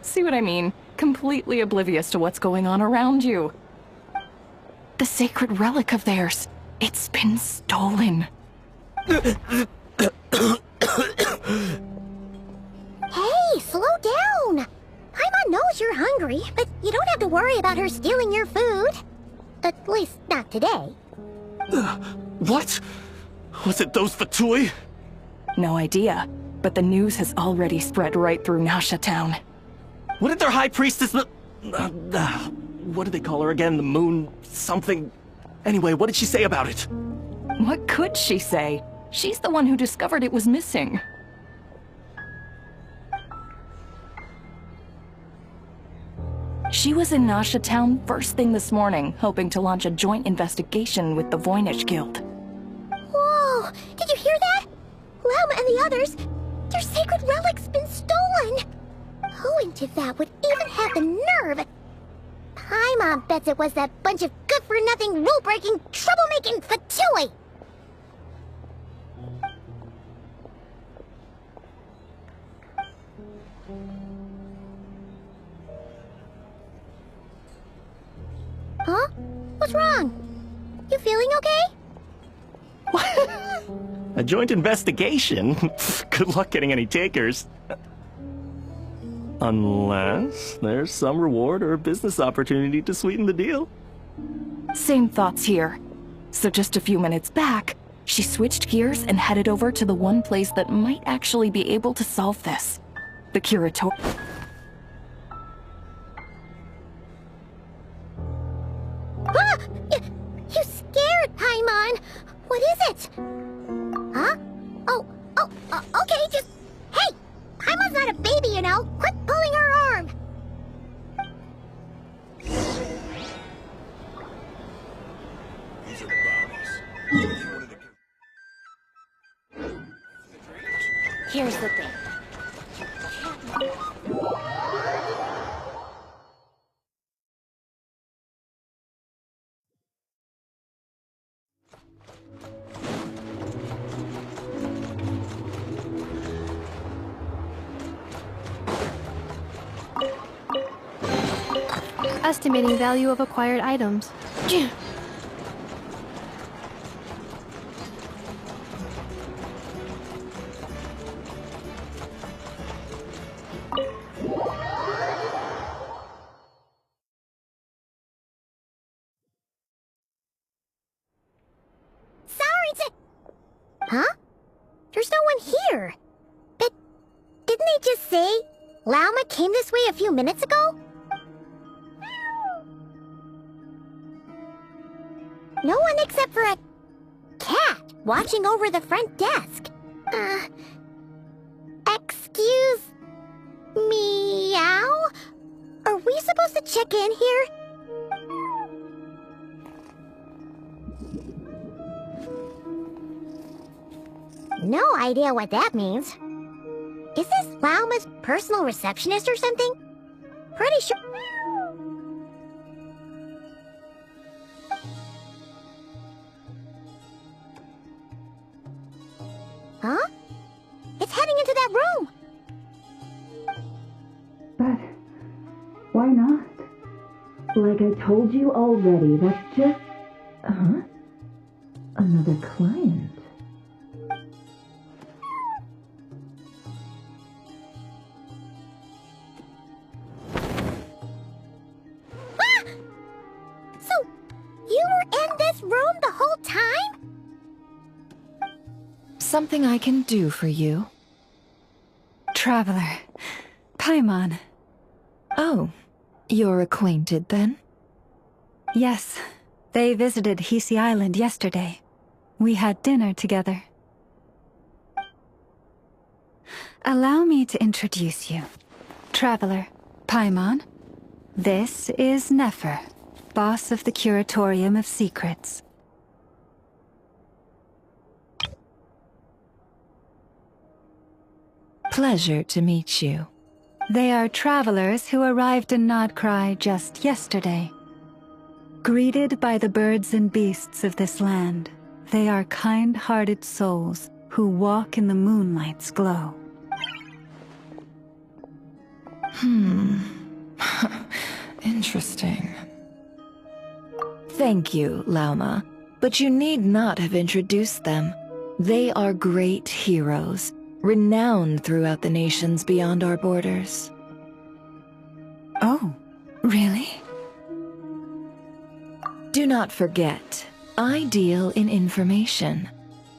See what I mean? Completely oblivious to what's going on around you. The sacred relic of theirs. It's been stolen. Hey, slow down! Paimon knows you're hungry, but you don't have to worry about her stealing your food. At least, not today. What? Was it those Fatui? No idea, but the news has already spread right through Nasha Town. What did their high priestess... what did they call her again? The moon... something... Anyway, what did she say about it? What could she say? She's the one who discovered it was missing. She was in Nasha Town first thing this morning, hoping to launch a joint investigation with the Voynich Guild. Whoa! Did you hear that? Lauma and the others, their sacred relic's been stolen! Who in teyvat would even have the nerve? Paimon bets it was that bunch of good-for-nothing, rule-breaking, troublemaking Fatui! Huh? What's wrong? You feeling okay? A joint investigation? Good luck getting any takers. Unless there's some reward or business opportunity to sweeten the deal. Same thoughts here. So just a few minutes back, she switched gears and headed over to the one place that might actually be able to solve this. The curatorium. Ah! You scared, Paimon! What is it? Huh? Okay, just... Hey! Paimon's not a baby, you know! Quit pulling her arm! These are the bounties. Here's the thing. Estimating value of acquired items. Huh? There's no one here. But didn't they just say Lauma came this way a few minutes ago? No one except for a cat watching over the front desk. Excuse... meow? Are we supposed to check in here? No idea what that means. Is this Lauma's personal receptionist or something? Pretty sure... Huh? It's heading into that room! But why not? Like I told you already, that's just... Huh? Another client. Ah! So, you were in this room the whole time? Something I can do for you? Traveler. Paimon. Oh, you're acquainted then? Yes. They visited Hisi Island yesterday. We had dinner together. Allow me to introduce you. Traveler, Paimon. This is Nefer, boss of the Curatorium of Secrets. Pleasure to meet you. They are travelers who arrived in nod-krai just yesterday. Greeted by the birds and beasts of this land, they are kind-hearted souls who walk in the moonlight's glow. Interesting. Thank you, Lauma, but you need not have introduced them. They are great heroes, renowned throughout the nations beyond our borders. Oh, really? Do not forget, I deal in information.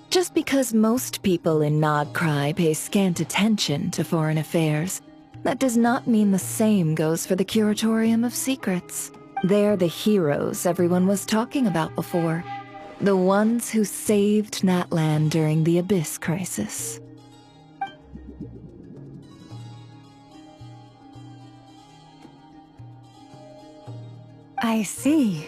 Just because most people in nod-krai pay scant attention to foreign affairs, that does not mean the same goes for the Curatorium of Secrets. They're the heroes everyone was talking about before. The ones who saved Natlan during the Abyss crisis. I see.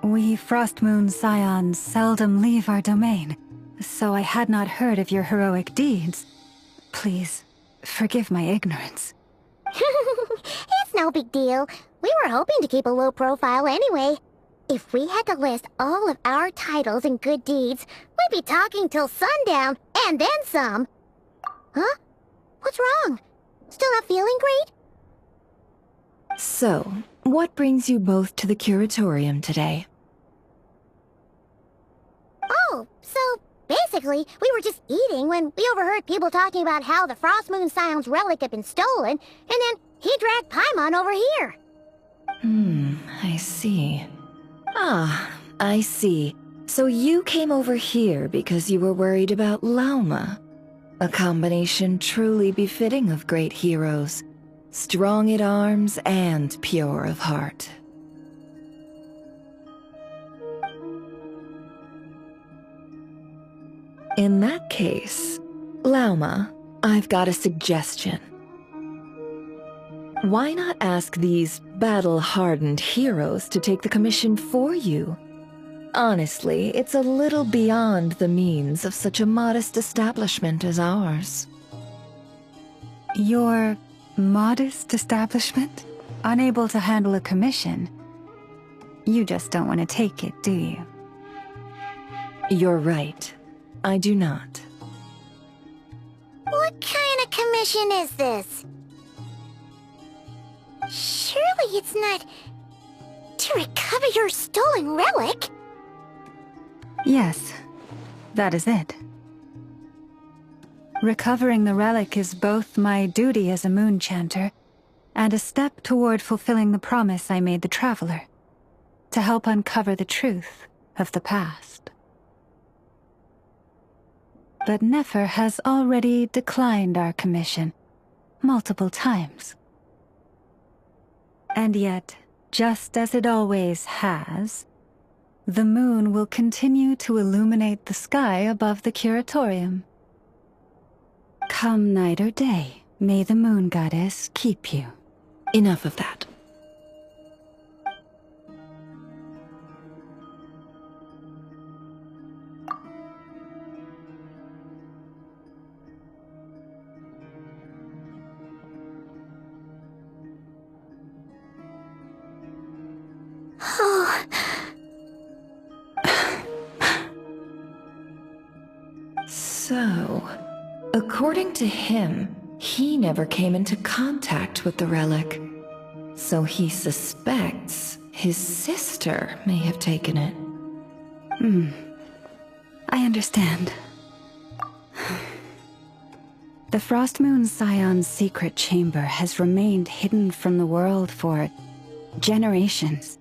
We Frostmoon Scions seldom leave our domain, so I had not heard of your heroic deeds. Please, forgive my ignorance. It's no big deal. We were hoping to keep a low profile anyway. If we had to list all of our titles and good deeds, we'd be talking till sundown, and then some. Huh? What's wrong? Still not feeling great? So, what brings you both to the Curatorium today? Oh, so basically, we were just eating when we overheard people talking about how the Frostmoon Scion's relic had been stolen, and then he dragged Paimon over here. I see. Ah, I see. So you came over here because you were worried about Lauma. A combination truly befitting of great heroes. Strong at arms and pure of heart. In that case, Lauma, I've got a suggestion. Why not ask these battle-hardened heroes to take the commission for you? Honestly, it's a little beyond the means of such a modest establishment as ours. Your modest establishment? Unable to handle a commission? You just don't want to take it, do you? You're right. I do not. What kind of commission is this? Surely it's not to recover your stolen relic? Yes, that is it. Recovering the relic is both my duty as a moon chanter and a step toward fulfilling the promise I made the Traveler, to help uncover the truth of the past. But Nefer has already declined our commission multiple times. And yet, just as it always has, The moon will continue to illuminate the sky above the curatorium. Come night or day, may the moon goddess keep you. Enough of that. So, according to him, he never came into contact with the relic. So he suspects his sister may have taken it. I understand. The Frost Moon Scion's secret chamber has remained hidden from the world for generations.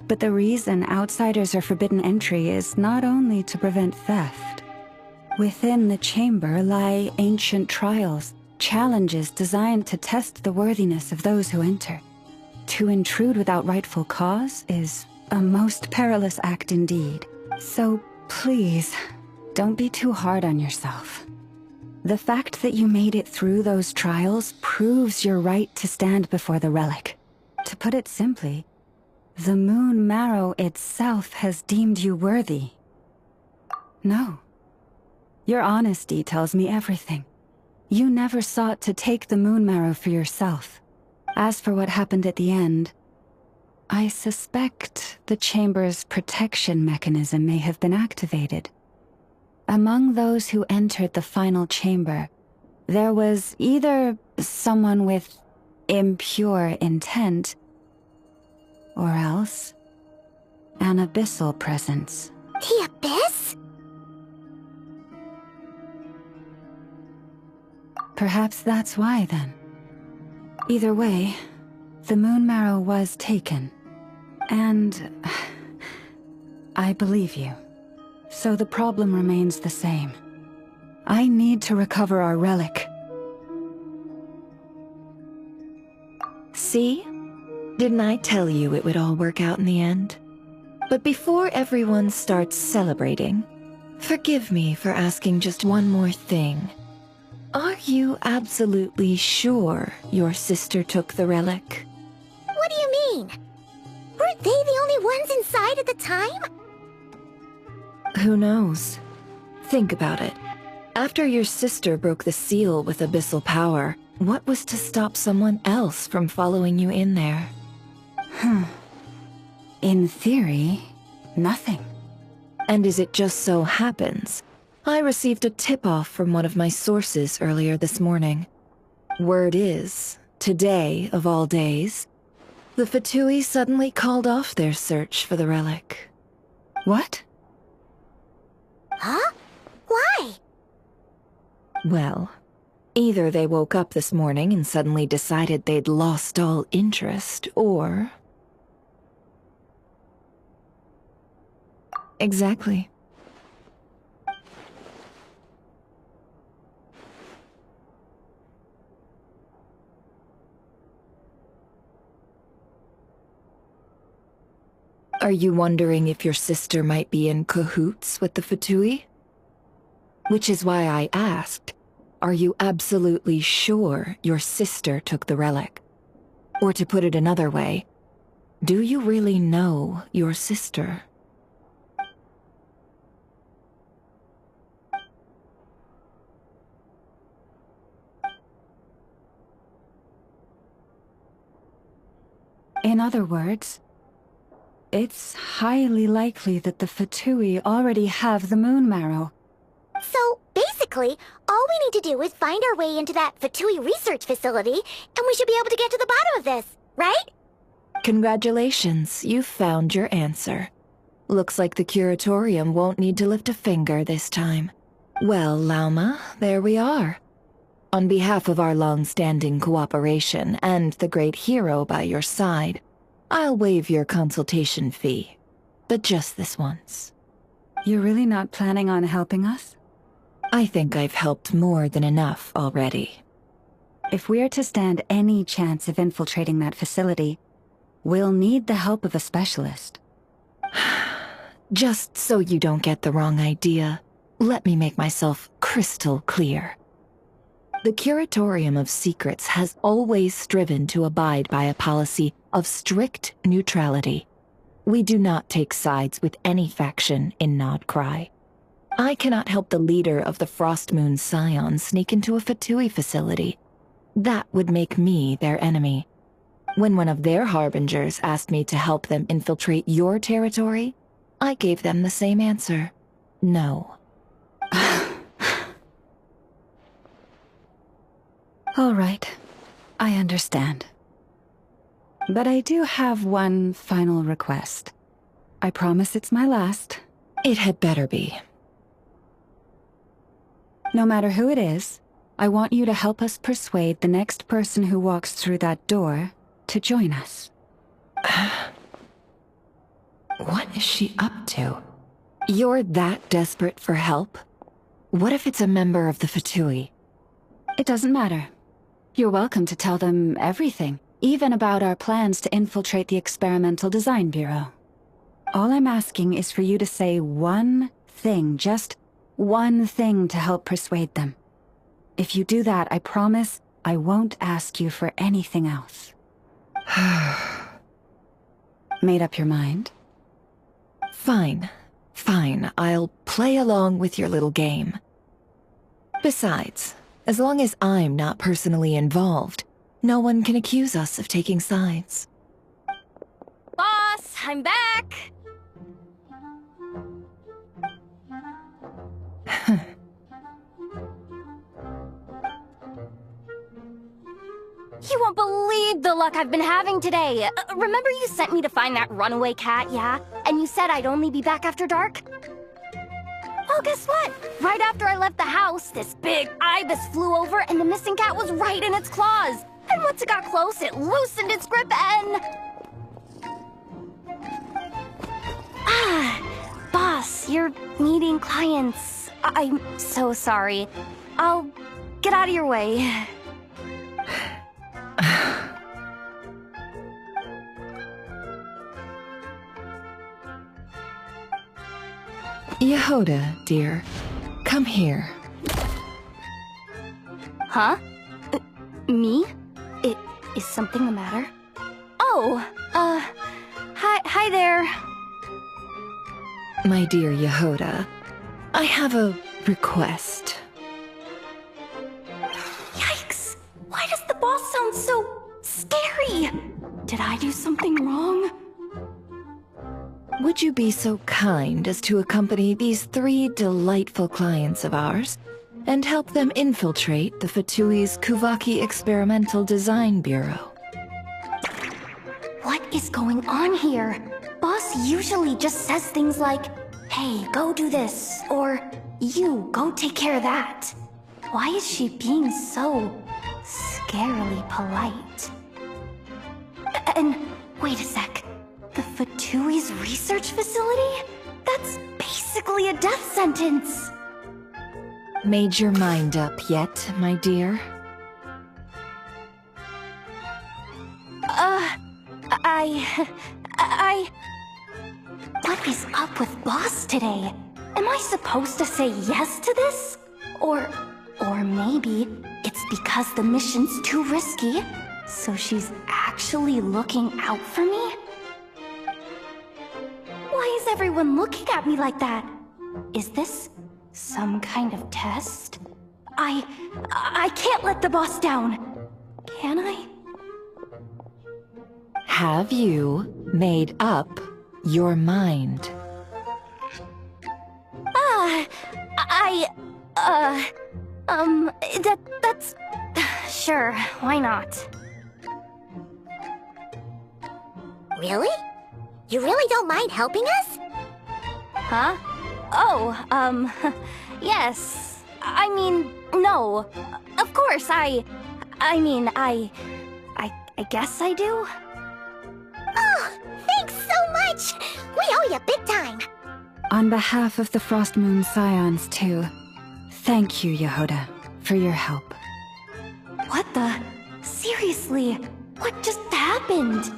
But the reason outsiders are forbidden entry is not only to prevent theft. Within the chamber lie ancient trials, challenges designed to test the worthiness of those who enter. To intrude without rightful cause is a most perilous act indeed. So please, don't be too hard on yourself. The fact that you made it through those trials proves your right to stand before the relic. To put it simply, the moon marrow itself has deemed you worthy. No. Your honesty tells me everything. You never sought to take the moon marrow for yourself. As for what happened at the end, I suspect the chamber's protection mechanism may have been activated. Among those who entered the final chamber, there was either someone with impure intent, or else an abyssal presence. The abyss? Perhaps that's why, then. Either way, the moon marrow was taken. And I believe you. So the problem remains the same. I need to recover our relic. See? Didn't I tell you it would all work out in the end? But before everyone starts celebrating, forgive me for asking just one more thing. Are you absolutely sure your sister took the relic? What do you mean? Weren't they the only ones inside at the time? Who knows? Think about it. After your sister broke the seal with abyssal power, what was to stop someone else from following you in there? In theory, nothing. And as it just so happens, I received a tip-off from one of my sources earlier this morning. Word is, today of all days, the Fatui suddenly called off their search for the relic. What? Huh? Why? Well, either they woke up this morning and suddenly decided they'd lost all interest, or... Exactly. Are you wondering if your sister might be in cahoots with the Fatui? Which is why I asked, are you absolutely sure your sister took the relic? Or to put it another way, do you really know your sister? In other words, it's highly likely that the Fatui already have the moon marrow. So, basically, all we need to do is find our way into that Fatui research facility, and we should be able to get to the bottom of this, right? Congratulations, you've found your answer. Looks like the curatorium won't need to lift a finger this time. Well, Lauma, there we are. On behalf of our long-standing cooperation and the great hero by your side, I'll waive your consultation fee, but just this once. You're really not planning on helping us? I think I've helped more than enough already. If we're to stand any chance of infiltrating that facility, we'll need the help of a specialist. Just so you don't get the wrong idea, let me make myself crystal clear. The Curatorium of Secrets has always striven to abide by a policy of strict neutrality. We do not take sides with any faction in nod-krai. I cannot help the leader of the Frostmoon Scions sneak into a Fatui facility. That would make me their enemy. When one of their harbingers asked me to help them infiltrate your territory, I gave them the same answer. No. All right, I understand. But I do have one final request. I promise it's my last. It had better be. No matter who it is, I want you to help us persuade the next person who walks through that door to join us. What is she up to? You're that desperate for help? What if it's a member of the Fatui? It doesn't matter. You're welcome to tell them everything, even about our plans to infiltrate the Experimental Design Bureau. All I'm asking is for you to say one thing, just one thing to help persuade them. If you do that, I promise I won't ask you for anything else. Made up your mind? Fine. Fine, I'll play along with your little game. Besides, as long as I'm not personally involved, no one can accuse us of taking sides. Boss, I'm back! You won't believe the luck I've been having today. Remember you sent me to find that runaway cat, yeah? And you said I'd only be back after dark? Well, guess what? Right after I left the house, this big ibis flew over and the missing cat was right in its claws. And once it got close, it loosened its grip and... Boss, you're meeting clients. I'm so sorry. I'll get out of your way. Jahoda, dear. Come here. Huh? Me? Is something the matter? Oh, hi there. My dear Jahoda, I have a request. Yikes! Why does the boss sound so scary? Did I do something wrong? Would you be so kind as to accompany these 3 delightful clients of ours and help them infiltrate the Fatui's Kuvaki Experimental Design Bureau? What is going on here? Boss usually just says things like, hey, go do this, or you, go take care of that. Why is she being so scarily polite? And wait a sec. The Fatui's research facility? That's basically a death sentence! Made your mind up yet, my dear? What is up with Boss today? Am I supposed to say yes to this? Or maybe it's because the mission's too risky, so she's actually looking out for me? Why is everyone looking at me like that? Is this some kind of test? I can't let the boss down. Can I? Have you made up your mind? That's... Sure, why not? Really? You really don't mind helping us? Huh? Oh, yes. I mean, no. Of course, I guess I do. Oh, thanks so much! We owe you big time! On behalf of the Frostmoon Scions, too, thank you, Jahoda, for your help. What the? Seriously, what just happened?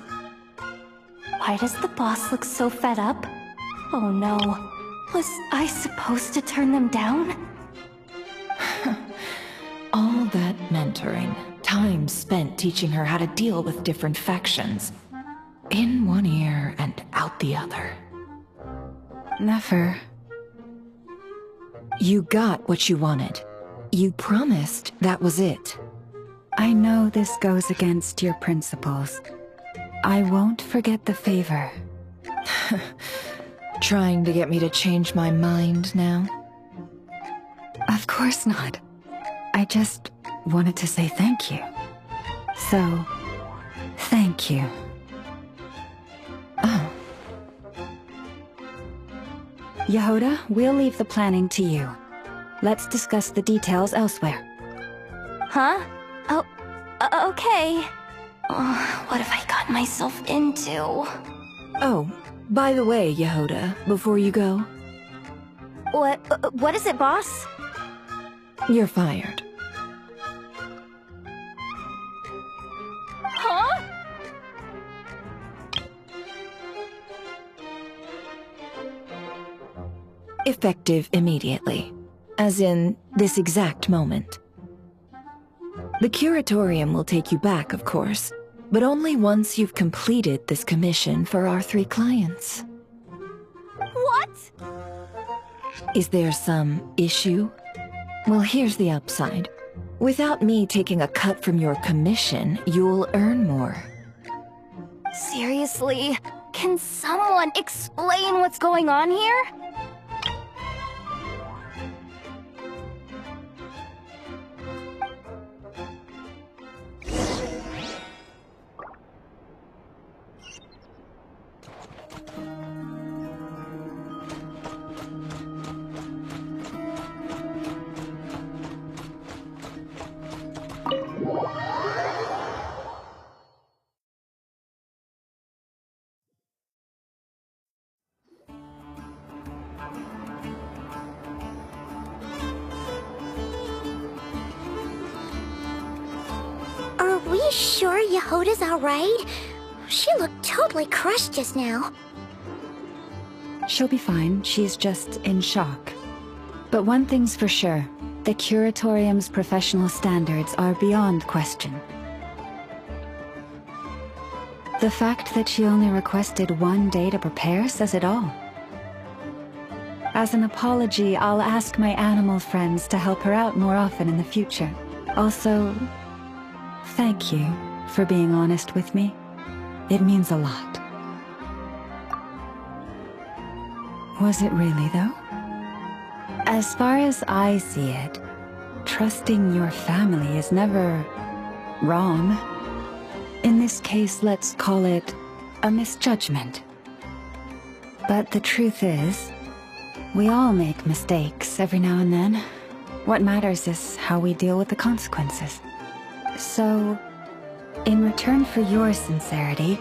Why does the boss look so fed up? Oh no. Was I supposed to turn them down? All that mentoring, time spent teaching her how to deal with different factions. In one ear and out the other. Never. You got what you wanted. You promised that was it. I know this goes against your principles. I won't forget the favor. Trying to get me to change my mind now? Of course not. I just wanted to say thank you. So, thank you. Oh. Jahoda, we'll leave the planning to you. Let's discuss the details elsewhere. Huh? Oh, okay. Oh, what have I gotten myself into? Oh, by the way, Jahoda, before you go... What is it, boss? You're fired. Huh? Effective immediately. As in, this exact moment. The curatorium will take you back, of course, but only once you've completed this commission for our 3 clients. What? Is there some issue? Well, here's the upside. Without me taking a cut from your commission, you'll earn more. Seriously? Can someone explain what's going on here? Are we sure Jahoda's alright? She looked totally crushed just now. She'll be fine. She's just in shock. But one thing's for sure. The curatorium's professional standards are beyond question. The fact that she only requested 1 day to prepare says it all. As an apology, I'll ask my animal friends to help her out more often in the future. Also, thank you for being honest with me. It means a lot. Was it really, though? As far as I see it, trusting your family is never wrong. In this case, let's call it a misjudgment. But the truth is, we all make mistakes every now and then. What matters is how we deal with the consequences. So, in return for your sincerity,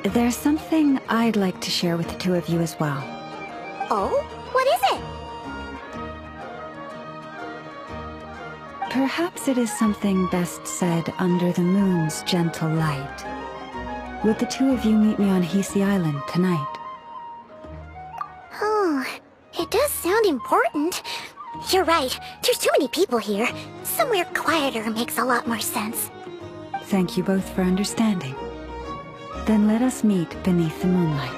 there's something I'd like to share with the 2 of you as well. Oh? What is it? Perhaps it is something best said under the moon's gentle light. Would the 2 of you meet me on Hisi Island tonight? Oh, it does sound important. You're right, there's too many people here. Somewhere quieter makes a lot more sense. Thank you both for understanding. Then let us meet beneath the moonlight.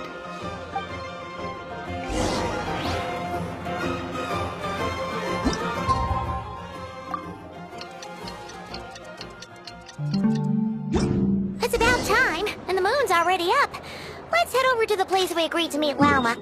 It's about time, and the moon's already up. Let's head over to the place we agreed to meet Lauma.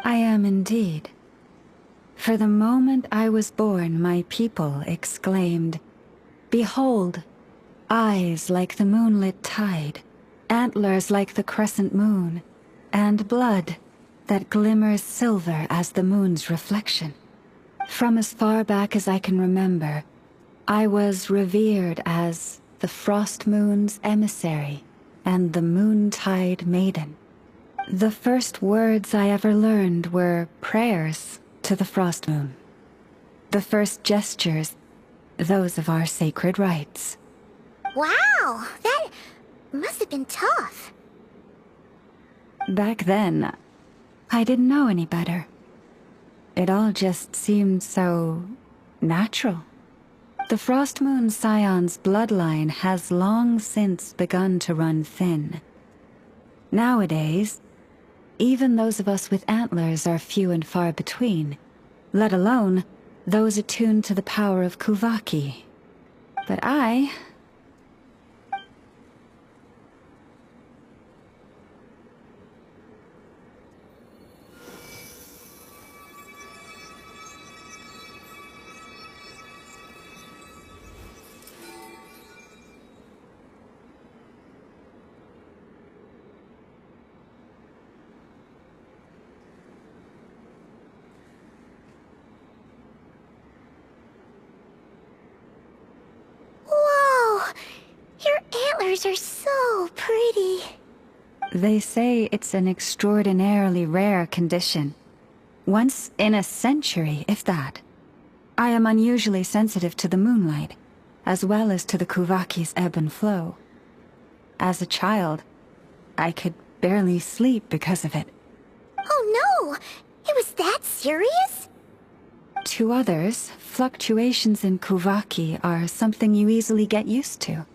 I am indeed. For the moment I was born, my people exclaimed, "Behold, eyes like the moonlit tide, antlers like the crescent moon, and blood that glimmers silver as the moon's reflection." From as far back as I can remember, I was revered as the Frost Moon's emissary and the Moontide Maiden. The first words I ever learned were prayers to the Frost Moon. The first gestures, those of our sacred rites. Wow, that must have been tough. Back then, I didn't know any better. It all just seemed so natural. The Frost Moon Scion's bloodline has long since begun to run thin. Nowadays, even those of us with antlers are few and far between, let alone those attuned to the power of Kuvaki. But I... Antlers are so pretty. They say it's an extraordinarily rare condition. Once in a century, if that. I am unusually sensitive to the moonlight, as well as to the Kuvaki's ebb and flow. As a child, I could barely sleep because of it. Oh no! It was that serious? To others, fluctuations in Kuvaki are something you easily get used to.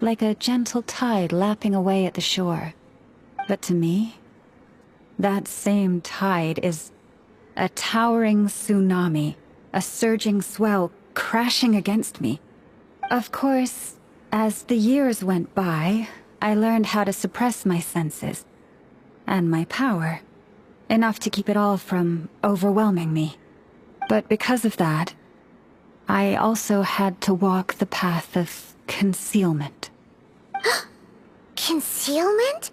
Like a gentle tide lapping away at the shore. But to me, that same tide is a towering tsunami, a surging swell crashing against me. Of course, as the years went by, I learned how to suppress my senses and my power, enough to keep it all from overwhelming me. But because of that, I also had to walk the path of concealment. Concealment?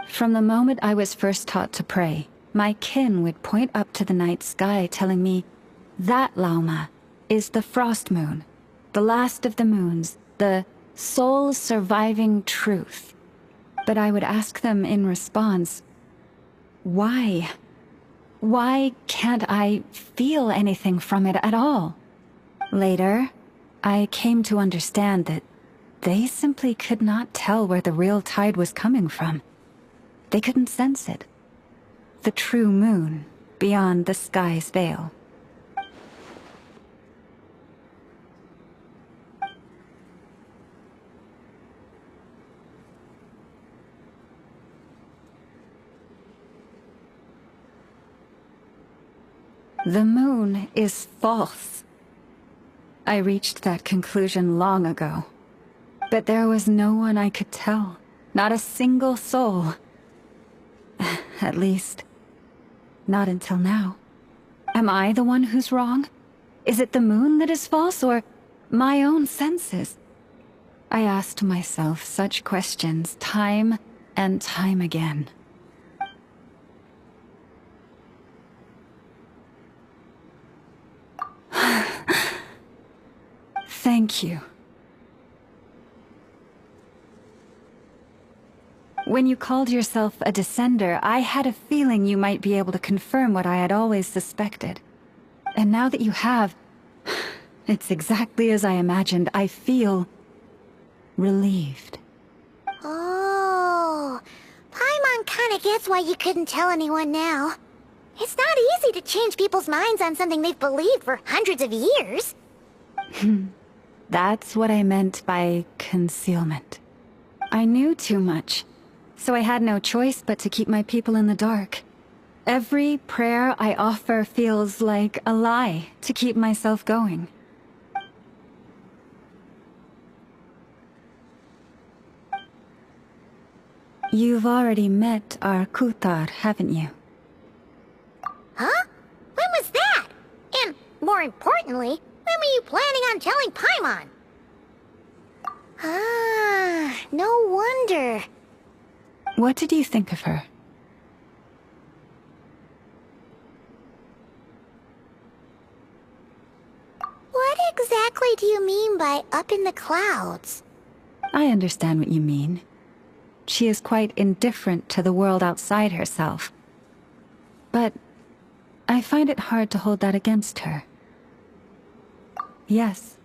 From the moment I was first taught to pray, my kin would point up to the night sky telling me, "That lauma is the Frost Moon, the last of the moons, the sole surviving truth." But I would ask them in response, why? Why can't I feel anything from it at all? Later, I came to understand that they simply could not tell where the real tide was coming from. They couldn't sense it. The true moon, beyond the sky's veil. The moon is false. I reached that conclusion long ago. But there was no one I could tell. Not a single soul. At least, not until now. Am I the one who's wrong? Is it the moon that is false, or my own senses? I asked myself such questions time and time again. Thank you. When you called yourself a descender, I had a feeling you might be able to confirm what I had always suspected. And now that you have, it's exactly as I imagined. I feel relieved. Oh, Paimon kinda gets why you couldn't tell anyone now. It's not easy to change people's minds on something they've believed for hundreds of years. That's what I meant by concealment. I knew too much, so I had no choice but to keep my people in the dark. Every prayer I offer feels like a lie to keep myself going. You've already met our Kutar, haven't you? Huh? When was that? And, more importantly, when were you planning on telling Paimon? Ah, no wonder. What did you think of her? What exactly do you mean by up in the clouds? I understand what you mean. She is quite indifferent to the world outside herself. But I find it hard to hold that against her. Yes,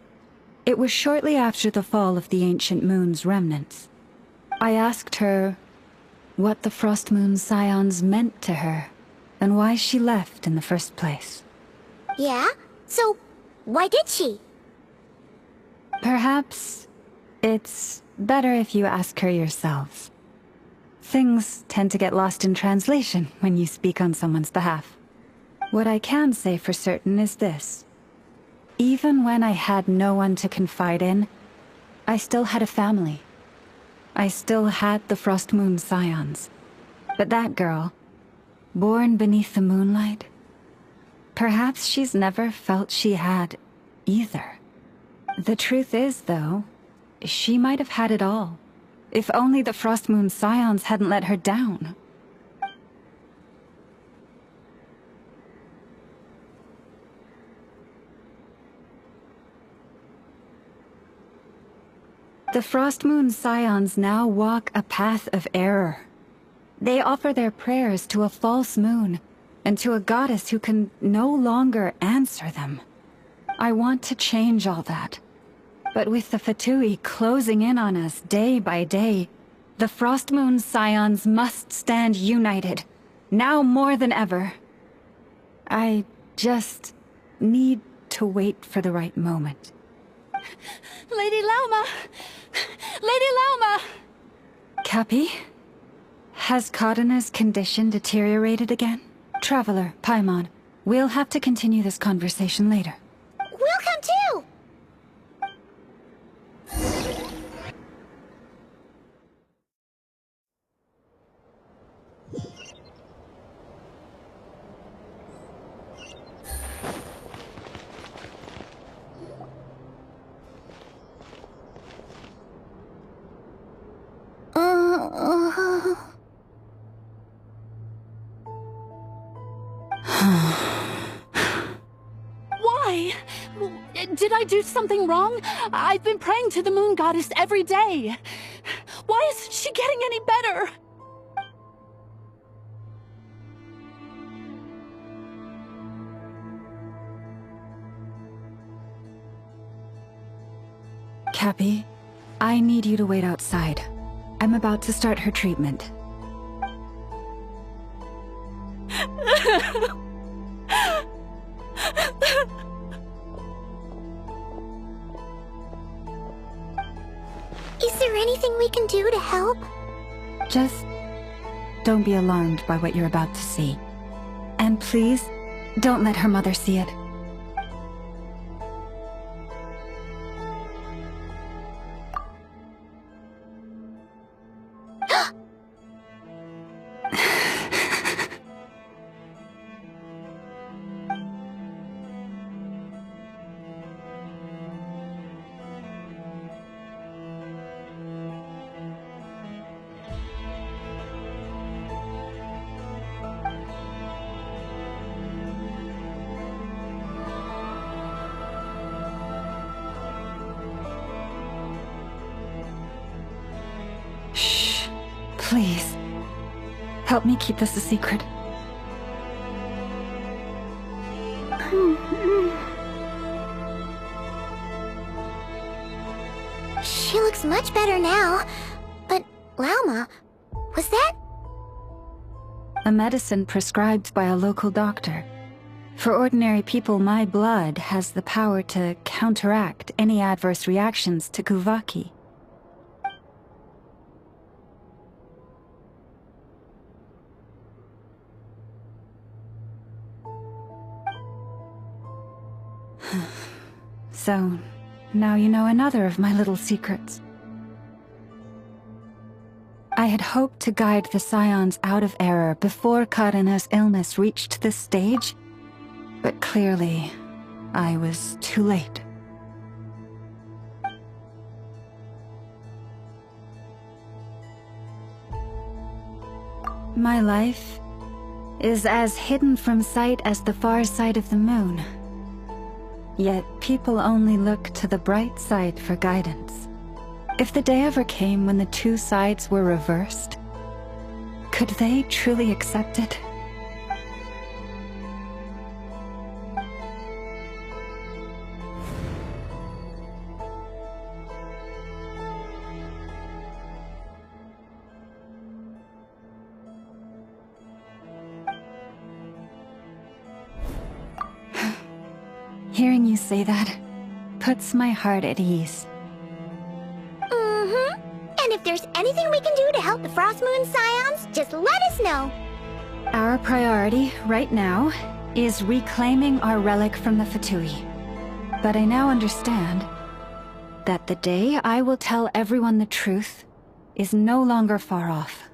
it was shortly after the fall of the ancient moon's remnants. I asked her what the Frost Moon Scions meant to her, and why she left in the first place. Yeah? So, why did she? Perhaps it's better if you ask her yourselves. Things tend to get lost in translation when you speak on someone's behalf. What I can say for certain is this. Even when I had no one to confide in, I still had a family. I still had the Frost Moon Scions. But that girl, born beneath the moonlight, perhaps she's never felt she had either. The truth is, though, she might have had it all, if only the Frost Moon Scions hadn't let her down. The Frost Moon Scions now walk a path of error. They offer their prayers to a false moon, and to a goddess who can no longer answer them. I want to change all that. But with the Fatui closing in on us day by day, the Frost Moon Scions must stand united, now more than ever. I just need to wait for the right moment. Lady Lauma! Lady Lauma! Cappy? Has Kadana's condition deteriorated again? Traveler, Paimon, we'll have to continue this conversation later. We'll come too! Why? Did I do something wrong? I've been praying to the moon goddess every day. Why isn't she getting any better? Cappy, I need you to wait outside. I'm about to start her treatment. Is there anything we can do to help? Just don't be alarmed by what you're about to see. And please, don't let her mother see it. Please, help me keep this a secret. She looks much better now. But, Lauma, was that? A medicine prescribed by a local doctor. For ordinary people, my blood has the power to counteract any adverse reactions to Kuvaki. So, now you know another of my little secrets. I had hoped to guide the Scions out of error before Karina's illness reached this stage, but clearly, I was too late. My life is as hidden from sight as the far side of the moon. Yet people only look to the bright side for guidance. If the day ever came when the two sides were reversed, could they truly accept it? Hearing you say that puts my heart at ease. Mm-hmm. And if there's anything we can do to help the Frost Moon Scions, just let us know. Our priority, right now, is reclaiming our relic from the Fatui. But I now understand that the day I will tell everyone the truth is no longer far off.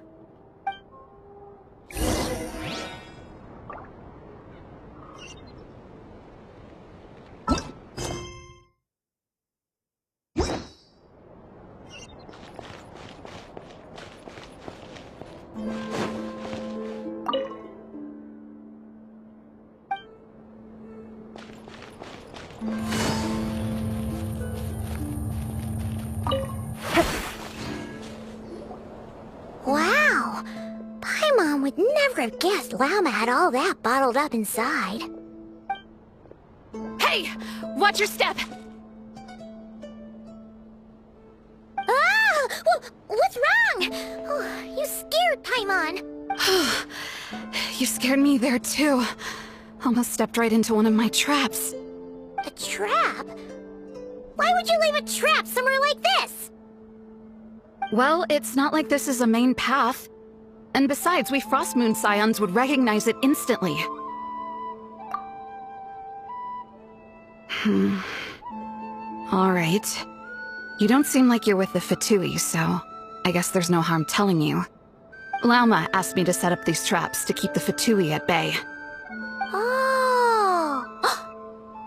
Wow! Paimon would never have guessed Lauma had all that bottled up inside. Hey! Watch your step! Ah! What's wrong? Oh, you scared Paimon. You scared me there too. Almost stepped right into one of my traps. A trap? Why would you leave a trap somewhere like this? Well, it's not like this is a main path. And besides, we Frost Moon Scions would recognize it instantly. Alright. You don't seem like you're with the Fatui, so I guess there's no harm telling you. Lauma asked me to set up these traps to keep the Fatui at bay. Oh!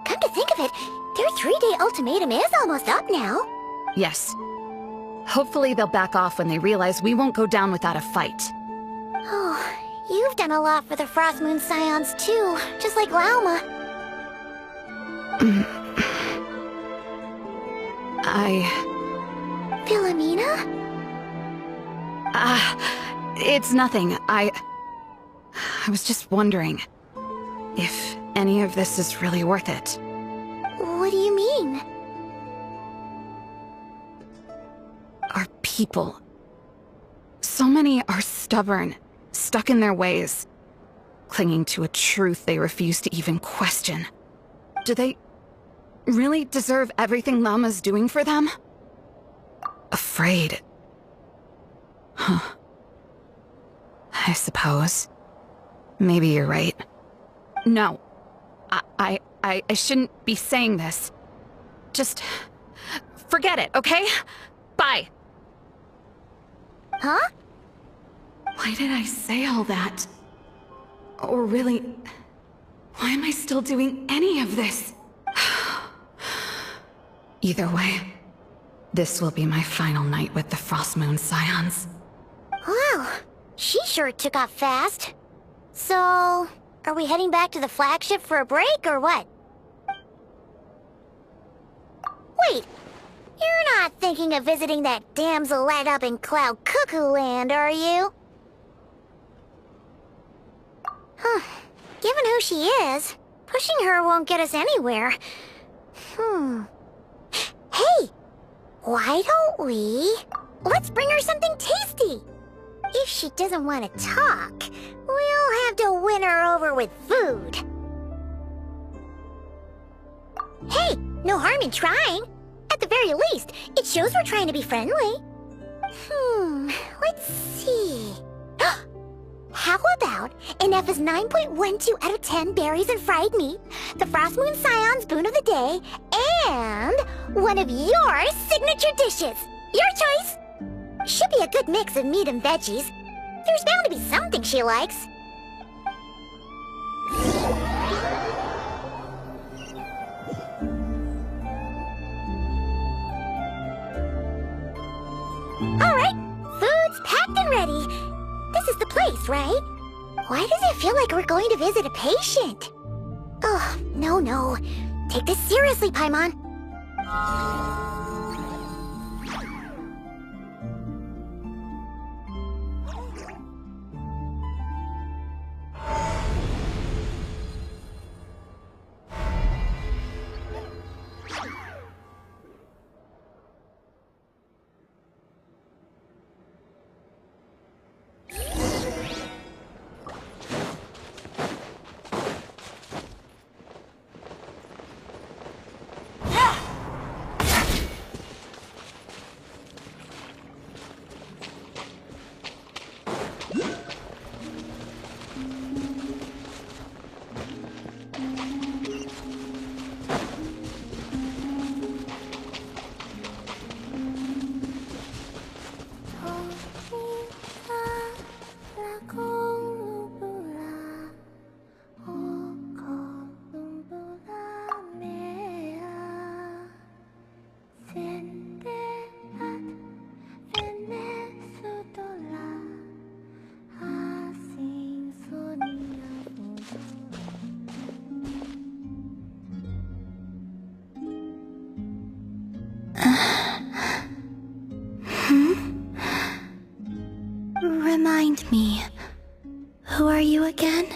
Come to think of it, their 3-day ultimatum is almost up now. Yes. Hopefully they'll back off when they realize we won't go down without a fight. Oh, you've done a lot for the Frost Moon Scions too, just like Lauma. Philomena? It's nothing. I was just wondering if any of this is really worth it. What do you mean? Our people. So many are stubborn, stuck in their ways, clinging to a truth they refuse to even question. Do they really deserve everything Lauma's doing for them? Afraid. Huh. I suppose. Maybe you're right. No. I shouldn't be saying this. Just forget it, okay? Bye. Huh? Why did I say all that? Or really, why am I still doing any of this? Either way, this will be my final night with the Frost Moon Scions. Wow, she sure took off fast. So, are we heading back to the flagship for a break, or what? Wait, you're not thinking of visiting that damselette up in Cloud Cuckoo Land, are you? Huh. Given who she is, pushing her won't get us anywhere. Hey! Why don't we... Let's bring her something tasty! If she doesn't want to talk, we'll have to win her over with food. Hey! No harm in trying. At the very least, it shows we're trying to be friendly. Let's see... How about Ineffa's 9.12 out of 10 berries and fried meat, the Frost Moon Scion's boon of the day, and one of your signature dishes? Your choice! Should be a good mix of meat and veggies. There's bound to be something she likes. Alright, food's packed and ready. This is the place, right? Why does it feel like we're going to visit a patient? Oh, no. Take this seriously, Paimon. Remind me, who are you again?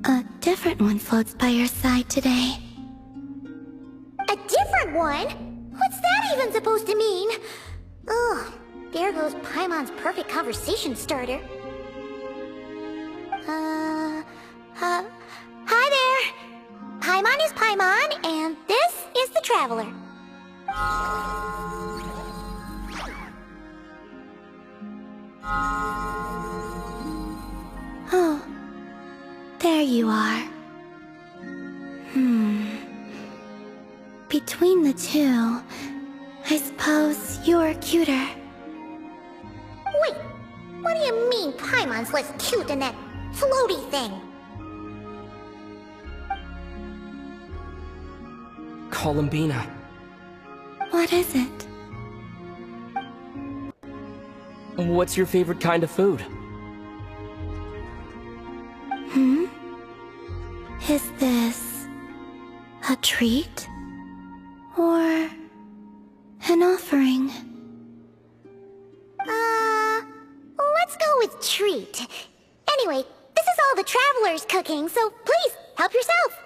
A different one floats by your side today. A different one? What's that even supposed to mean? Ugh, there goes Paimon's perfect conversation starter. Hi there! Paimon is Paimon, and this is the Traveler. Oh, there you are. Between the two, I suppose you're cuter. Wait, what do you mean Paimon's less cute than that floaty thing? Columbina. What is it? What's your favorite kind of food? Is this a treat? Or an offering? Let's go with treat. Anyway, this is all the Traveler's cooking, so please, help yourself.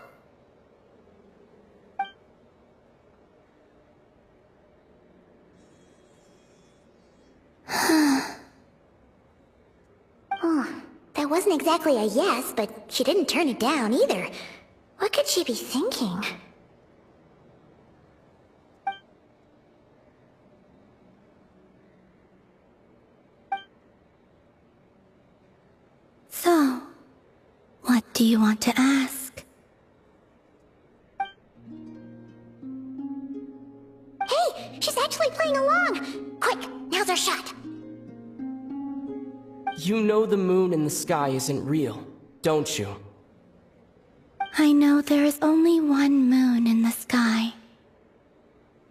Oh, that wasn't exactly a yes, but she didn't turn it down either. What could she be thinking? So, what do you want to ask? Hey, she's actually playing along! Quick, now's our shot. You know the moon in the sky isn't real, don't you? I know there is only one moon in the sky.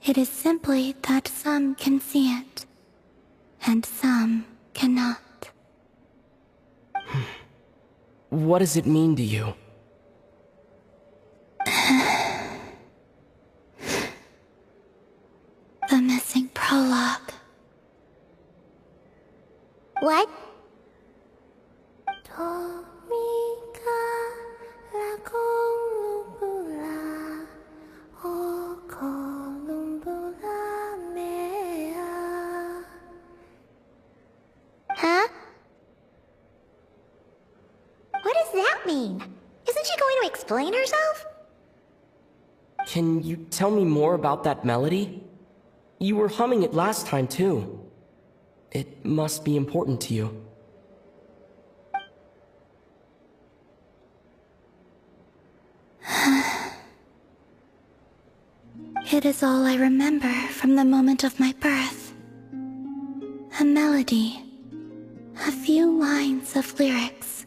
It is simply that some can see it, and some cannot. What does it mean to you? The missing prologue. What? Huh? What does that mean? Isn't she going to explain herself? Can you tell me more about that melody? You were humming it last time, too. It must be important to you. It is all I remember from the moment of my birth. A melody. A few lines of lyrics.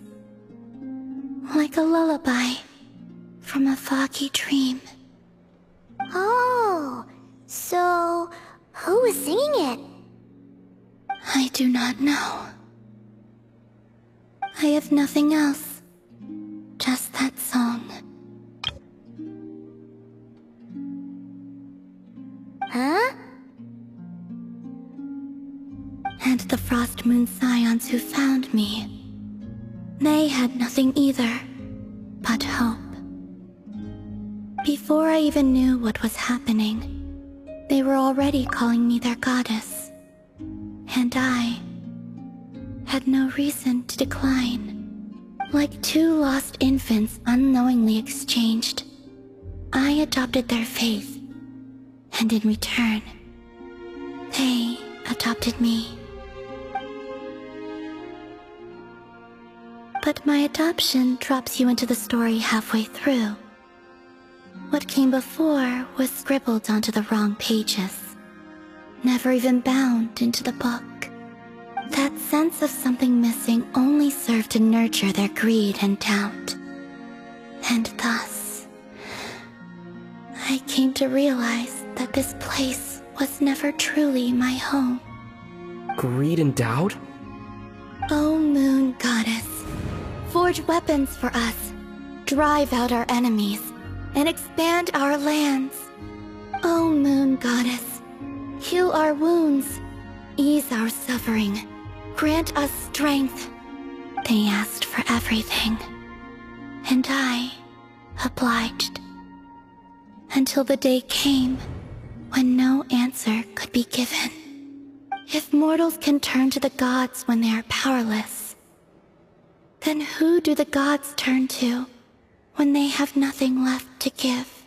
Like a lullaby from a foggy dream. Oh, so who was singing it? I do not know. I have nothing else. Just that song. Huh? And the Frost Moon Scions who found me. They had nothing either, but hope. Before I even knew what was happening, they were already calling me their goddess. And I had no reason to decline. Like two lost infants unknowingly exchanged, I adopted their faith, and in return, they adopted me. But my adoption drops you into the story halfway through. What came before was scribbled onto the wrong pages, never even bound into the book. That sense of something missing only served to nurture their greed and doubt. And thus, I came to realize that this place was never truly my home. Greed and doubt? O Moon Goddess, forge weapons for us, drive out our enemies, and expand our lands. O Moon Goddess, heal our wounds, ease our suffering, grant us strength. They asked for everything, and I obliged. Until the day came when no answer could be given. If mortals can turn to the gods when they are powerless, then who do the gods turn to when they have nothing left to give?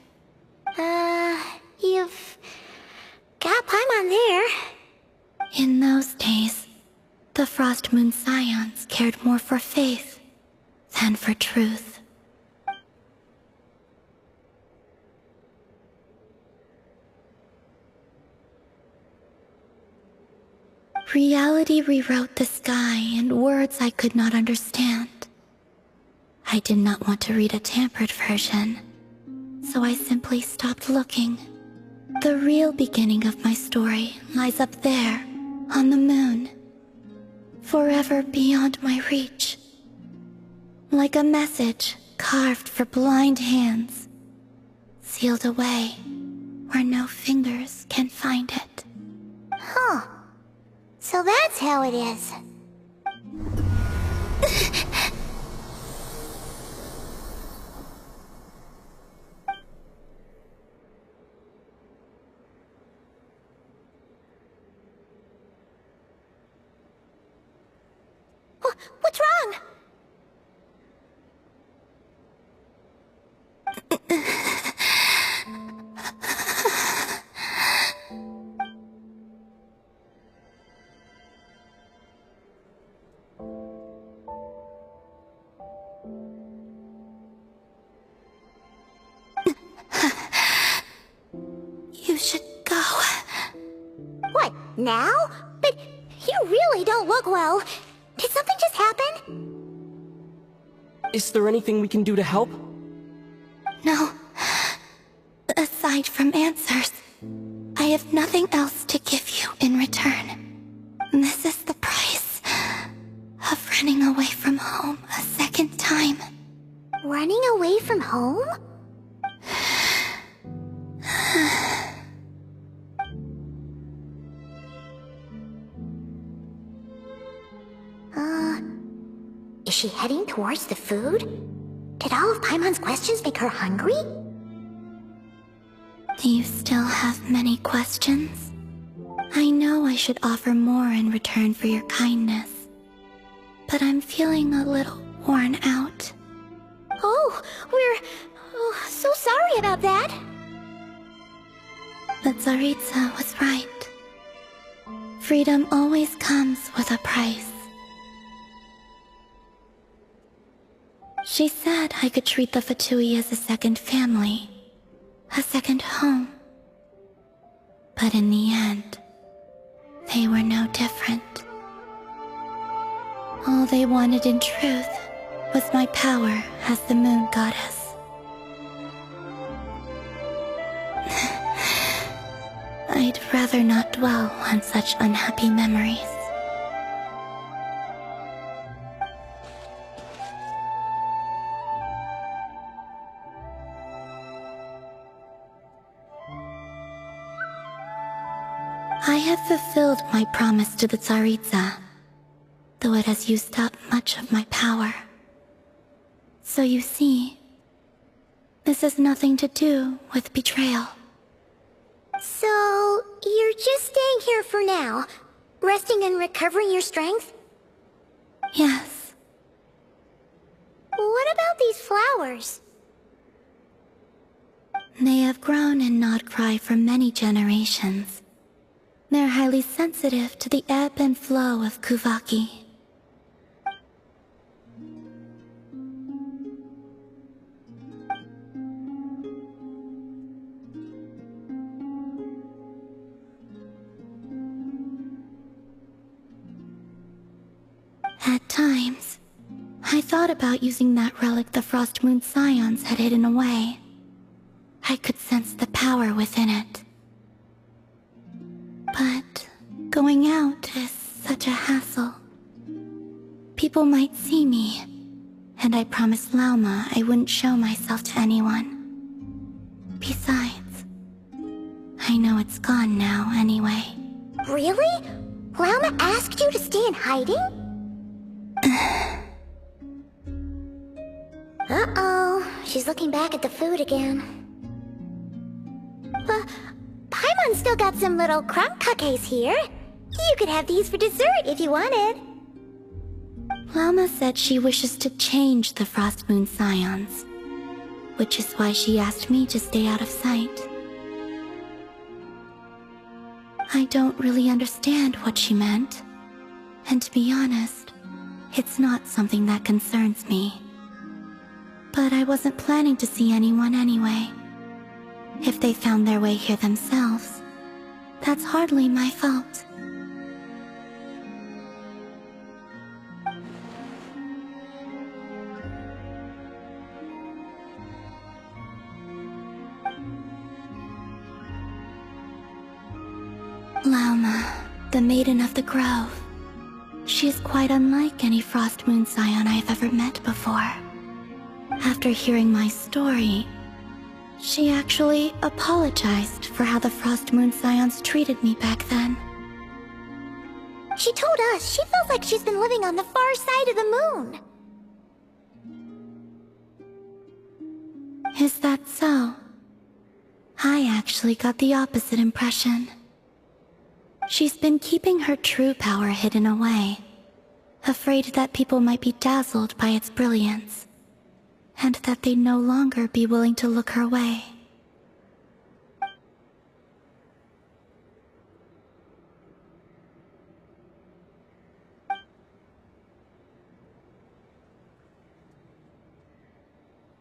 You've got Paimon there. In those days, the Frost Moon Scions cared more for faith than for truth. Reality rewrote the sky in words I could not understand. I did not want to read a tampered version, so I simply stopped looking. The real beginning of my story lies up there, on the moon, forever beyond my reach. Like a message carved for blind hands, sealed away where no fingers can find it. Huh. So that's how it is. What's wrong? You should go. What, now? But you really don't look well. Did something just happen? Is there anything we can do to help? No. Aside from answers, I have nothing else to give you in return. This is the price of running away from home a second time. Running away from home? Is she heading towards the food? Did all of Paimon's questions make her hungry? Do you still have many questions? I know I should offer more in return for your kindness, but I'm feeling a little worn out. Oh, we're so sorry about that. But Tsaritsa was right. Freedom always comes with a price. She said I could treat the Fatui as a second family, a second home. But in the end, they were no different. All they wanted in truth was my power as the moon goddess. I'd rather not dwell on such unhappy memories. I have fulfilled my promise to the Tsaritsa, though it has used up much of my power. So you see, this has nothing to do with betrayal. So, you're just staying here for now, resting and recovering your strength? Yes. What about these flowers? They have grown in nod-krai for many generations. They're highly sensitive to the ebb and flow of Kuvaki. At times, I thought about using that relic the Frost Moon Scions had hidden away. I could sense the power within it. But going out is such a hassle. People might see me, and I promised Lauma I wouldn't show myself to anyone. Besides, I know it's gone now anyway. Really? Lauma asked you to stay in hiding? Uh-oh, she's looking back at the food again. Paimon's still got some little crumb cupcakes here. You could have these for dessert if you wanted. Lauma said she wishes to change the Frost Moon Scions, which is why she asked me to stay out of sight. I don't really understand what she meant, and to be honest, it's not something that concerns me. But I wasn't planning to see anyone anyway. If they found their way here themselves, that's hardly my fault. Lauma, the Maiden of the Grove. She is quite unlike any Frost Moon Scion I have ever met before. After hearing my story, she actually apologized for how the Frost Moon Scions treated me back then. She told us she feels like she's been living on the far side of the moon. Is that so? I actually got the opposite impression. She's been keeping her true power hidden away, afraid that people might be dazzled by its brilliance, and that they'd no longer be willing to look her way.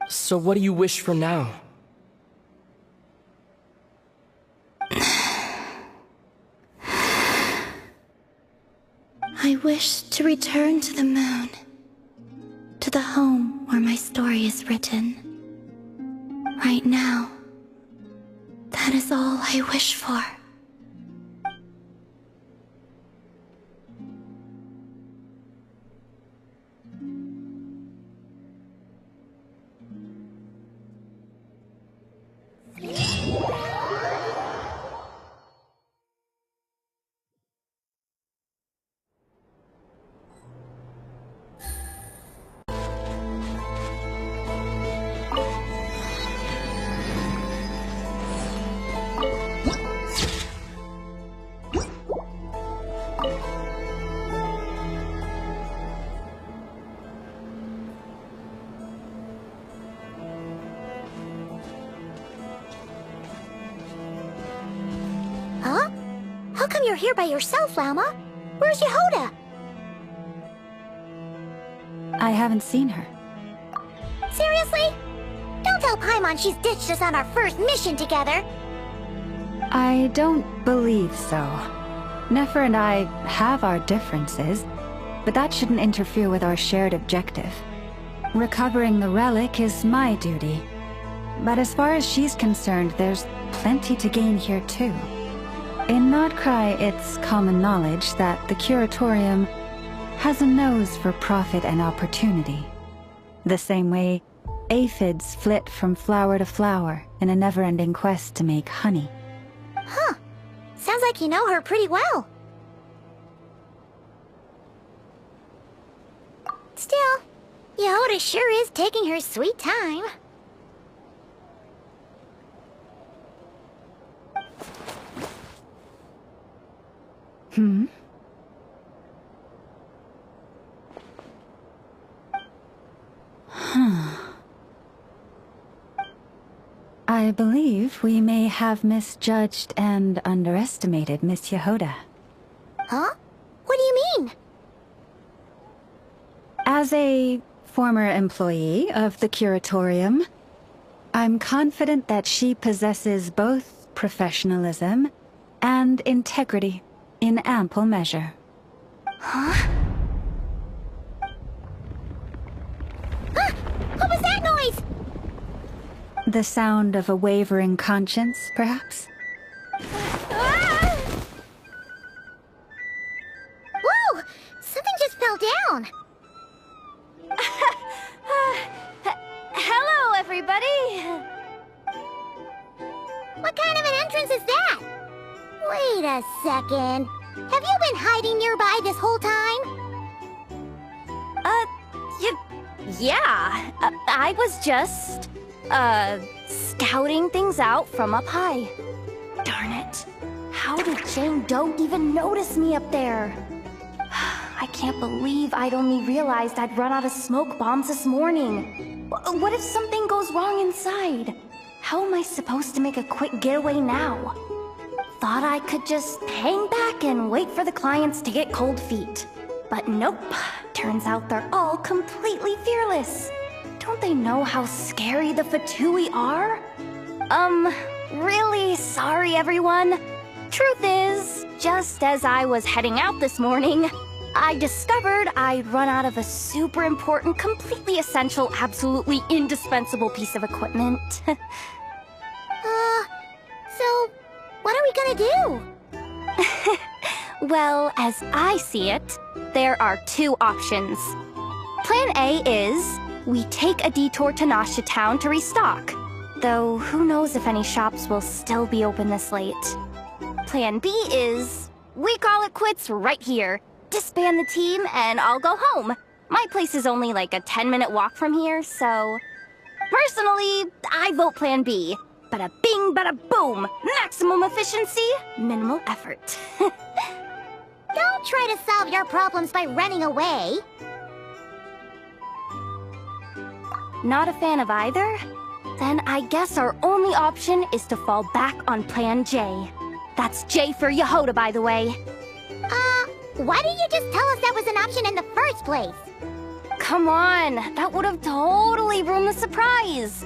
So what do you wish for now? I wish to return to the moon, to the home where my story is written. Right now, that is all I wish for. Huh? How come you're here by yourself, Lauma? Where's Jahoda? I haven't seen her. Seriously? Don't tell Paimon she's ditched us on our first mission together. I don't believe so. Nefer and I have our differences, but that shouldn't interfere with our shared objective. Recovering the relic is my duty. But as far as she's concerned, there's plenty to gain here too. In nod-krai, it's common knowledge that the Curatorium has a nose for profit and opportunity. The same way aphids flit from flower to flower in a never-ending quest to make honey. Huh. Sounds like you know her pretty well. Still, Jahoda sure is taking her sweet time. Hmm? I believe we may have misjudged and underestimated Miss Jahoda. Huh? What do you mean? As a former employee of the Curatorium, I'm confident that she possesses both professionalism and integrity in ample measure. Huh? Ah! What was that noise? The sound of a wavering conscience, perhaps? Ah! Whoa! Something just fell down. Hello, everybody! What kind of an entrance is that? Wait a second. Have you been hiding nearby this whole time? Yeah. I was just, scouting things out from up high. Darn it. How did Jane Doe even notice me up there? I can't believe I'd only realized I'd run out of smoke bombs this morning. What if something goes wrong inside? How am I supposed to make a quick getaway now? Thought I could just hang back and wait for the clients to get cold feet. But nope. Turns out they're all completely fearless. Don't they know how scary the Fatui are? Really sorry, everyone. Truth is, just as I was heading out this morning, I discovered I'd run out of a super important, completely essential, absolutely indispensable piece of equipment. So, what are we gonna do? Well, as I see it, there are two options. Plan A is, we take a detour to Nasha Town to restock. Though, who knows if any shops will still be open this late. Plan B is, we call it quits right here. Disband the team and I'll go home. My place is only like a 10-minute walk from here, so... Personally, I vote Plan B. Bada bing, bada boom! Maximum efficiency, minimal effort. Don't try to solve your problems by running away. Not a fan of either? Then I guess our only option is to fall back on Plan J. That's J for Jahoda, by the way. Why didn't you just tell us that was an option in the first place? Come on, that would have totally ruined the surprise.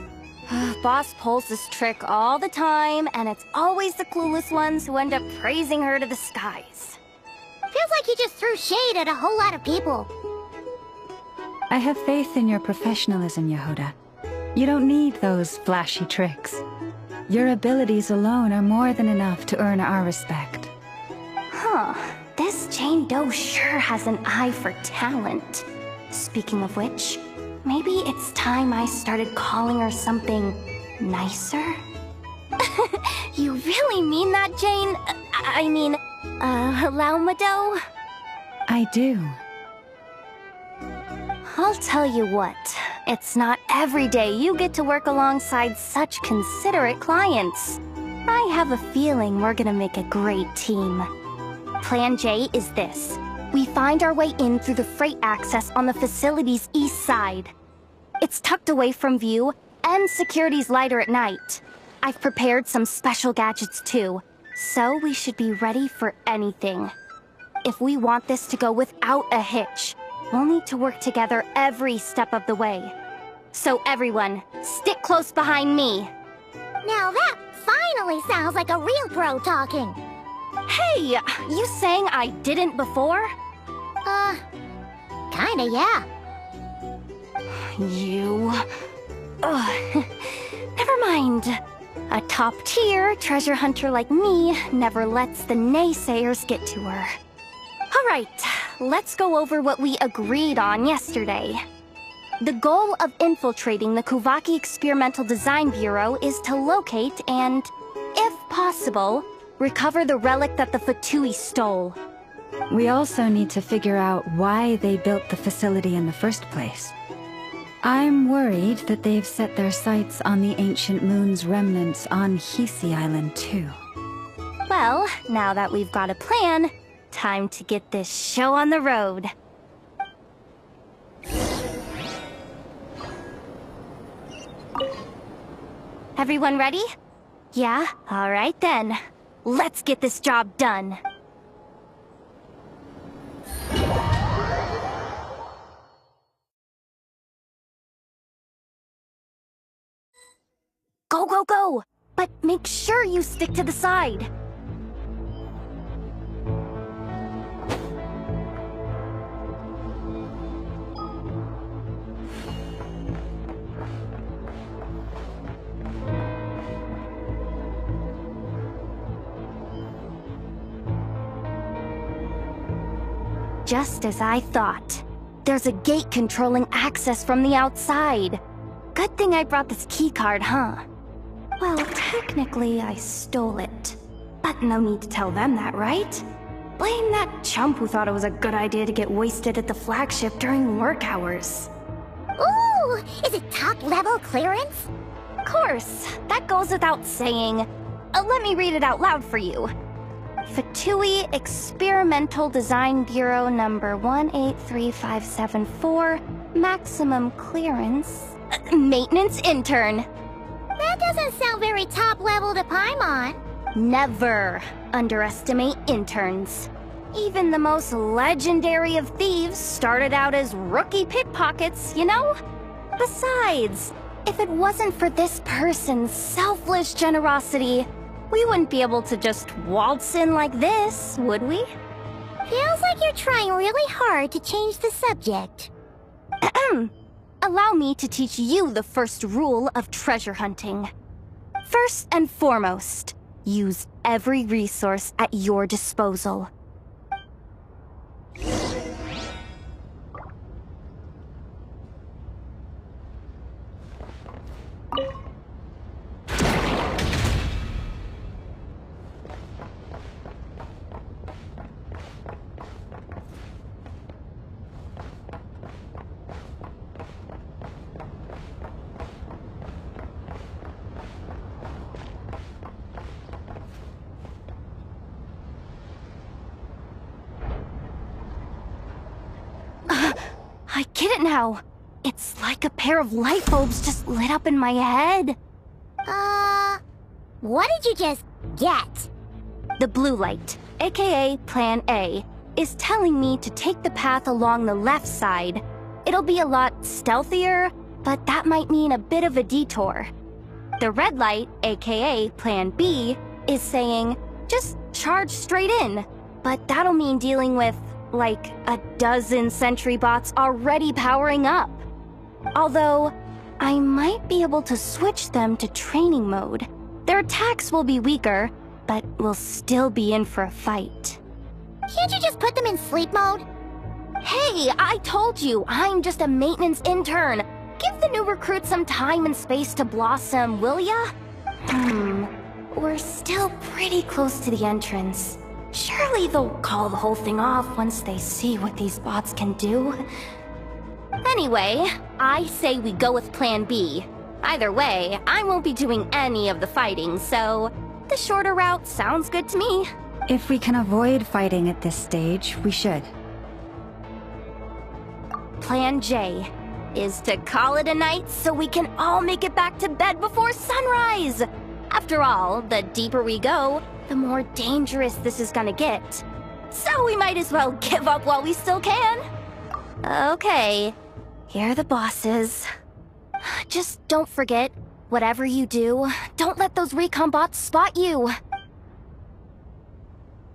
Boss pulls this trick all the time, and it's always the clueless ones who end up praising her to the skies. Feels like you just threw shade at a whole lot of people. I have faith in your professionalism, Jahoda. You don't need those flashy tricks. Your abilities alone are more than enough to earn our respect. Huh. This Jane Doe sure has an eye for talent. Speaking of which, maybe it's time I started calling her something nicer? You really mean that, Jane? I mean, lauma Doe? I do. I'll tell you what, it's not every day you get to work alongside such considerate clients. I have a feeling we're gonna make a great team. Plan J is this. We find our way in through the freight access on the facility's east side. It's tucked away from view, and security's lighter at night. I've prepared some special gadgets too, so we should be ready for anything. If we want this to go without a hitch, we'll need to work together every step of the way. So everyone, stick close behind me. Now that finally sounds like a real pro talking. Hey, you saying I didn't before? Kinda, yeah. You... Ugh. Never mind. A top-tier treasure hunter like me never lets the naysayers get to her. Alright, let's go over what we agreed on yesterday. The goal of infiltrating the Kuvaki Experimental Design Bureau is to locate and, if possible, recover the relic that the Fatui stole. We also need to figure out why they built the facility in the first place. I'm worried that they've set their sights on the ancient moon's remnants on Hisi Island too. Well, now that we've got a plan, time to get this show on the road. Everyone ready? Yeah? Alright then. Let's get this job done. Go, go, go! But make sure you stick to the side. Just as I thought. There's a gate controlling access from the outside. Good thing I brought this keycard, huh? Well, technically I stole it. But no need to tell them that, right? Blame that chump who thought it was a good idea to get wasted at the flagship during work hours. Ooh! Is it top-level clearance? Of course. That goes without saying. Let me read it out loud for you. Fatui Experimental Design Bureau number 183574, maximum clearance. Maintenance intern. That doesn't sound very top-level to Paimon. Never underestimate interns. Even the most legendary of thieves started out as rookie pickpockets, you know? Besides, if it wasn't for this person's selfless generosity, we wouldn't be able to just waltz in like this, would we? Feels like you're trying really hard to change the subject. Allow me to teach you the first rule of treasure hunting. First and foremost, use every resource at your disposal. I get it now. It's like a pair of light bulbs just lit up in my head. What did you just get? The blue light, aka Plan A, is telling me to take the path along the left side. It'll be a lot stealthier, but that might mean a bit of a detour. The red light, aka Plan B, is saying, just charge straight in. But that'll mean dealing with, like, a dozen sentry bots already powering up. Although, I might be able to switch them to training mode. Their attacks will be weaker, but we'll still be in for a fight. Can't you just put them in sleep mode? Hey, I told you, I'm just a maintenance intern. Give the new recruits some time and space to blossom, will ya? We're still pretty close to the entrance. Surely they'll call the whole thing off once they see what these bots can do. Anyway, I say we go with Plan B. Either way, I won't be doing any of the fighting, so the shorter route sounds good to me. If we can avoid fighting at this stage, we should. Plan J is to call it a night so we can all make it back to bed before sunrise. After all, the deeper we go, the more dangerous this is gonna get. So we might as well give up while we still can. Okay, here are the bosses. Just don't forget, Whatever you do, don't let those recon bots spot you.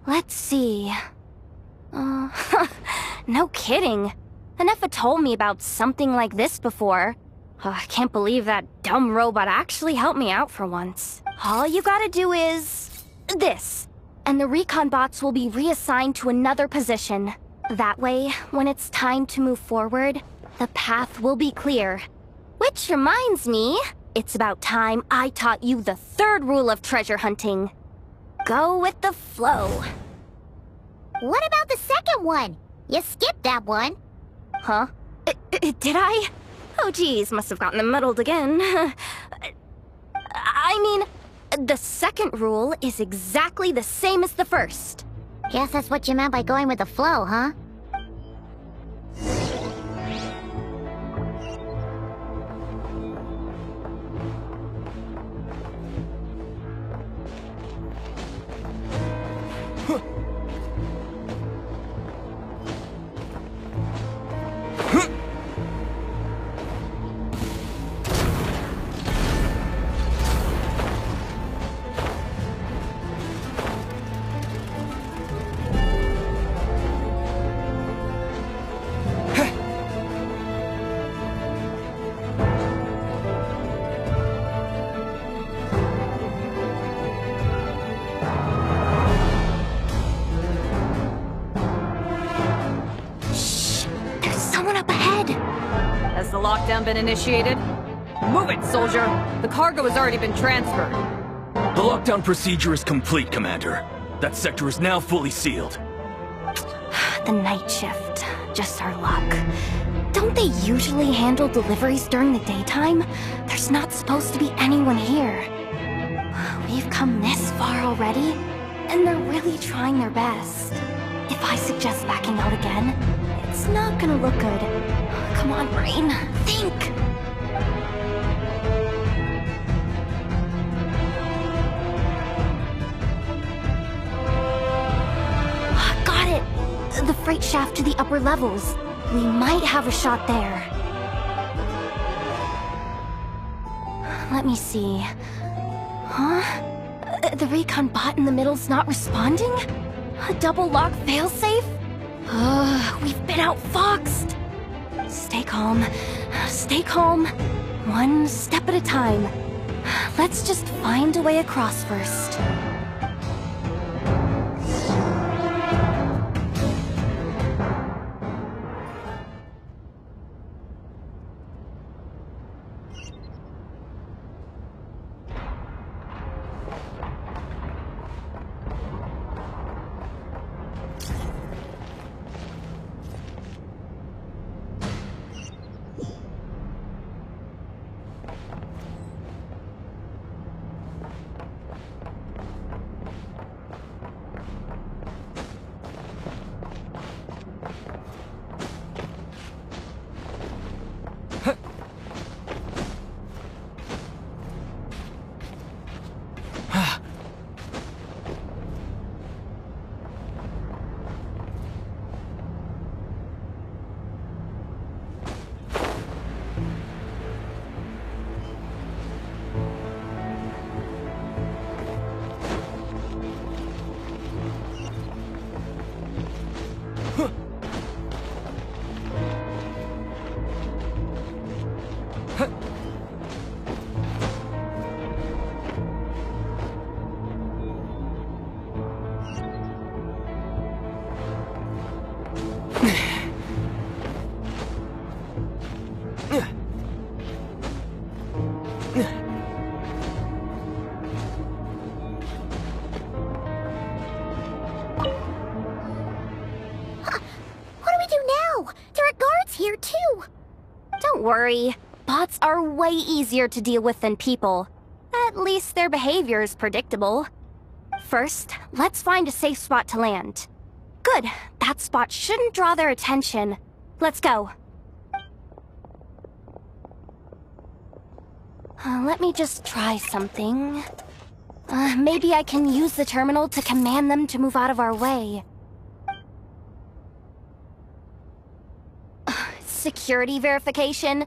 Let's see. No kidding. Ineffa told me about something like this before. I can't believe that dumb robot actually helped me out for once. All you gotta do is... this. And the recon bots will be reassigned to another position. That way, when it's time to move forward, the path will be clear. Which reminds me, it's about time I taught you the third rule of treasure hunting. Go with the flow. What about the second one? You skipped that one. Huh? Did I? Oh geez, must have gotten muddled again. I mean, the second rule is exactly the same as the first. Guess that's what you meant by going with the flow, huh? Has the lockdown been initiated? Move it, soldier! The cargo has already been transferred. The lockdown procedure is complete, Commander. That sector is now fully sealed. The night shift. Just our luck. Don't they usually handle deliveries during the daytime? There's not supposed to be anyone here. We've come this far already, and they're really trying their best. If I suggest backing out again, it's not gonna look good. Come on, brain. Think! Got it! The freight shaft to the upper levels. We might have a shot there. Let me see. Huh? The recon bot in the middle's not responding? A double lock failsafe? We've been outfoxed! Stay calm. Stay calm. One step at a time. Let's just find a way across first. Don't worry. Bots are way easier to deal with than people. At least their behavior is predictable. First, let's find a safe spot to land. Good. That spot shouldn't draw their attention. Let's go. Let me just try something. Maybe I can use the terminal to command them to move out of our way. Security verification?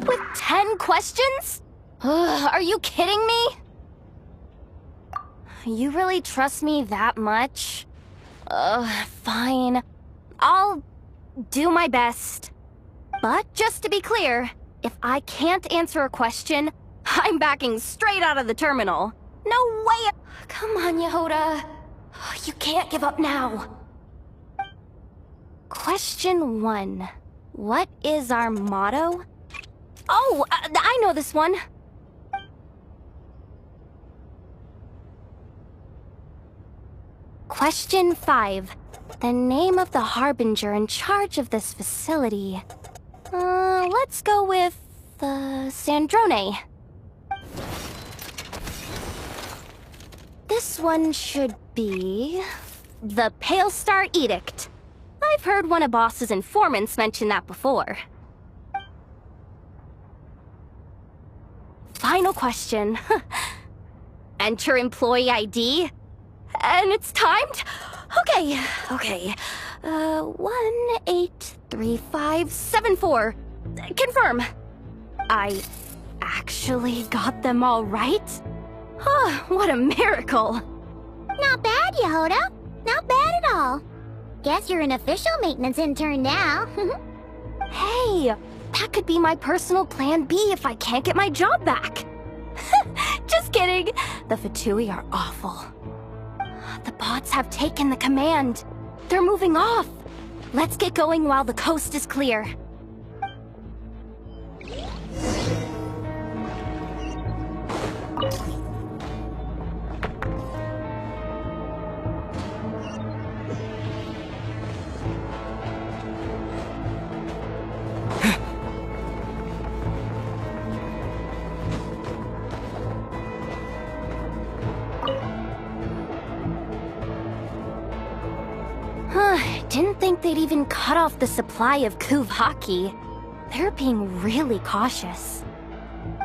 With 10 questions? Are you kidding me? You really trust me that much? Fine. I'll do my best. But just to be clear, if I can't answer a question, I'm backing straight out of the terminal. No way! Come on, Jahoda. You can't give up now. Question 1. What is our motto? Oh, I know this one. Question 5. The name of the harbinger in charge of this facility. Let's go with, Sandrone. This one should be... the Pale Star Edict. I've heard one of Boss's informants mention that before. Final question. Enter employee ID. And it's timed? Okay. 183574. Confirm. I actually got them all right? Oh, what a miracle. Not bad, Jahoda. Not bad at all. Guess you're an official maintenance intern now. Hey, that could be my personal plan B if I can't get my job back. Just kidding. The Fatui are awful. The bots have taken the command. They're moving off. Let's get going while the coast is clear. Didn't think they'd even cut off the supply of Kuvaki. They're being really cautious.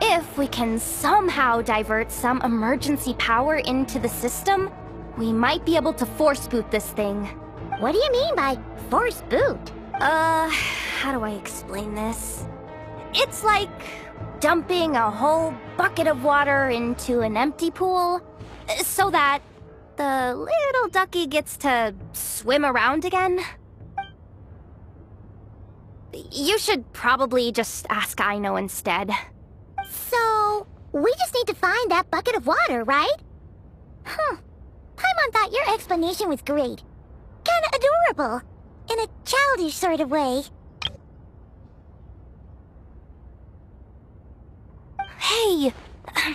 If we can somehow divert some emergency power into the system, we might be able to force boot this thing. What do you mean by force boot? How do I explain this? It's like dumping a whole bucket of water into an empty pool, so that the little ducky gets to swim around again. You should probably just ask Aino instead. So, we just need to find that bucket of water, right? Paimon thought your explanation was great. Kinda adorable. In a childish sort of way. Hey,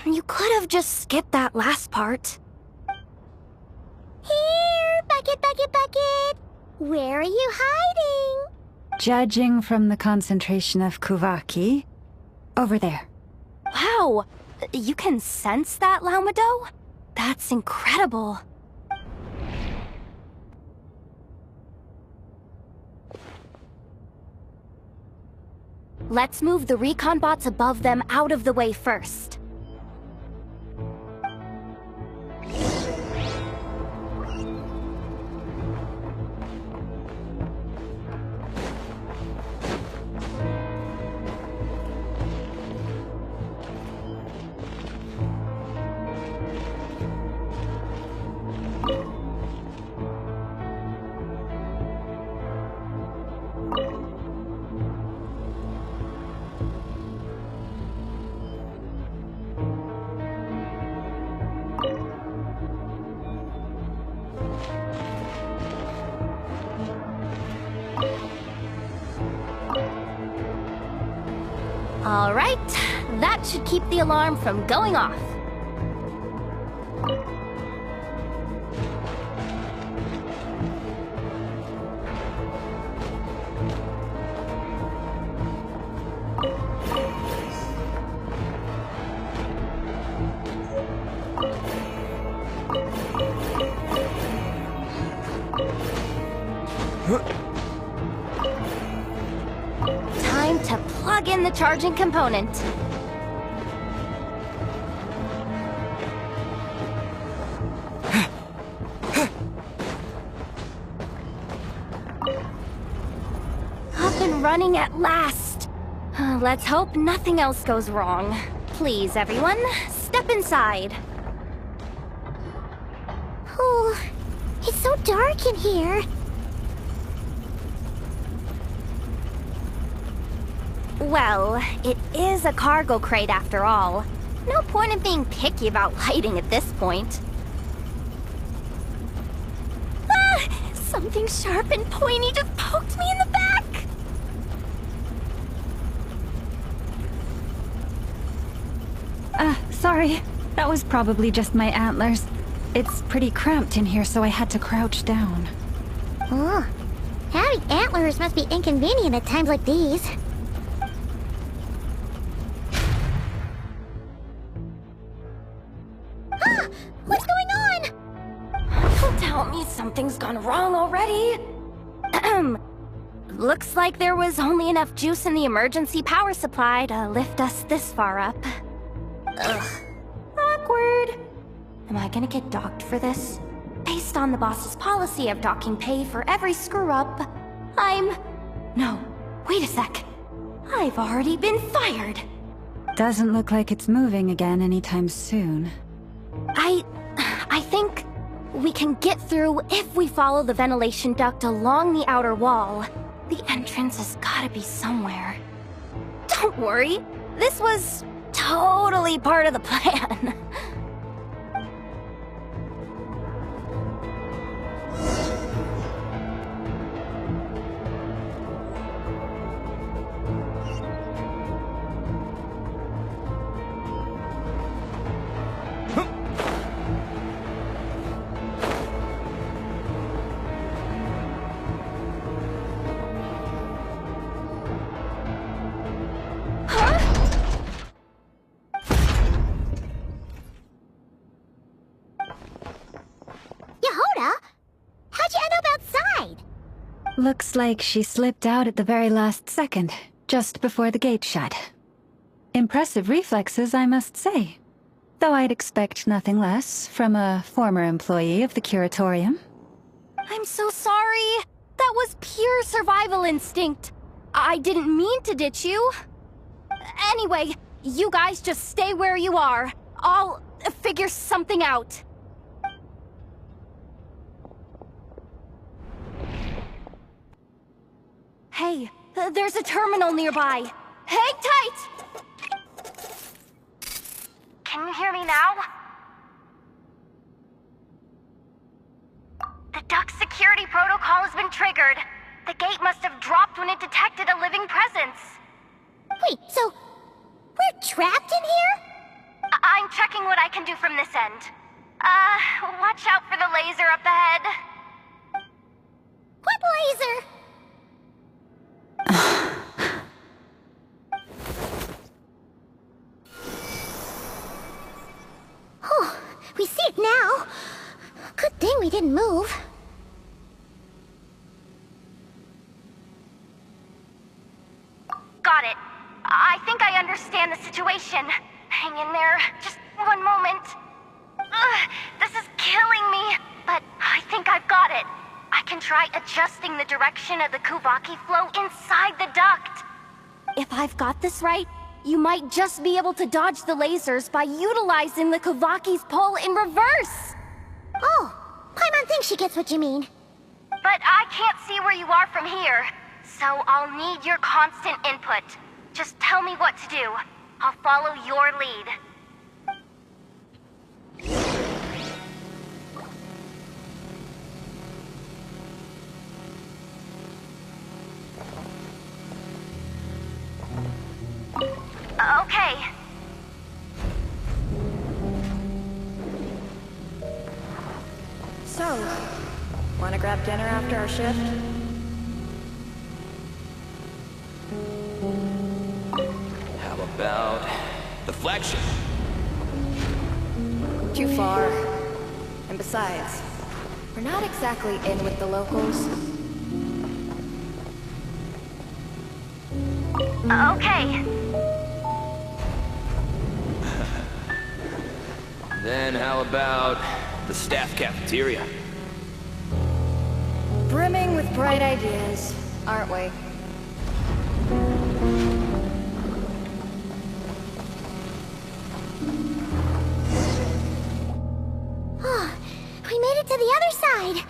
you could have just skipped that last part. Here, bucket, bucket, bucket! Where are you hiding? Judging from the concentration of Kuvaki, over there. Wow, you can sense that, Laumado? That's incredible. Let's move the recon bots above them out of the way first. All right, that should keep the alarm from going off. Time to plug in the charging component. Up and running at last. Let's hope nothing else goes wrong. Please, everyone, step inside. Oh, it's so dark in here. Well, it is a cargo crate after all. No point in being picky about lighting at this point. Ah! Something sharp and pointy just poked me in the back! Sorry. That was probably just my antlers. It's pretty cramped in here, so I had to crouch down. Oh, having antlers must be inconvenient at times like these. Ah! What's going on? Don't tell me something's gone wrong already. Looks like there was only enough juice in the emergency power supply to lift us this far up. Ugh. Awkward. Am I gonna get docked for this? Based on the boss's policy of docking pay for every screw-up, No, wait a sec. I've already been fired. Doesn't look like it's moving again anytime soon. I think we can get through if we follow the ventilation duct along the outer wall. The entrance has gotta be somewhere. Don't worry, this was totally part of the plan. Jahoda? How'd you end up outside? Looks like she slipped out at the very last second, just before the gate shut. Impressive reflexes, I must say. Though I'd expect nothing less from a former employee of the Curatorium. I'm so sorry. That was pure survival instinct. I didn't mean to ditch you. Anyway, you guys just stay where you are. I'll figure something out. Hey, there's a terminal nearby. Hang tight! Can you hear me now? The duct security protocol has been triggered. The gate must have dropped when it detected a living presence. Wait, so we're trapped in here? I'm checking what I can do from this end. Watch out for the laser up ahead. What laser? Oh, we see it now. Good thing we didn't move. Got it. I think I understand the situation. Hang in there. Just one moment. This is killing me, but I think I've got it. I can try adjusting the direction of the Kuvaki flow inside the duct. If I've got this right, you might just be able to dodge the lasers by utilizing the Kuvaki's pull in reverse. Oh, Paimon thinks she gets what you mean. But I can't see where you are from here, so I'll need your constant input. Just tell me what to do. I'll follow your lead. Okay. So, wanna grab dinner after our shift? How about the flagship? Too far. And besides, we're not exactly in with the locals. Okay. Then how about the staff cafeteria? Brimming with bright ideas, aren't we? the other side.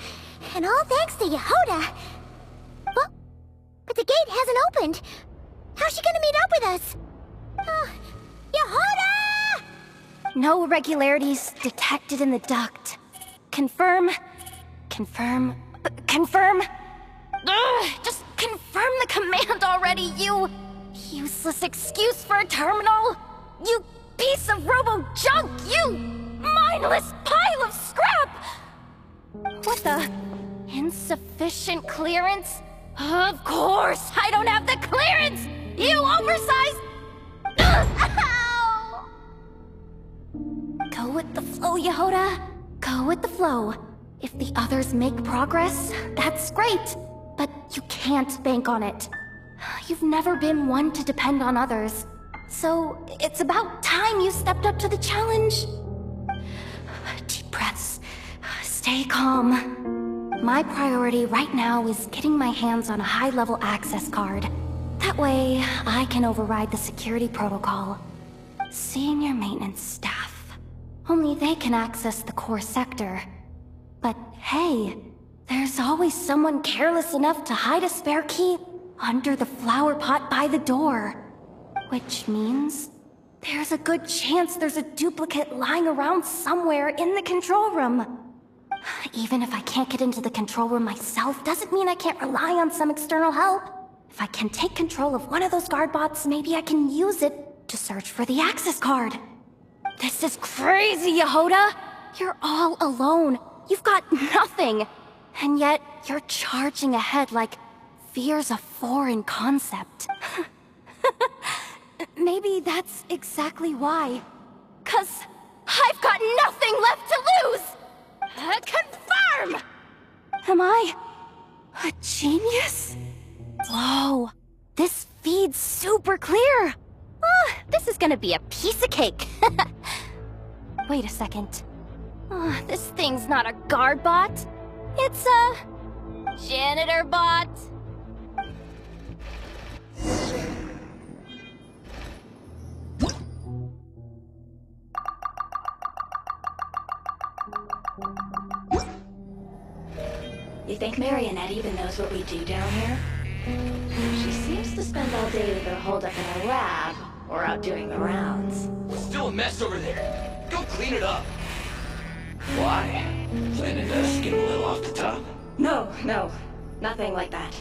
And all thanks to Jahoda. Well, but the gate hasn't opened. How's she gonna meet up with us? Jahoda! No irregularities detected in the duct. Confirm. Confirm. Confirm. Ugh, just confirm the command already, you useless excuse for a terminal. You piece of robo-junk, you mindless pile of scrap! What the? Insufficient clearance? Of course, I don't have the clearance! You oversized... Ow! Go with the flow, Jahoda. Go with the flow. If the others make progress, that's great. But you can't bank on it. You've never been one to depend on others. So, it's about time you stepped up to the challenge. Deep breaths. Stay calm. My priority right now is getting my hands on a high-level access card. That way, I can override the security protocol. Senior maintenance staff. Only they can access the core sector. But hey, there's always someone careless enough to hide a spare key under the flower pot by the door. Which means there's a good chance there's a duplicate lying around somewhere in the control room. Even if I can't get into the control room myself, doesn't mean I can't rely on some external help. If I can take control of one of those guard bots, maybe I can use it to search for the access card. This is crazy, Jahoda! You're all alone. You've got nothing. And yet, you're charging ahead like fear's a foreign concept. Maybe that's exactly why. 'Cause I've got nothing left to lose! Confirm! Am I a genius? Whoa, this feed's super clear. Oh, this is gonna be a piece of cake. Wait a second. Oh, this thing's not a guard bot. It's a janitor bot. You think Marionette even knows what we do down here? She seems to spend all day either holed up in a lab or out doing the rounds. It's still a mess over there. Go clean it up. Why? Planning to skim a little off the top? No, nothing like that.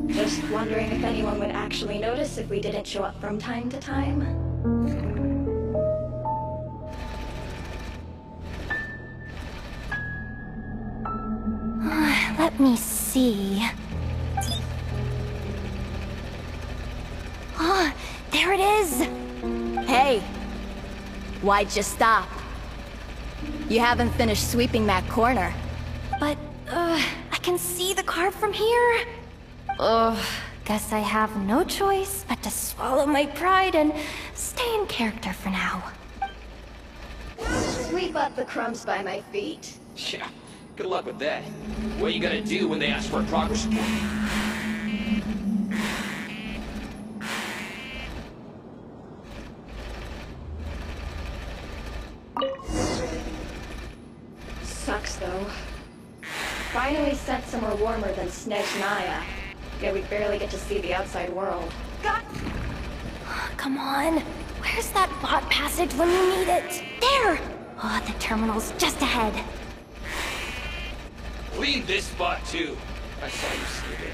Just wondering if anyone would actually notice if we didn't show up from time to time. Let me see. Oh, there it is! Hey! Why'd you stop? You haven't finished sweeping that corner. But, I can see the card from here. Guess I have no choice but to swallow my pride and stay in character for now. Sweep up the crumbs by my feet. Yeah, good luck with that. What are you gonna do when they ask for a progress report? Sucks, though. Finally sent somewhere warmer than Snezhnaya. Yet we barely get to see the outside world. Come on. Where's that bot passage when you need it? There! Oh, the terminal's just ahead. Clean this spot, too. I saw you sleeping.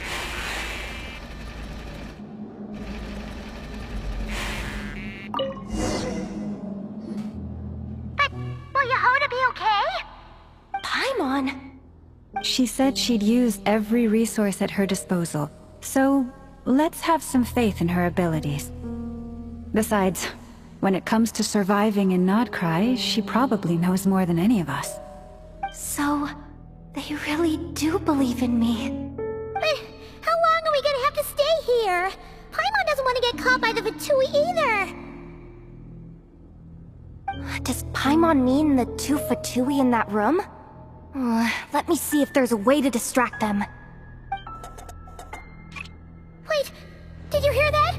But will Jahoda be okay? Paimon? She said she'd used every resource at her disposal, so let's have some faith in her abilities. Besides, when it comes to surviving in nod-krai, she probably knows more than any of us. So, they really do believe in me. But how long are we gonna have to stay here? Paimon doesn't want to get caught by the Fatui either. Does Paimon mean the two Fatui in that room? Let me see if there's a way to distract them. Wait, did you hear that?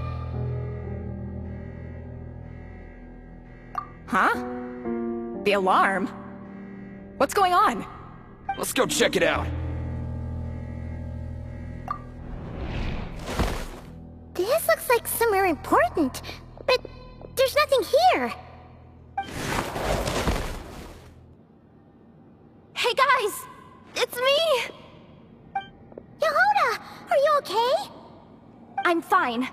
Huh? The alarm? What's going on? Let's go check it out. This looks like somewhere important, but there's nothing here. Hey guys! It's me! Jahoda! Are you okay? I'm fine.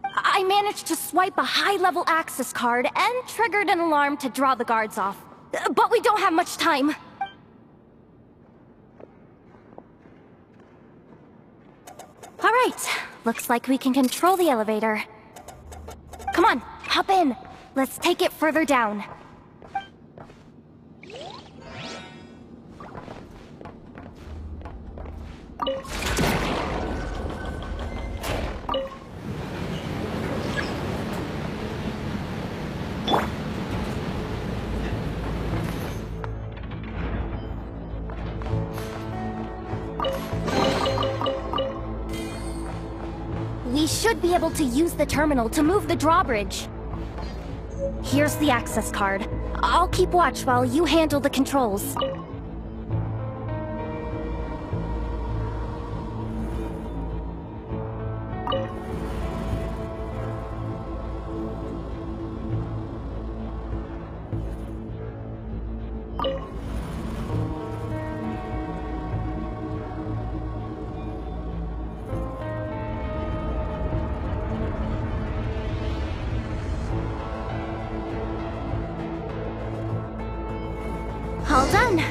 I managed to swipe a high-level access card and triggered an alarm to draw the guards off. But we don't have much time. Alright, looks like we can control the elevator. Come on, hop in. Let's take it further down. We should be able to use the terminal to move the drawbridge. Here's the access card. I'll keep watch while you handle the controls. All done.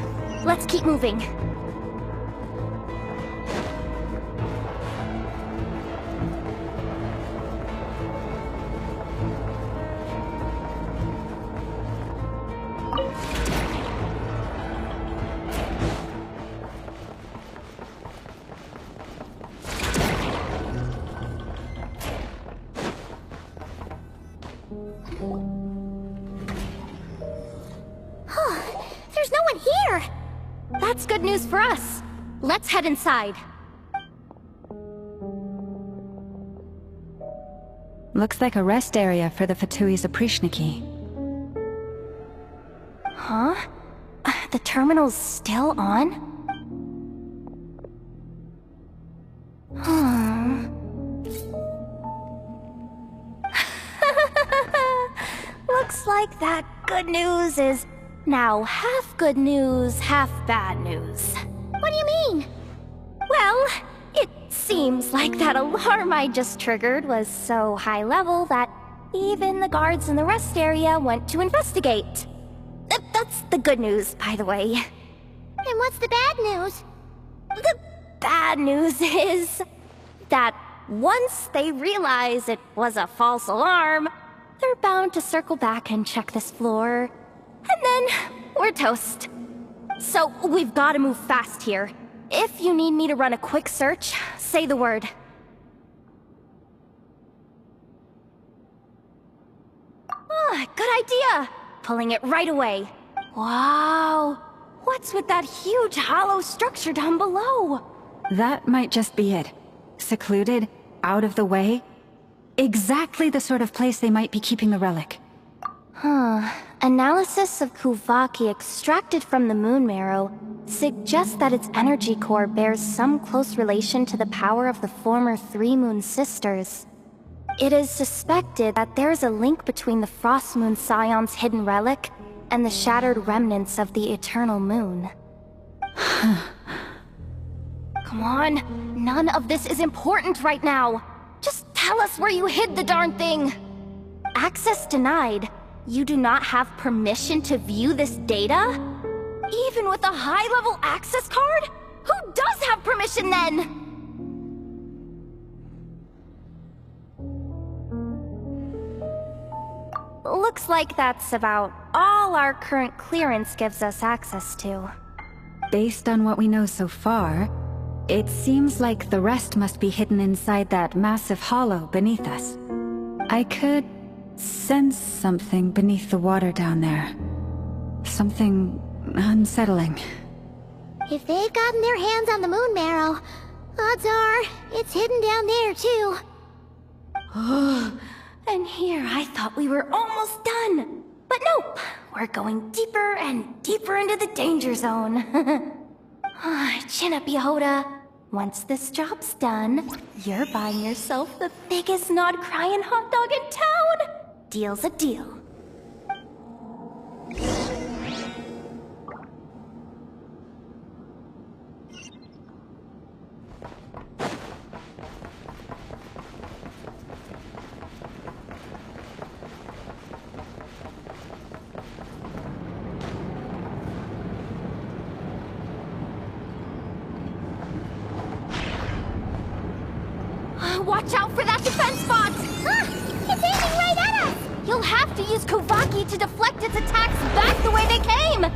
Let's keep moving. There's no one here! That's good news for us. Let's head inside. Looks like a rest area for the Fatui's Oprishniki. Huh? The terminal's still on? Looks like that good news is now half good news, half bad news. What do you mean? Well, it seems like that alarm I just triggered was so high level that even the guards in the rest area went to investigate. That's the good news, by the way. And what's the bad news? The bad news is that once they realize it was a false alarm, they're bound to circle back and check this floor. And then we're toast. So we've got to move fast here. If you need me to run a quick search, say the word. Ah, good idea. Pulling it right away. Wow. What's with that huge hollow structure down below? That might just be it. Secluded, out of the way. Exactly the sort of place they might be keeping the relic. Huh. Analysis of Kuvaki extracted from the moon marrow suggests that its energy core bears some close relation to the power of the former Three Moon Sisters. It is suspected that there is a link between the Frost Moon Scion's hidden relic and the shattered remnants of the Eternal Moon. Come on, none of this is important right now. Just tell us where you hid the darn thing. Access denied. You do not have permission to view this data? Even with a high-level access card? Who does have permission then? Looks like that's about all our current clearance gives us access to. Based on what we know so far, it seems like the rest must be hidden inside that massive hollow beneath us. I could sense something beneath the water down there. Something unsettling. If they've gotten their hands on the moon marrow, odds are it's hidden down there too. And here I thought we were almost done. But nope, We're going deeper and deeper into the danger zone. Chin up, Jahoda. Once this job's done, you're buying yourself the biggest nod-krai hot dog in town. Deal's a deal. Watch out for that defense bot! It's aiming right at us! You'll have to use Kovaki to deflect its attacks back the way they came!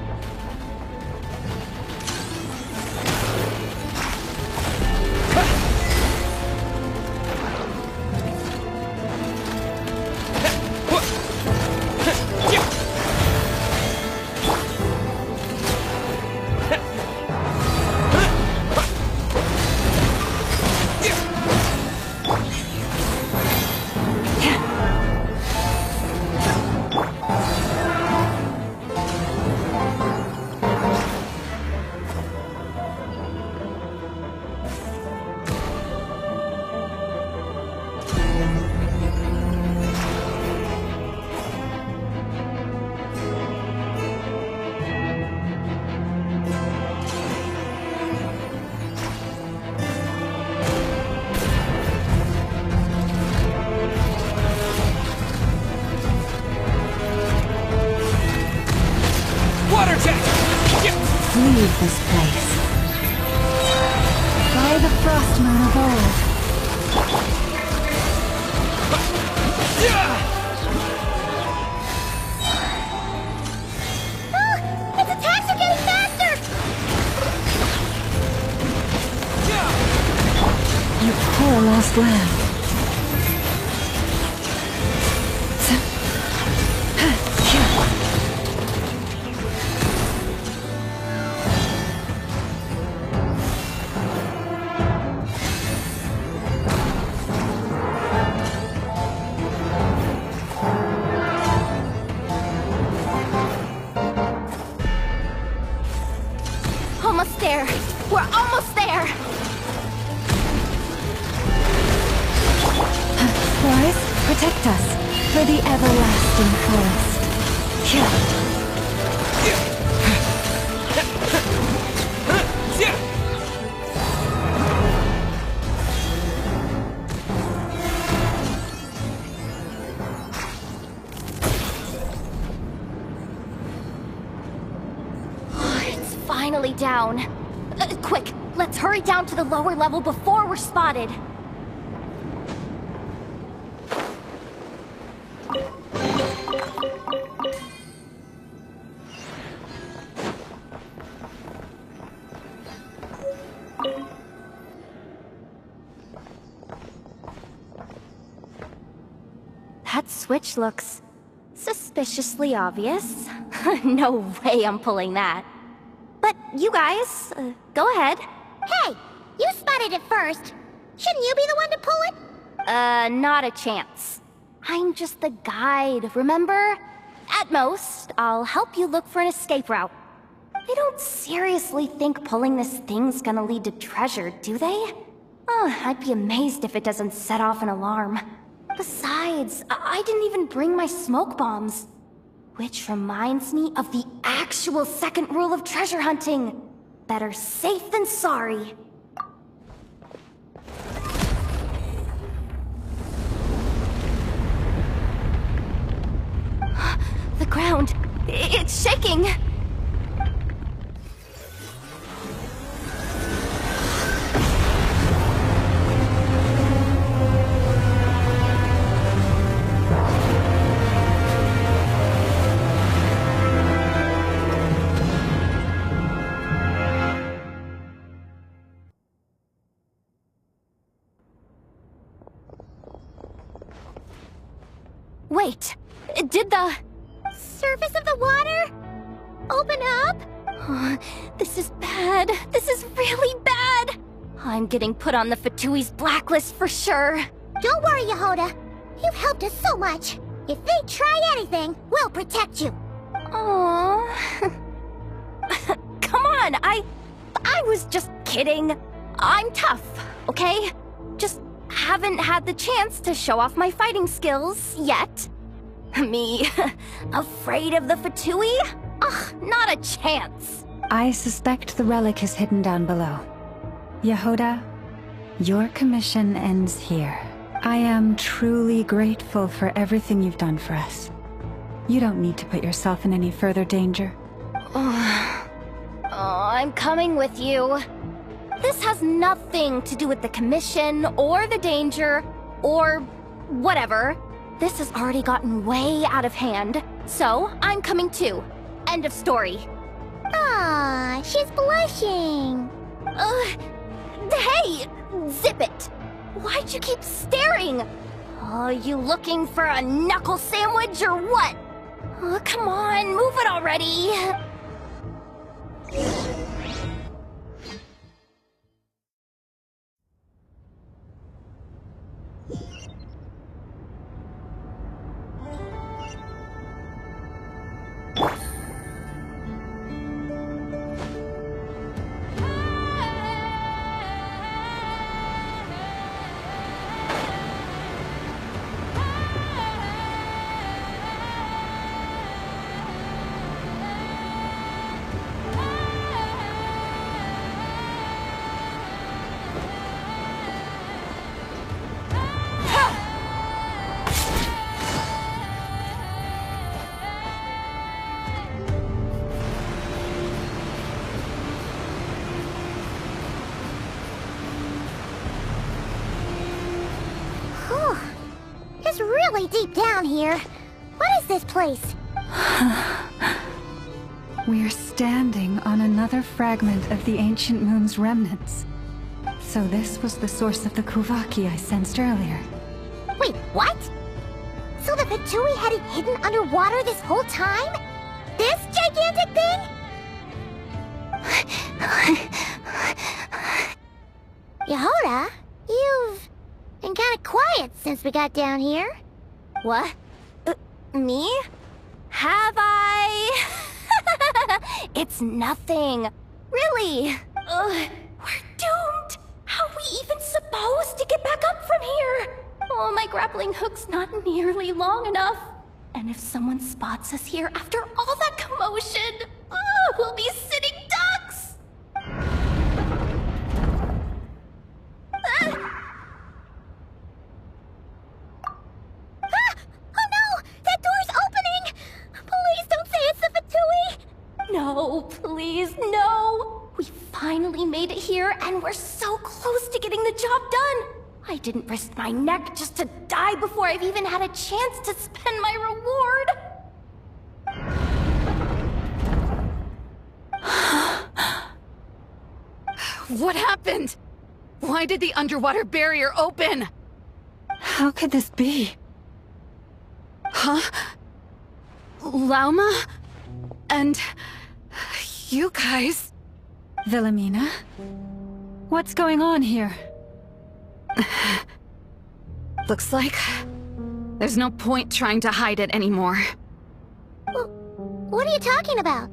Leave this place. By the frost moon of old. Its attacks are getting faster! You poor lost lamb. Almost there. We're almost there. Boris, protect us for the everlasting forest. Here. Finally down. Quick, let's hurry down to the lower level before we're spotted. That switch looks suspiciously obvious. No way I'm pulling that. But you guys, go ahead. Hey, you spotted it first. Shouldn't you be the one to pull it? Not a chance. I'm just the guide, remember? At most, I'll help you look for an escape route. They don't seriously think pulling this thing's gonna lead to treasure, do they? I'd be amazed if it doesn't set off an alarm. Besides, I didn't even bring my smoke bombs. Which reminds me of the actual second rule of treasure hunting. Better safe than sorry. The ground, it's shaking. Wait, did the surface of the water open up? This is bad. This is really bad. I'm getting put on the Fatui's blacklist for sure. Don't worry, Jahoda. You've helped us so much. If they try anything, we'll protect you. Aww. Come on, I was just kidding. I'm tough, okay? Just haven't had the chance to show off my fighting skills yet. Me, afraid of the Fatui? Ugh, not a chance. I suspect the relic is hidden down below. Jahoda, your commission ends here. I am truly grateful for everything you've done for us. You don't need to put yourself in any further danger. Oh, I'm coming with you. This has nothing to do with the commission, or the danger, or whatever. This has already gotten way out of hand, so I'm coming too. End of story. Ah, she's blushing. Hey! Zip it! Why'd you keep staring? Oh, you looking for a knuckle sandwich or what? Oh, come on, move it already! It's really deep down here. What is this place? We're standing on another fragment of the ancient moon's remnants. So this was the source of the Kuvaki I sensed earlier. Wait, what? So the Fatui had it hidden underwater this whole time? This gigantic thing? Jahoda, you've been kinda quiet since we got down here. What? Me? Have I? It's nothing. Really. We're doomed. How are we even supposed to get back up from here? Oh, my grappling hook's not nearly long enough. And if someone spots us here after all that commotion, we'll be sitting ducks. Oh no! That door's opening! Please don't say it's the Fatui! No, please, no! We finally made it here, and we're so close to getting the job done! I didn't risk my neck just to die before I've even had a chance to spend my reward! What happened? Why did the underwater barrier open? How could this be? Huh? Lauma? And... you guys... Wilhelmina? What's going on here? Looks like... there's no point trying to hide it anymore. What are you talking about?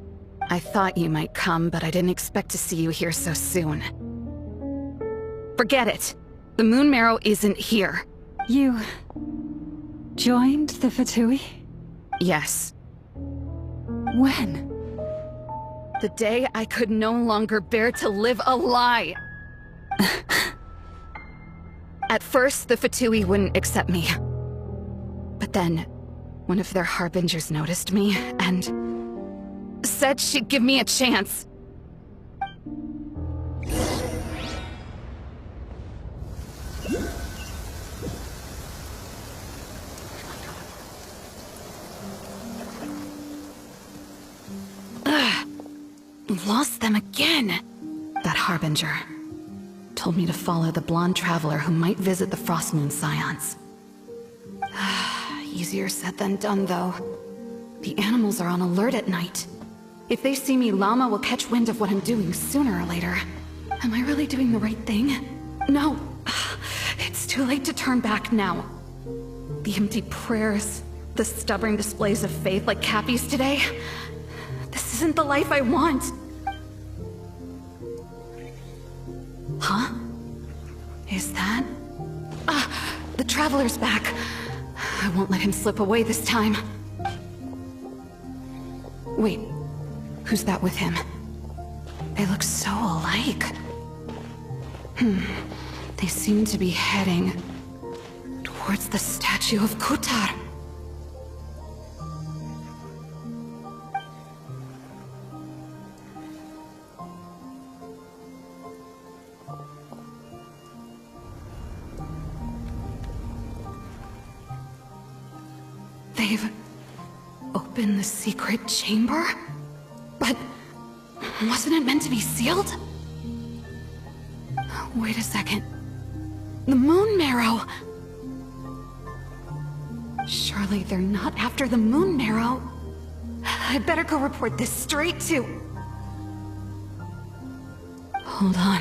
I thought you might come, but I didn't expect to see you here so soon. Forget it. The Moon Marrow isn't here. You... joined the Fatui? Yes. When? The day I could no longer bear to live a lie. At first, the Fatui wouldn't accept me. But then, one of their harbingers noticed me, and... said she'd give me a chance. Lost them again. That harbinger told me to follow the blonde traveler who might visit the Frost Moon Scions. Easier said than done, though. The animals are on alert at night. If they see me, Lauma will catch wind of what I'm doing sooner or later. Am I really doing the right thing? No. It's too late to turn back now. The empty prayers, The stubborn displays of faith like Cappy's today? This isn't the life I want. Huh? Is that? Ah, the Traveler's back. I won't let him slip away this time. Wait, who's that with him? They look so alike. They seem to be heading towards the statue of Kutar. They've opened the secret chamber? But wasn't it meant to be sealed? Wait a second. The moon marrow! Surely they're not after the moon marrow. I'd better go report this straight to... Hold on.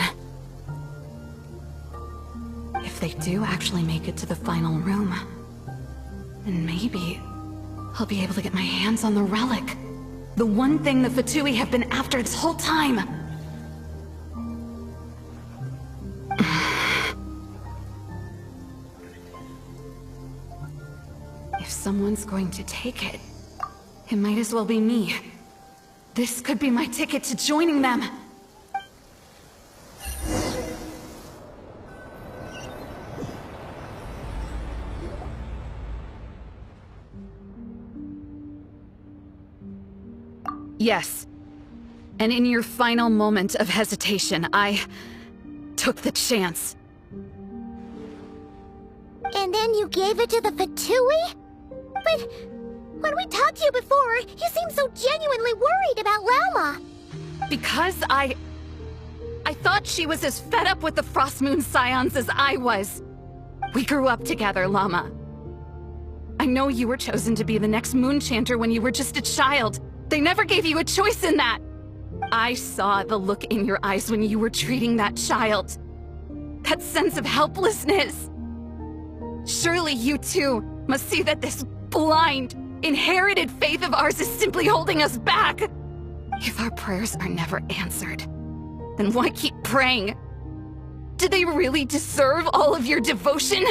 If they do actually make it to the final room, then maybe I'll be able to get my hands on the relic. The one thing the Fatui have been after this whole time. If someone's going to take it, it might as well be me. This could be my ticket to joining them. Yes. And in your final moment of hesitation, I took the chance. And then you gave it to the Fatui? But when we talked to you before, you seemed so genuinely worried about Lauma. Because I thought she was as fed up with the Frost Moon Scions as I was. We grew up together, Lauma. I know you were chosen to be the next Moon Chanter when you were just a child. They never gave you a choice in that. I saw the look in your eyes when you were treating that child. That sense of helplessness. Surely you too must see that this blind, inherited faith of ours is simply holding us back. If our prayers are never answered, then why keep praying? Do they really deserve all of your devotion?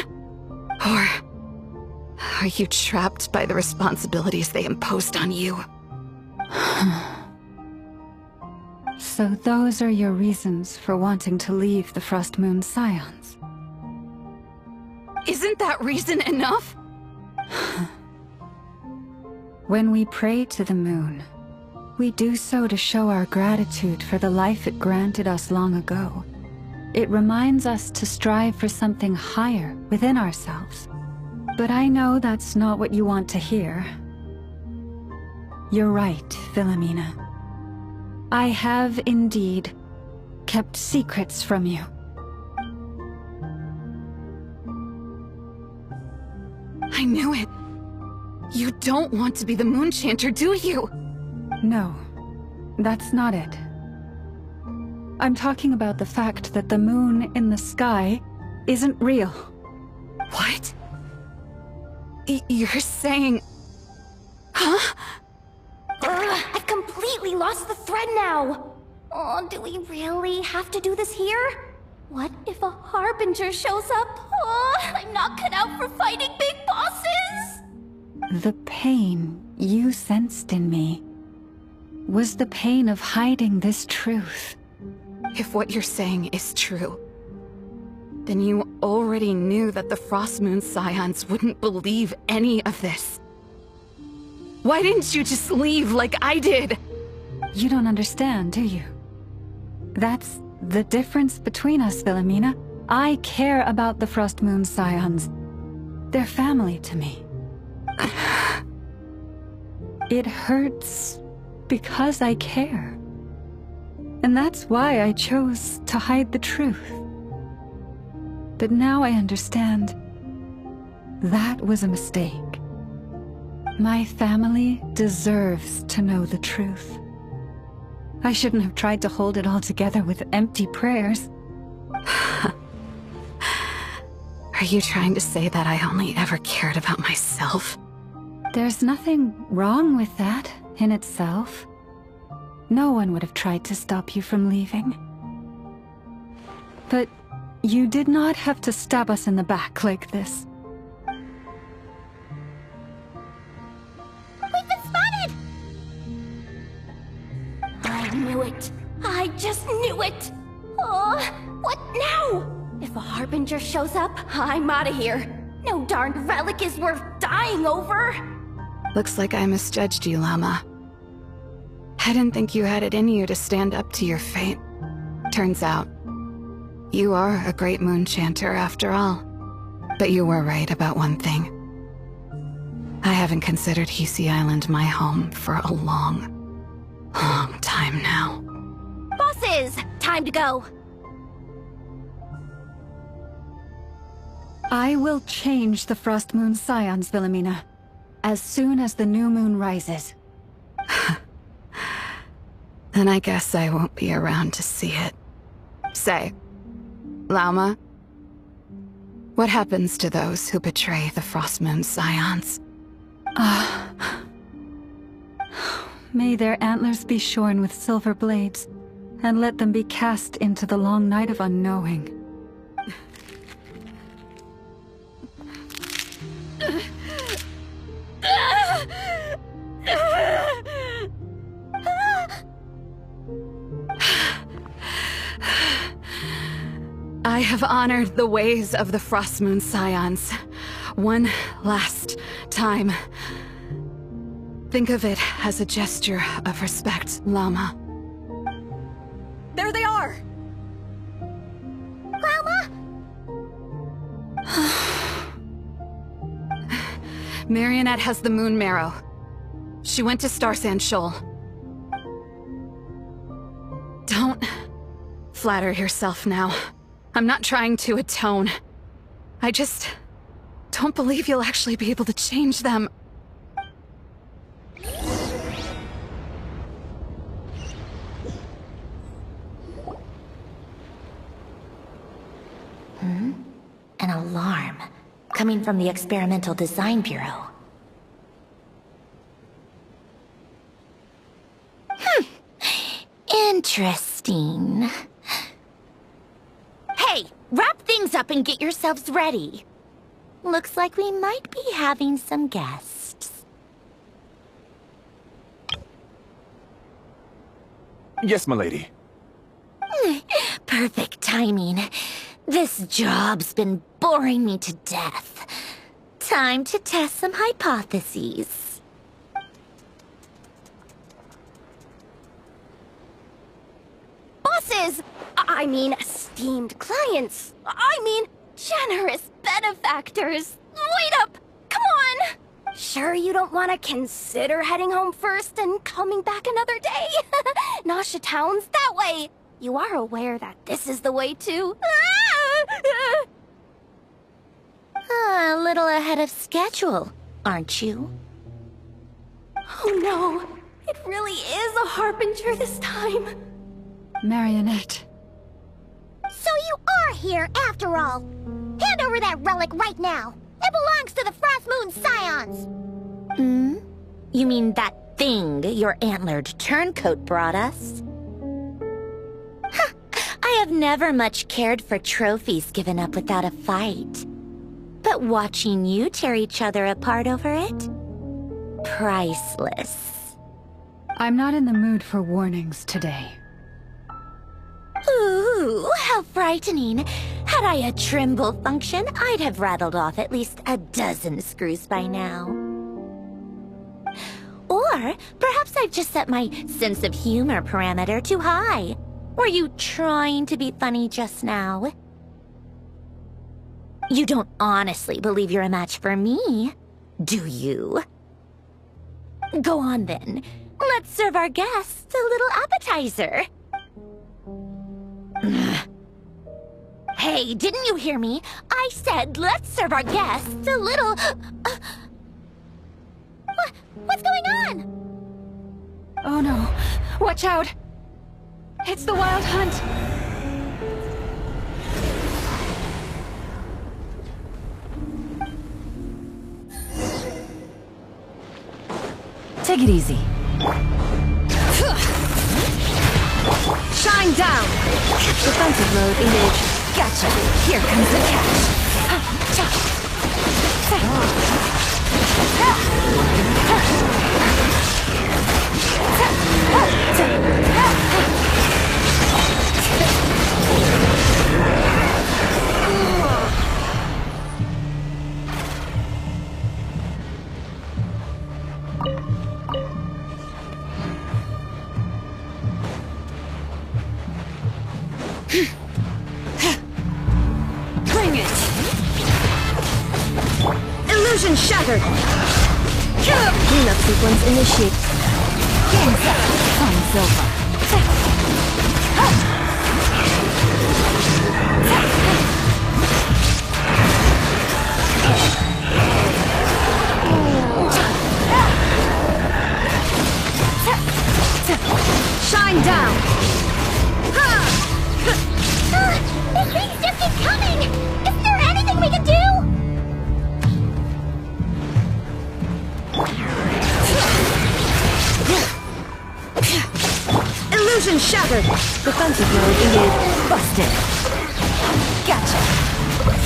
Or are you trapped by the responsibilities they imposed on you? So those are your reasons for wanting to leave the Frost Moon Scions? Isn't that reason enough? When we pray to the moon, we do so to show our gratitude for the life it granted us long ago. It reminds us to strive for something higher within ourselves. But I know that's not what you want to hear. You're right, Philomena. I have indeed kept secrets from you. I knew it. You don't want to be the Moon Chanter, do you? No, that's not it. I'm talking about the fact that the moon in the sky isn't real. What? You're saying... Huh? I've completely lost the thread now! Oh, do we really have to do this here? What if a Harbinger shows up? Oh, I'm not cut out for fighting big bosses! The pain you sensed in me was the pain of hiding this truth. If what you're saying is true, then you already knew that the Frost Moon Scions wouldn't believe any of this. Why didn't you just leave like I did? You don't understand, do you? That's the difference between us, Philomena. I care about the Frost Moon Scions. They're family to me. It hurts because I care. And that's why I chose to hide the truth. But now I understand. That was a mistake. My family deserves to know the truth. I shouldn't have tried to hold it all together with empty prayers. Are you trying to say that I only ever cared about myself? There's nothing wrong with that in itself. No one would have tried to stop you from leaving. But you did not have to stab us in the back like this. We've been spotted! I knew it. I just knew it. Oh, what now? If a Harbinger shows up, I'm out of here. No darned relic is worth dying over. Looks like I misjudged you, Lauma. I didn't think you had it in you to stand up to your fate. Turns out, you are a great moon chanter after all. But you were right about one thing. I haven't considered Hisi Island my home for a long time now. Bosses! Time to go! I will change the Frost Moon Scions, Wilhelmina, as soon as the new moon rises. Then I guess I won't be around to see it. Say, Lauma, what happens to those who betray the Frost Moon Scions? May their antlers be shorn with silver blades, and let them be cast into the long night of unknowing. I have honored the ways of the Frost Moon Scions. One last time. Think of it as a gesture of respect, Lauma. There they are! Lauma? Marionette has the moon marrow. She went to Starsand Shoal. Don't flatter yourself now. I'm not trying to atone. I just don't believe you'll actually be able to change them. An alarm coming from the Experimental Design Bureau. Interesting. Hey, wrap things up and get yourselves ready. Looks like we might be having some guests. Yes, milady. Perfect timing. This job's been boring me to death. Time to test some hypotheses. Bosses! I mean, esteemed clients. I mean, generous benefactors. Wait up! Come on! Sure you don't want to consider heading home first and coming back another day? Nasha Town's that way. You are aware that this is the way to... A little ahead of schedule, aren't you? Oh no, it really is a Harbinger this time. Marionette. So you are here after all. Hand over that relic right now. It belongs to the Frost Moon Scions. You mean that thing your antlered turncoat brought us? I have never much cared for trophies given up without a fight. But watching you tear each other apart over it? Priceless. I'm not in the mood for warnings today. Ooh, how frightening. Had I a Trimble function, I'd have rattled off at least a dozen screws by now. Or perhaps I've just set my sense of humor parameter too high. Were you trying to be funny just now? You don't honestly believe you're a match for me, do you? Go on then. Let's serve our guests a little appetizer. Hey, didn't you hear me? I said let's serve our guests a little... What's going on? Oh no. Watch out! It's the Wild Hunt! Take it easy. Shine down! Defensive mode engaged. Gotcha. Here comes the catch. Bring it! Illusion shattered! Cleanup sequence initiated. Game's up. Fun's over. Shine down! These things just keep coming! Isn't there anything we can do? Illusion shattered! Defensive mode engaged. Busted. Gotcha.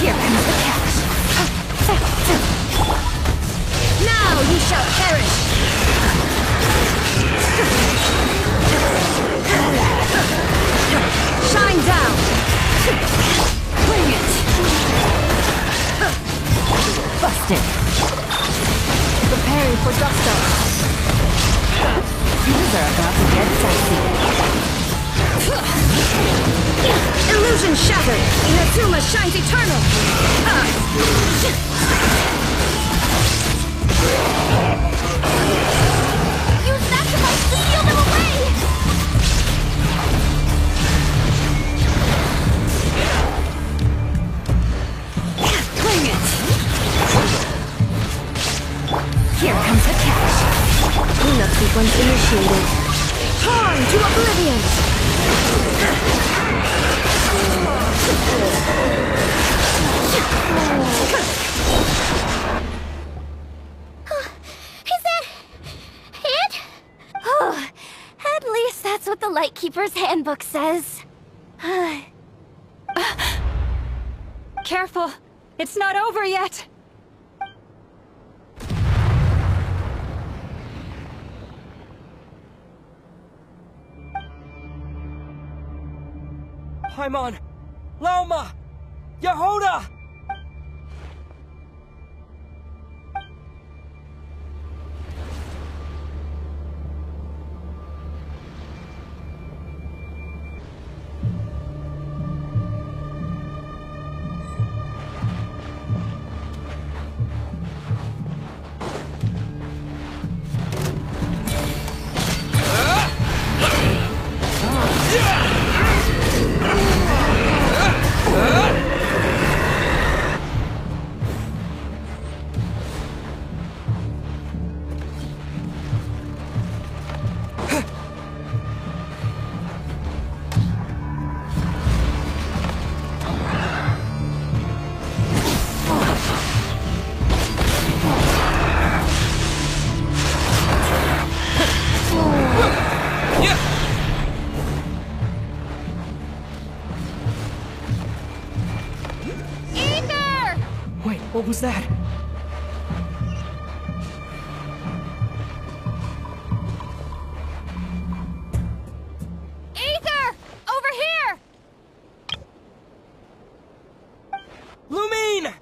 Here comes the catch. Now you shall perish! Shine down! Bring it! Busted. Preparing for dust up. These are about to get sassy. Illusion shattered! Inazuma shines eternal! Use sacrifice to steal them away! Bring it! Here comes the catch. Cleanup sequence initiated. Torn to oblivion! Is that it? Oh, at least that's what the Lightkeeper's handbook says. Careful! It's not over yet! Paimon! Lauma! Jahoda! Wait, what was that? Aether! Over here! Lumine!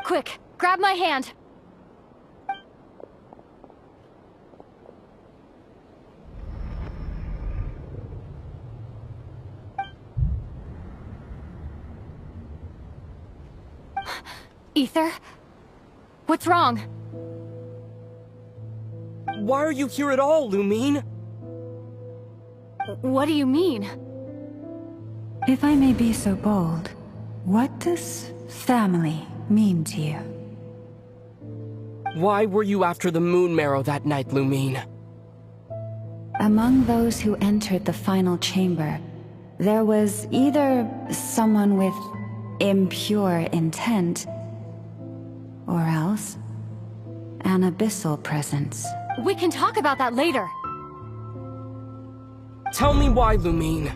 Quick, grab my hand. Aether? What's wrong? Why are you here at all, Lumine? What do you mean? If I may be so bold, what does family mean to you? Why were you after the moon marrow that night, Lumine? Among those who entered the final chamber, there was either someone with impure intent, or else an abyssal presence. We can talk about that later. Tell me why, Lumine.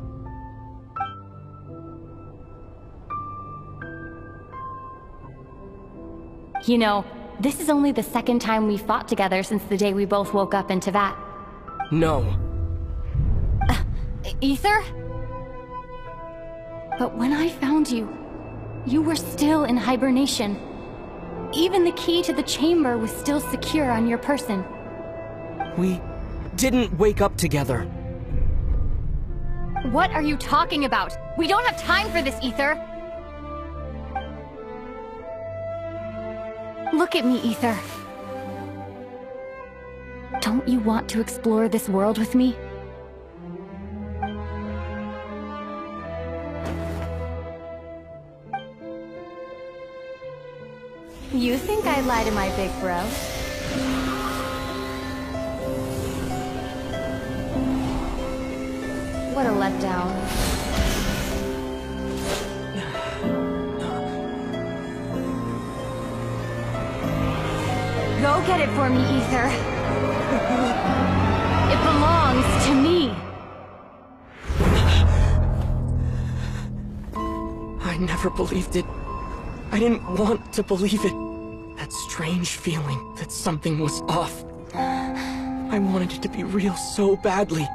You know, this is only the second time we fought together since the day we both woke up in Teyvat. No. Aether? But when I found you, you were still in hibernation. Even the key to the chamber was still secure on your person. We didn't wake up together. What are you talking about? We don't have time for this, Aether! Look at me, Aether. Don't you want to explore this world with me? You think I'd lie to my big bro? What a letdown. Go get it for me, Aether. It belongs to me. I never believed it. I didn't want to believe it. That strange feeling that something was off. I wanted it to be real so badly,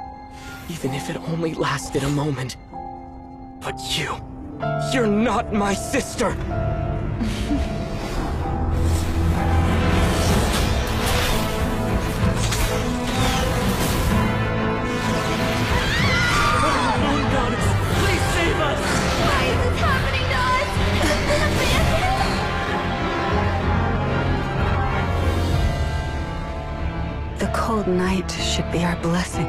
even if it only lasted a moment. But you're not my sister! The cold night should be our blessing,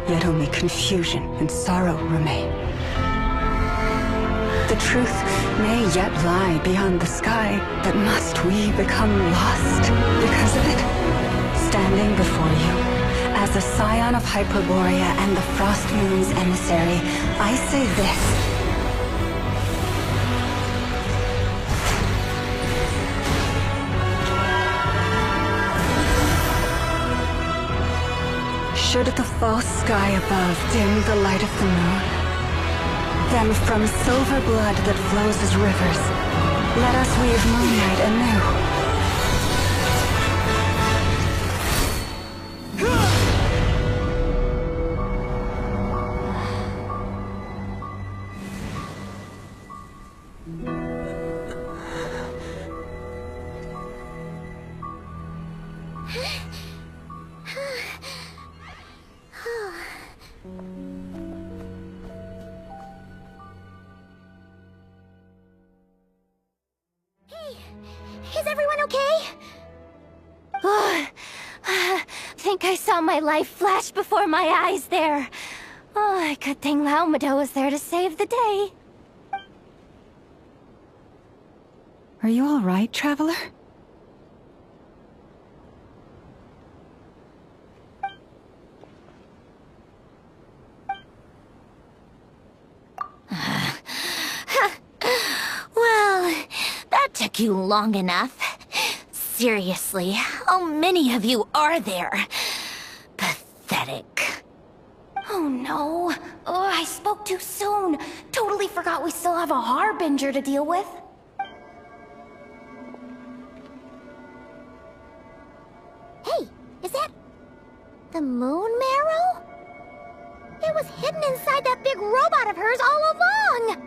yet only confusion and sorrow remain. The truth may yet lie beyond the sky, but must we become lost because of it? Standing before you, as a scion of Hyperborea and the Frost Moon's emissary, I say this. Should the false sky above dim the light of the moon, then from silver blood that flows as rivers, let us weave moonlight anew. Is everyone okay? Think I saw my life flash before my eyes there. Oh, good thing Lauma was there to save the day. Are you all right, Traveler? Well, that took you long enough. Seriously, how many of you are there? Pathetic. Oh no. Oh, I spoke too soon. Totally forgot we still have a Harbinger to deal with. Hey, is that the moon marrow? It was hidden inside that big robot of hers all along!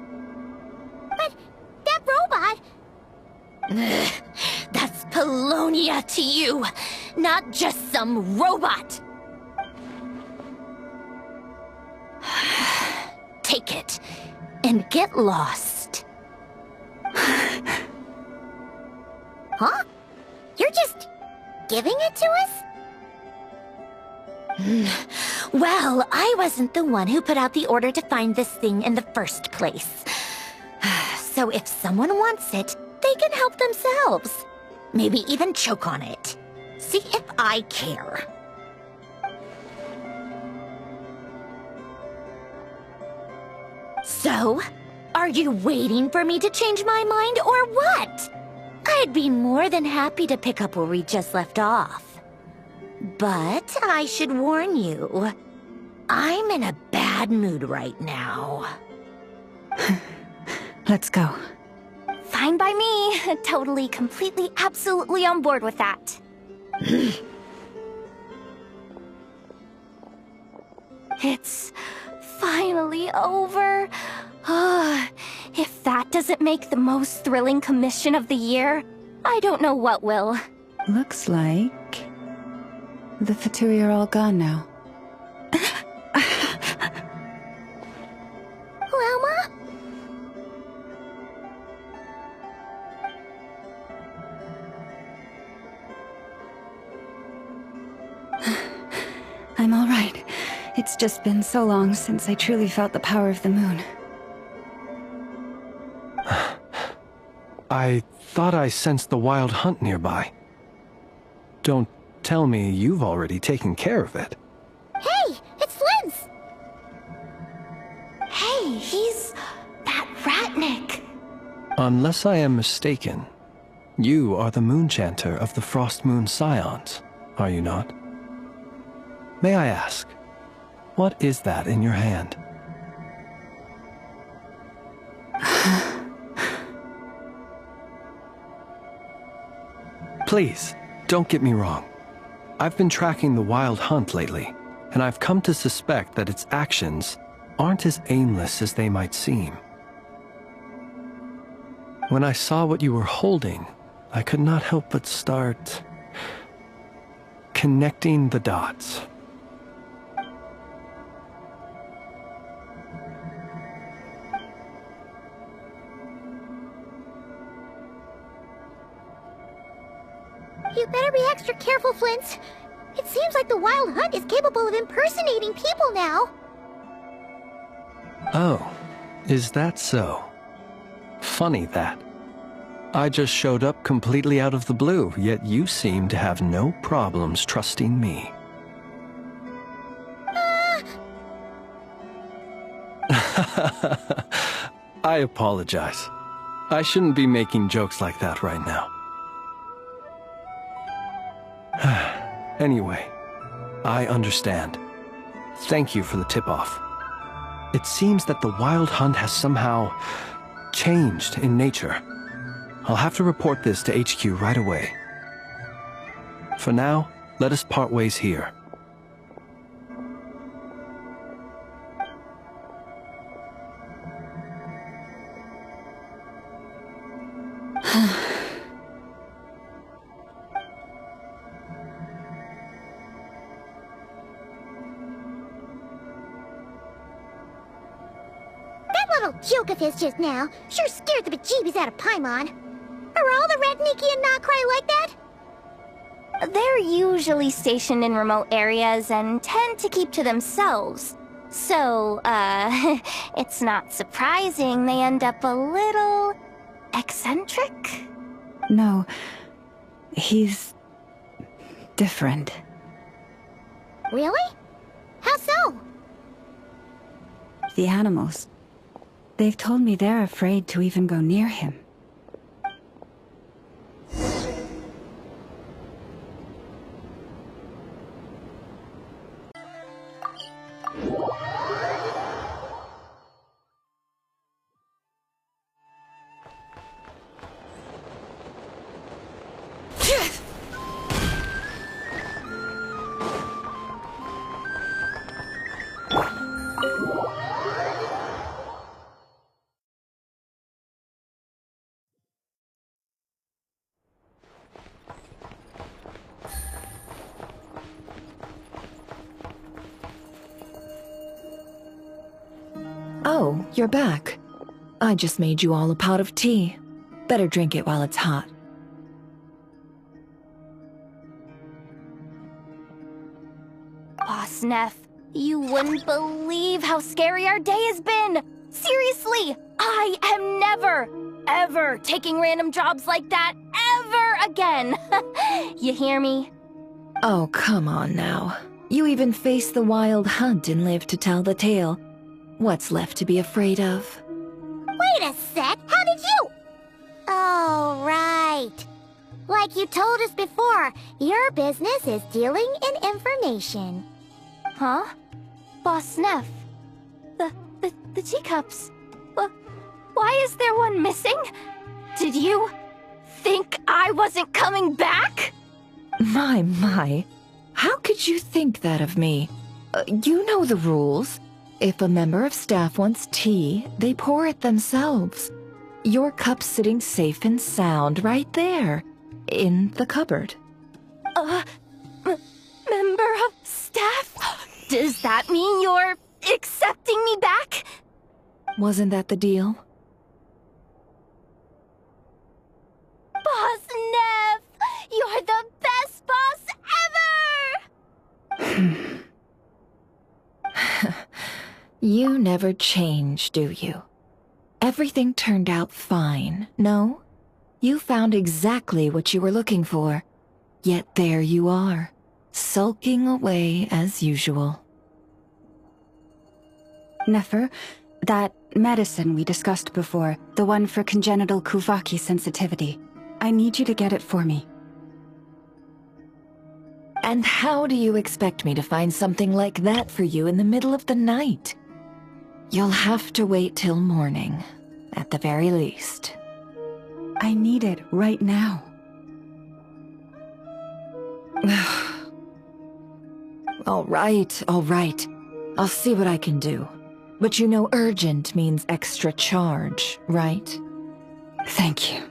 But that robot... That's Polonia to you, not just some robot. Take it, and get lost. Huh? You're just giving it to us? Well, I wasn't the one who put out the order to find this thing in the first place. So if someone wants it, they can help themselves. Maybe even choke on it. See if I care. So, are you waiting for me to change my mind or what? I'd be more than happy to pick up where we just left off. But I should warn you, I'm in a bad mood right now. Let's go. Fine by me. Totally, completely, absolutely on board with that. It's finally over. If that doesn't make the most thrilling commission of the year, I don't know what will. Looks like the Fatui are all gone now. Lauma? I'm all right. It's just been so long since I truly felt the power of the moon. I thought I sensed the wild hunt nearby. Don't tell me you've already taken care of it. Hey, it's Flins! Hey, he's that Ratnik. Unless I am mistaken, you are the Moonchanter of the Frost Moon Scions, are you not? May I ask, what is that in your hand? Please, don't get me wrong. I've been tracking the wild hunt lately, and I've come to suspect that its actions aren't as aimless as they might seem. When I saw what you were holding, I could not help but start connecting the dots. You better be extra careful, Flint. It seems like the Wild Hunt is capable of impersonating people now. Oh, is that so? Funny that. I just showed up completely out of the blue, yet you seem to have no problems trusting me. I apologize. I shouldn't be making jokes like that right now. Anyway, I understand. Thank you for the tip-off. It seems that the Wild Hunt has somehow changed in nature. I'll have to report this to HQ right away. For now, let us part ways here. Joke of his just now sure scared the bejeebies out of Paimon. Are all the Ratniki and nod-krai like that? They're usually stationed in remote areas and tend to keep to themselves. So, it's not surprising they end up a little eccentric? No, he's different. Really? How so? The animals. They've told me they're afraid to even go near him. Oh, you're back. I just made you all a pot of tea. Better drink it while it's hot. Boss Neff, you wouldn't believe how scary our day has been! Seriously, I am never, ever taking random jobs like that ever again! You hear me? Oh, come on now. You even faced the Wild Hunt and lived to tell the tale. What's left to be afraid of? Wait a sec, how did you? Oh, right. like you told us before, your business is dealing in information. Huh? Boss Neff. The teacups. Why is there one missing? Did you think I wasn't coming back? My. How could you think that of me? You know the rules. If a member of staff wants tea, they pour it themselves. Your cup's sitting safe and sound right there, in the cupboard. Member of staff? Does that mean you're accepting me back? Wasn't that the deal? Boss Neff! You're the best boss ever! You never change, do you? Everything turned out fine, no? You found exactly what you were looking for. Yet there you are, sulking away as usual. Nefer, that medicine we discussed before, the one for congenital Kuvaki sensitivity, I need you to get it for me. And how do you expect me to find something like that for you in the middle of the night? You'll have to wait till morning, at the very least. I need it right now. All right. I'll see what I can do. But you know urgent means extra charge, right? Thank you.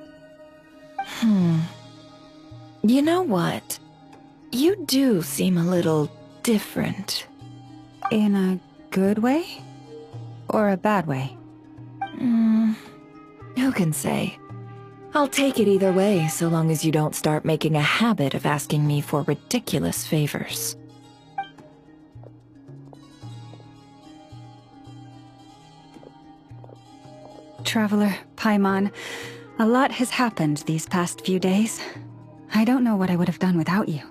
You know what? You do seem a little different. In a good way? Or a bad way? Who can say? I'll take it either way, so long as you don't start making a habit of asking me for ridiculous favors. Traveler, Paimon, a lot has happened these past few days. I don't know what I would have done without you.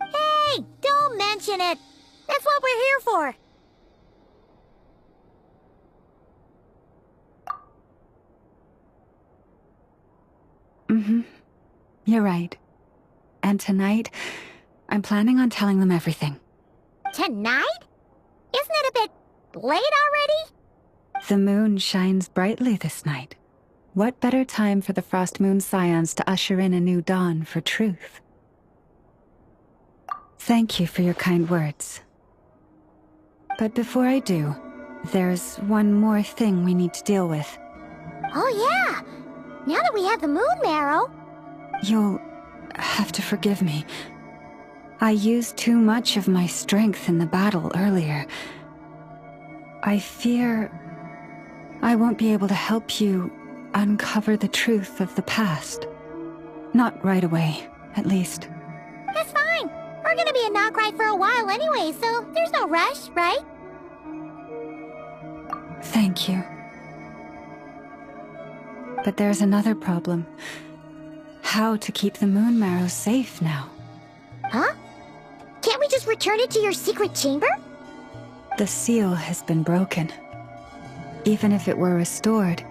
Hey, don't mention it. That's what we're here for. You're right. And tonight, I'm planning on telling them everything. Tonight? Isn't it a bit late already? The moon shines brightly this night. What better time for the Frost Moon Scions to usher in a new dawn for truth? Thank you for your kind words. But before I do, there's one more thing we need to deal with. Oh yeah! Now that we have the moon marrow... You'll have to forgive me. I used too much of my strength in the battle earlier. I fear I won't be able to help you uncover the truth of the past. Not right away, at least. That's fine. We're gonna be in nod-krai for a while anyway, so there's no rush, right? Thank you. But there's another problem. How to keep the moon marrow safe now? Huh? Can't we just return it to your secret chamber? The seal has been broken. Even if it were restored,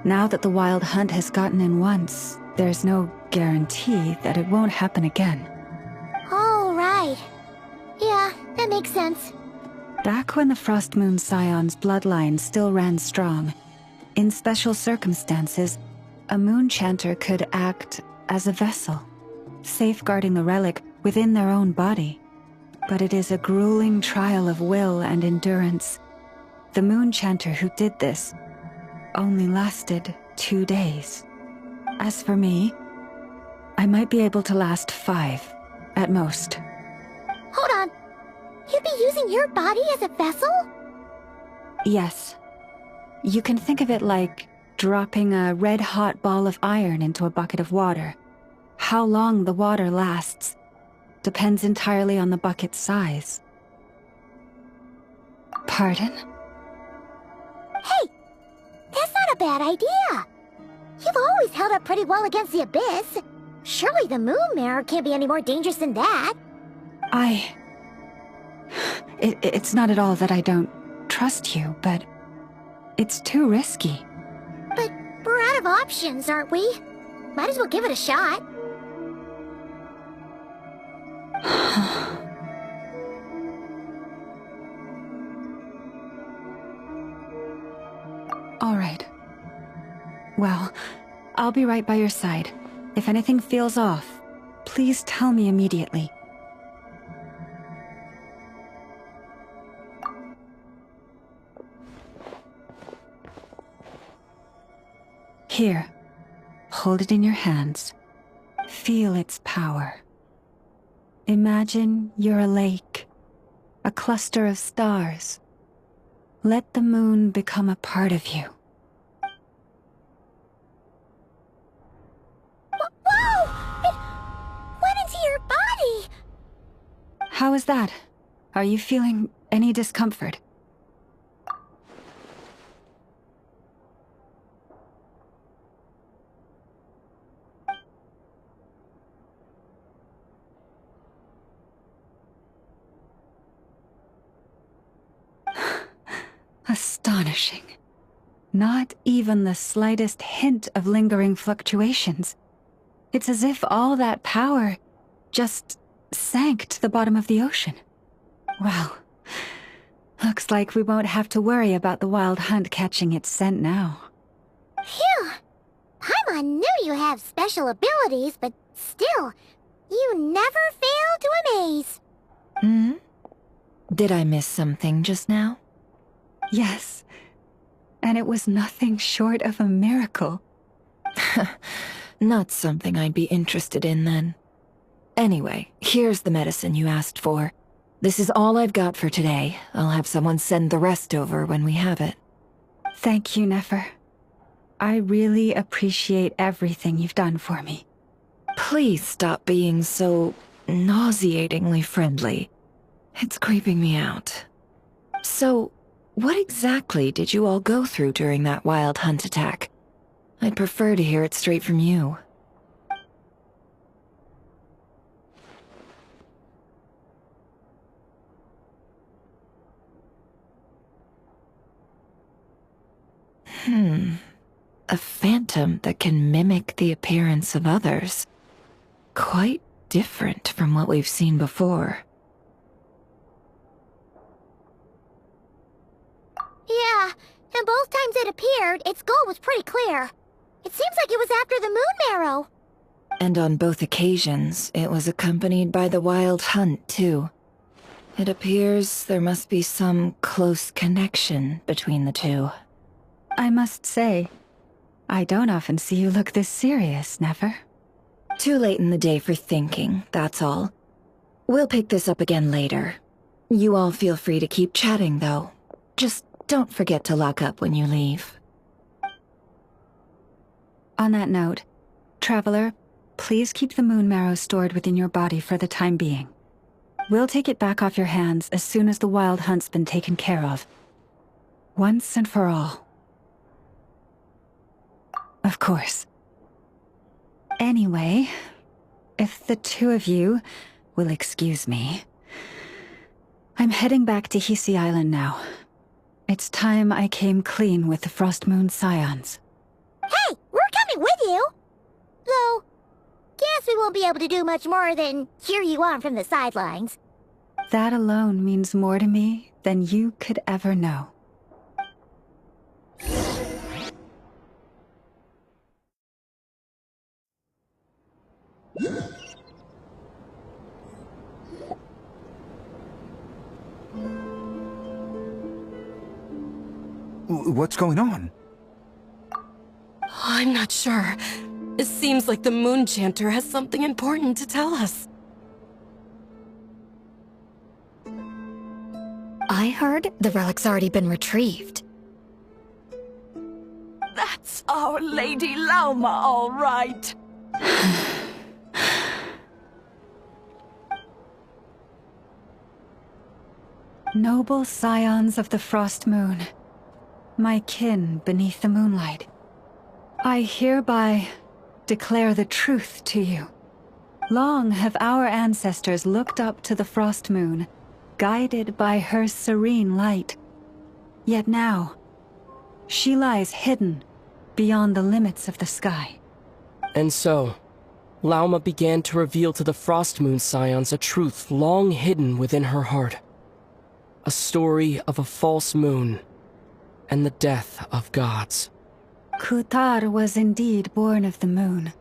now that the wild hunt has gotten in once, there's no guarantee that it won't happen again. Oh, right. Yeah, that makes sense. Back when the Frost Moon Scion's bloodline still ran strong, in special circumstances, a moon chanter could act as a vessel, safeguarding the relic within their own body. But it is a grueling trial of will and endurance. The moon chanter who did this only lasted 2 days. As for me, I might be able to last 5, at most. Hold on. You'd be using your body as a vessel? Yes. You can think of it like dropping a red-hot ball of iron into a bucket of water. How long the water lasts depends entirely on the bucket's size. Pardon? Hey! That's not a bad idea! You've always held up pretty well against the abyss. Surely the moon mirror can't be any more dangerous than that. It's not at all that I don't trust you, but it's too risky. But we're out of options, aren't we? Might as well give it a shot. All right. Well, I'll be right by your side. If anything feels off, please tell me immediately. Here, hold it in your hands. Feel its power. Imagine you're a lake, a cluster of stars. Let the moon become a part of you. Whoa! It went into your body! How is that? Are you feeling any discomfort? Astonishing. Not even the slightest hint of lingering fluctuations. It's as if all that power just sank to the bottom of the ocean. Well, looks like we won't have to worry about the wild hunt catching its scent now. Phew! Paimon knew you have special abilities, but still, you never fail to amaze. Hmm? Did I miss something just now? Yes, and it was nothing short of a miracle. Not something I'd be interested in then. Anyway, here's the medicine you asked for. This is all I've got for today. I'll have someone send the rest over when we have it. Thank you, Nefer. I really appreciate everything you've done for me. Please stop being so nauseatingly friendly. It's creeping me out. So, what exactly did you all go through during that wild hunt attack? I'd prefer to hear it straight from you. A phantom that can mimic the appearance of others. Quite different from what we've seen before. Yeah, and both times it appeared, its goal was pretty clear. It seems like it was after the moon marrow. And on both occasions, it was accompanied by the wild hunt, too. It appears there must be some close connection between the two. I must say, I don't often see you look this serious, Nefer. Too late in the day for thinking, that's all. We'll pick this up again later. You all feel free to keep chatting, though. Just don't forget to lock up when you leave. On that note, Traveler, please keep the moon marrow stored within your body for the time being. We'll take it back off your hands as soon as the wild hunt's been taken care of. Once and for all. Of course. Anyway, if the two of you will excuse me, I'm heading back to Hisi Island now. It's time I came clean with the Frost Moon Scions. Hey, we're coming with you! Though, guess we won't be able to do much more than cheer you on from the sidelines. That alone means more to me than you could ever know. What's going on? I'm not sure. It seems like the Moon Chanter has something important to tell us. I heard the relic's already been retrieved. That's our Lady Lauma, all right. Noble scions of the Frost Moon, my kin beneath the moonlight, I hereby declare the truth to you. Long have our ancestors looked up to the Frost Moon, guided by her serene light. Yet now, she lies hidden beyond the limits of the sky. And so, Lauma began to reveal to the Frost Moon Scions a truth long hidden within her heart. A story of a false moon and the death of gods. Kutar was indeed born of the moon.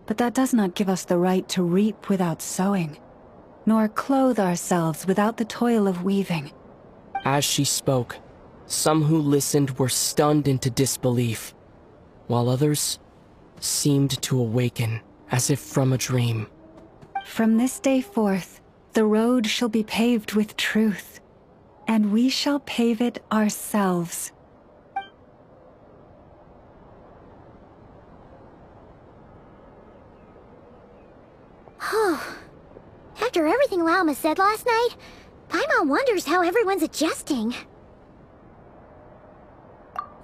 But that does not give us the right to reap without sowing, nor clothe ourselves without the toil of weaving. As she spoke, some who listened were stunned into disbelief, while others seemed to awaken as if from a dream. From this day forth, the road shall be paved with truth, and we shall pave it ourselves. After everything Lauma said last night, Paimon wonders how everyone's adjusting.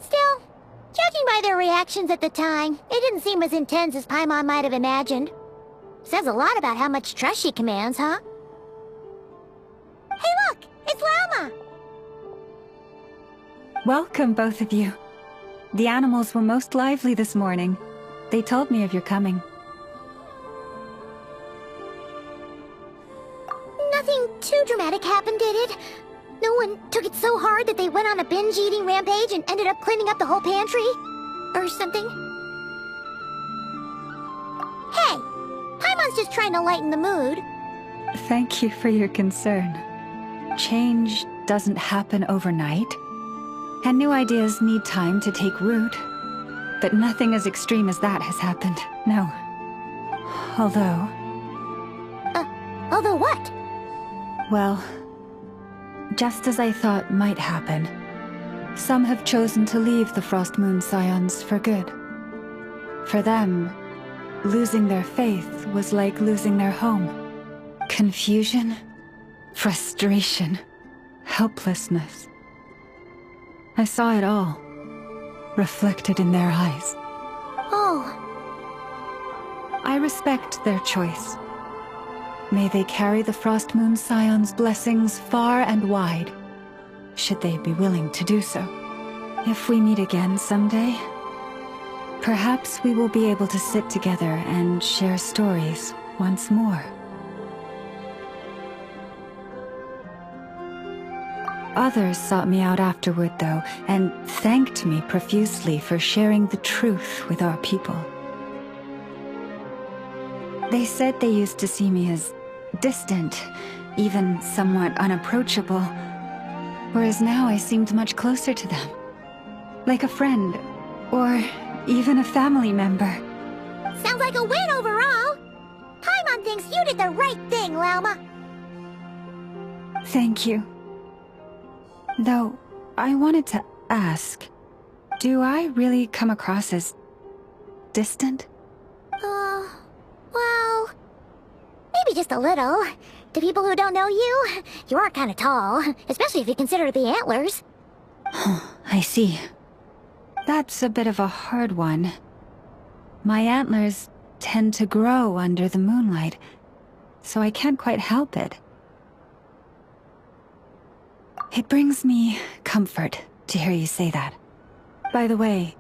Still, judging by their reactions at the time, it didn't seem as intense as Paimon might have imagined. Says a lot about how much trust she commands, huh? Hey look! It's Lauma! Welcome, both of you. The animals were most lively this morning. They told me of your coming. Nothing too dramatic happened, did it? No one took it so hard that they went on a binge-eating rampage and ended up cleaning up the whole pantry? Or something? Hey! Paimon's just trying to lighten the mood. Thank you for your concern. Change doesn't happen overnight, and new ideas need time to take root. But nothing as extreme as that has happened, no. Although... although what? Well, just as I thought might happen, some have chosen to leave the Frost Moon Scions for good. For them, losing their faith was like losing their home. Confusion, frustration, helplessness. I saw it all, reflected in their eyes. Oh. I respect their choice. May they carry the Frost Moon Scions' blessings far and wide, should they be willing to do so. If we meet again someday, perhaps we will be able to sit together and share stories once more. Others sought me out afterward, though, and thanked me profusely for sharing the truth with our people. They said they used to see me as distant, even somewhat unapproachable, whereas now I seemed much closer to them. Like a friend, or even a family member. Sounds like a win overall! Paimon thinks you did the right thing, Lauma. Thank you. Though, I wanted to ask, do I really come across as distant? Well... maybe just a little. To people who don't know you, you are kind of tall, especially if you consider the antlers. I see. That's a bit of a hard one. My antlers tend to grow under the moonlight, so I can't quite help it. It brings me comfort to hear you say that. By the way,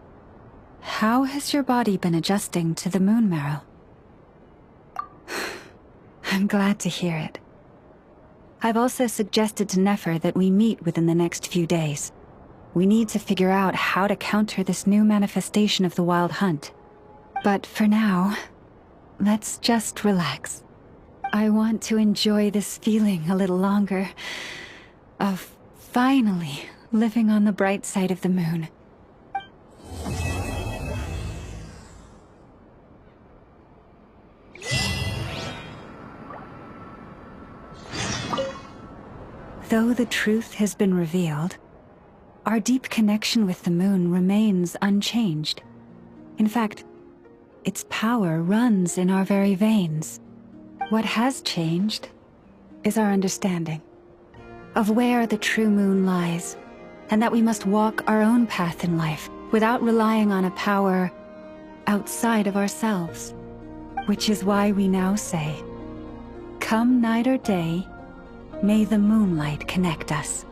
how has your body been adjusting to the moon marrow? I'm glad to hear it. I've also suggested to Nefer that we meet within the next few days. We need to figure out how to counter this new manifestation of the Wild Hunt. But for now, let's just relax. I want to enjoy this feeling a little longer, of finally living on the bright side of the moon. Though the truth has been revealed, our deep connection with the moon remains unchanged. In fact, its power runs in our very veins. What has changed is our understanding of where the true moon lies, and that we must walk our own path in life without relying on a power outside of ourselves. Which is why we now say, come night or day, may the moonlight connect us.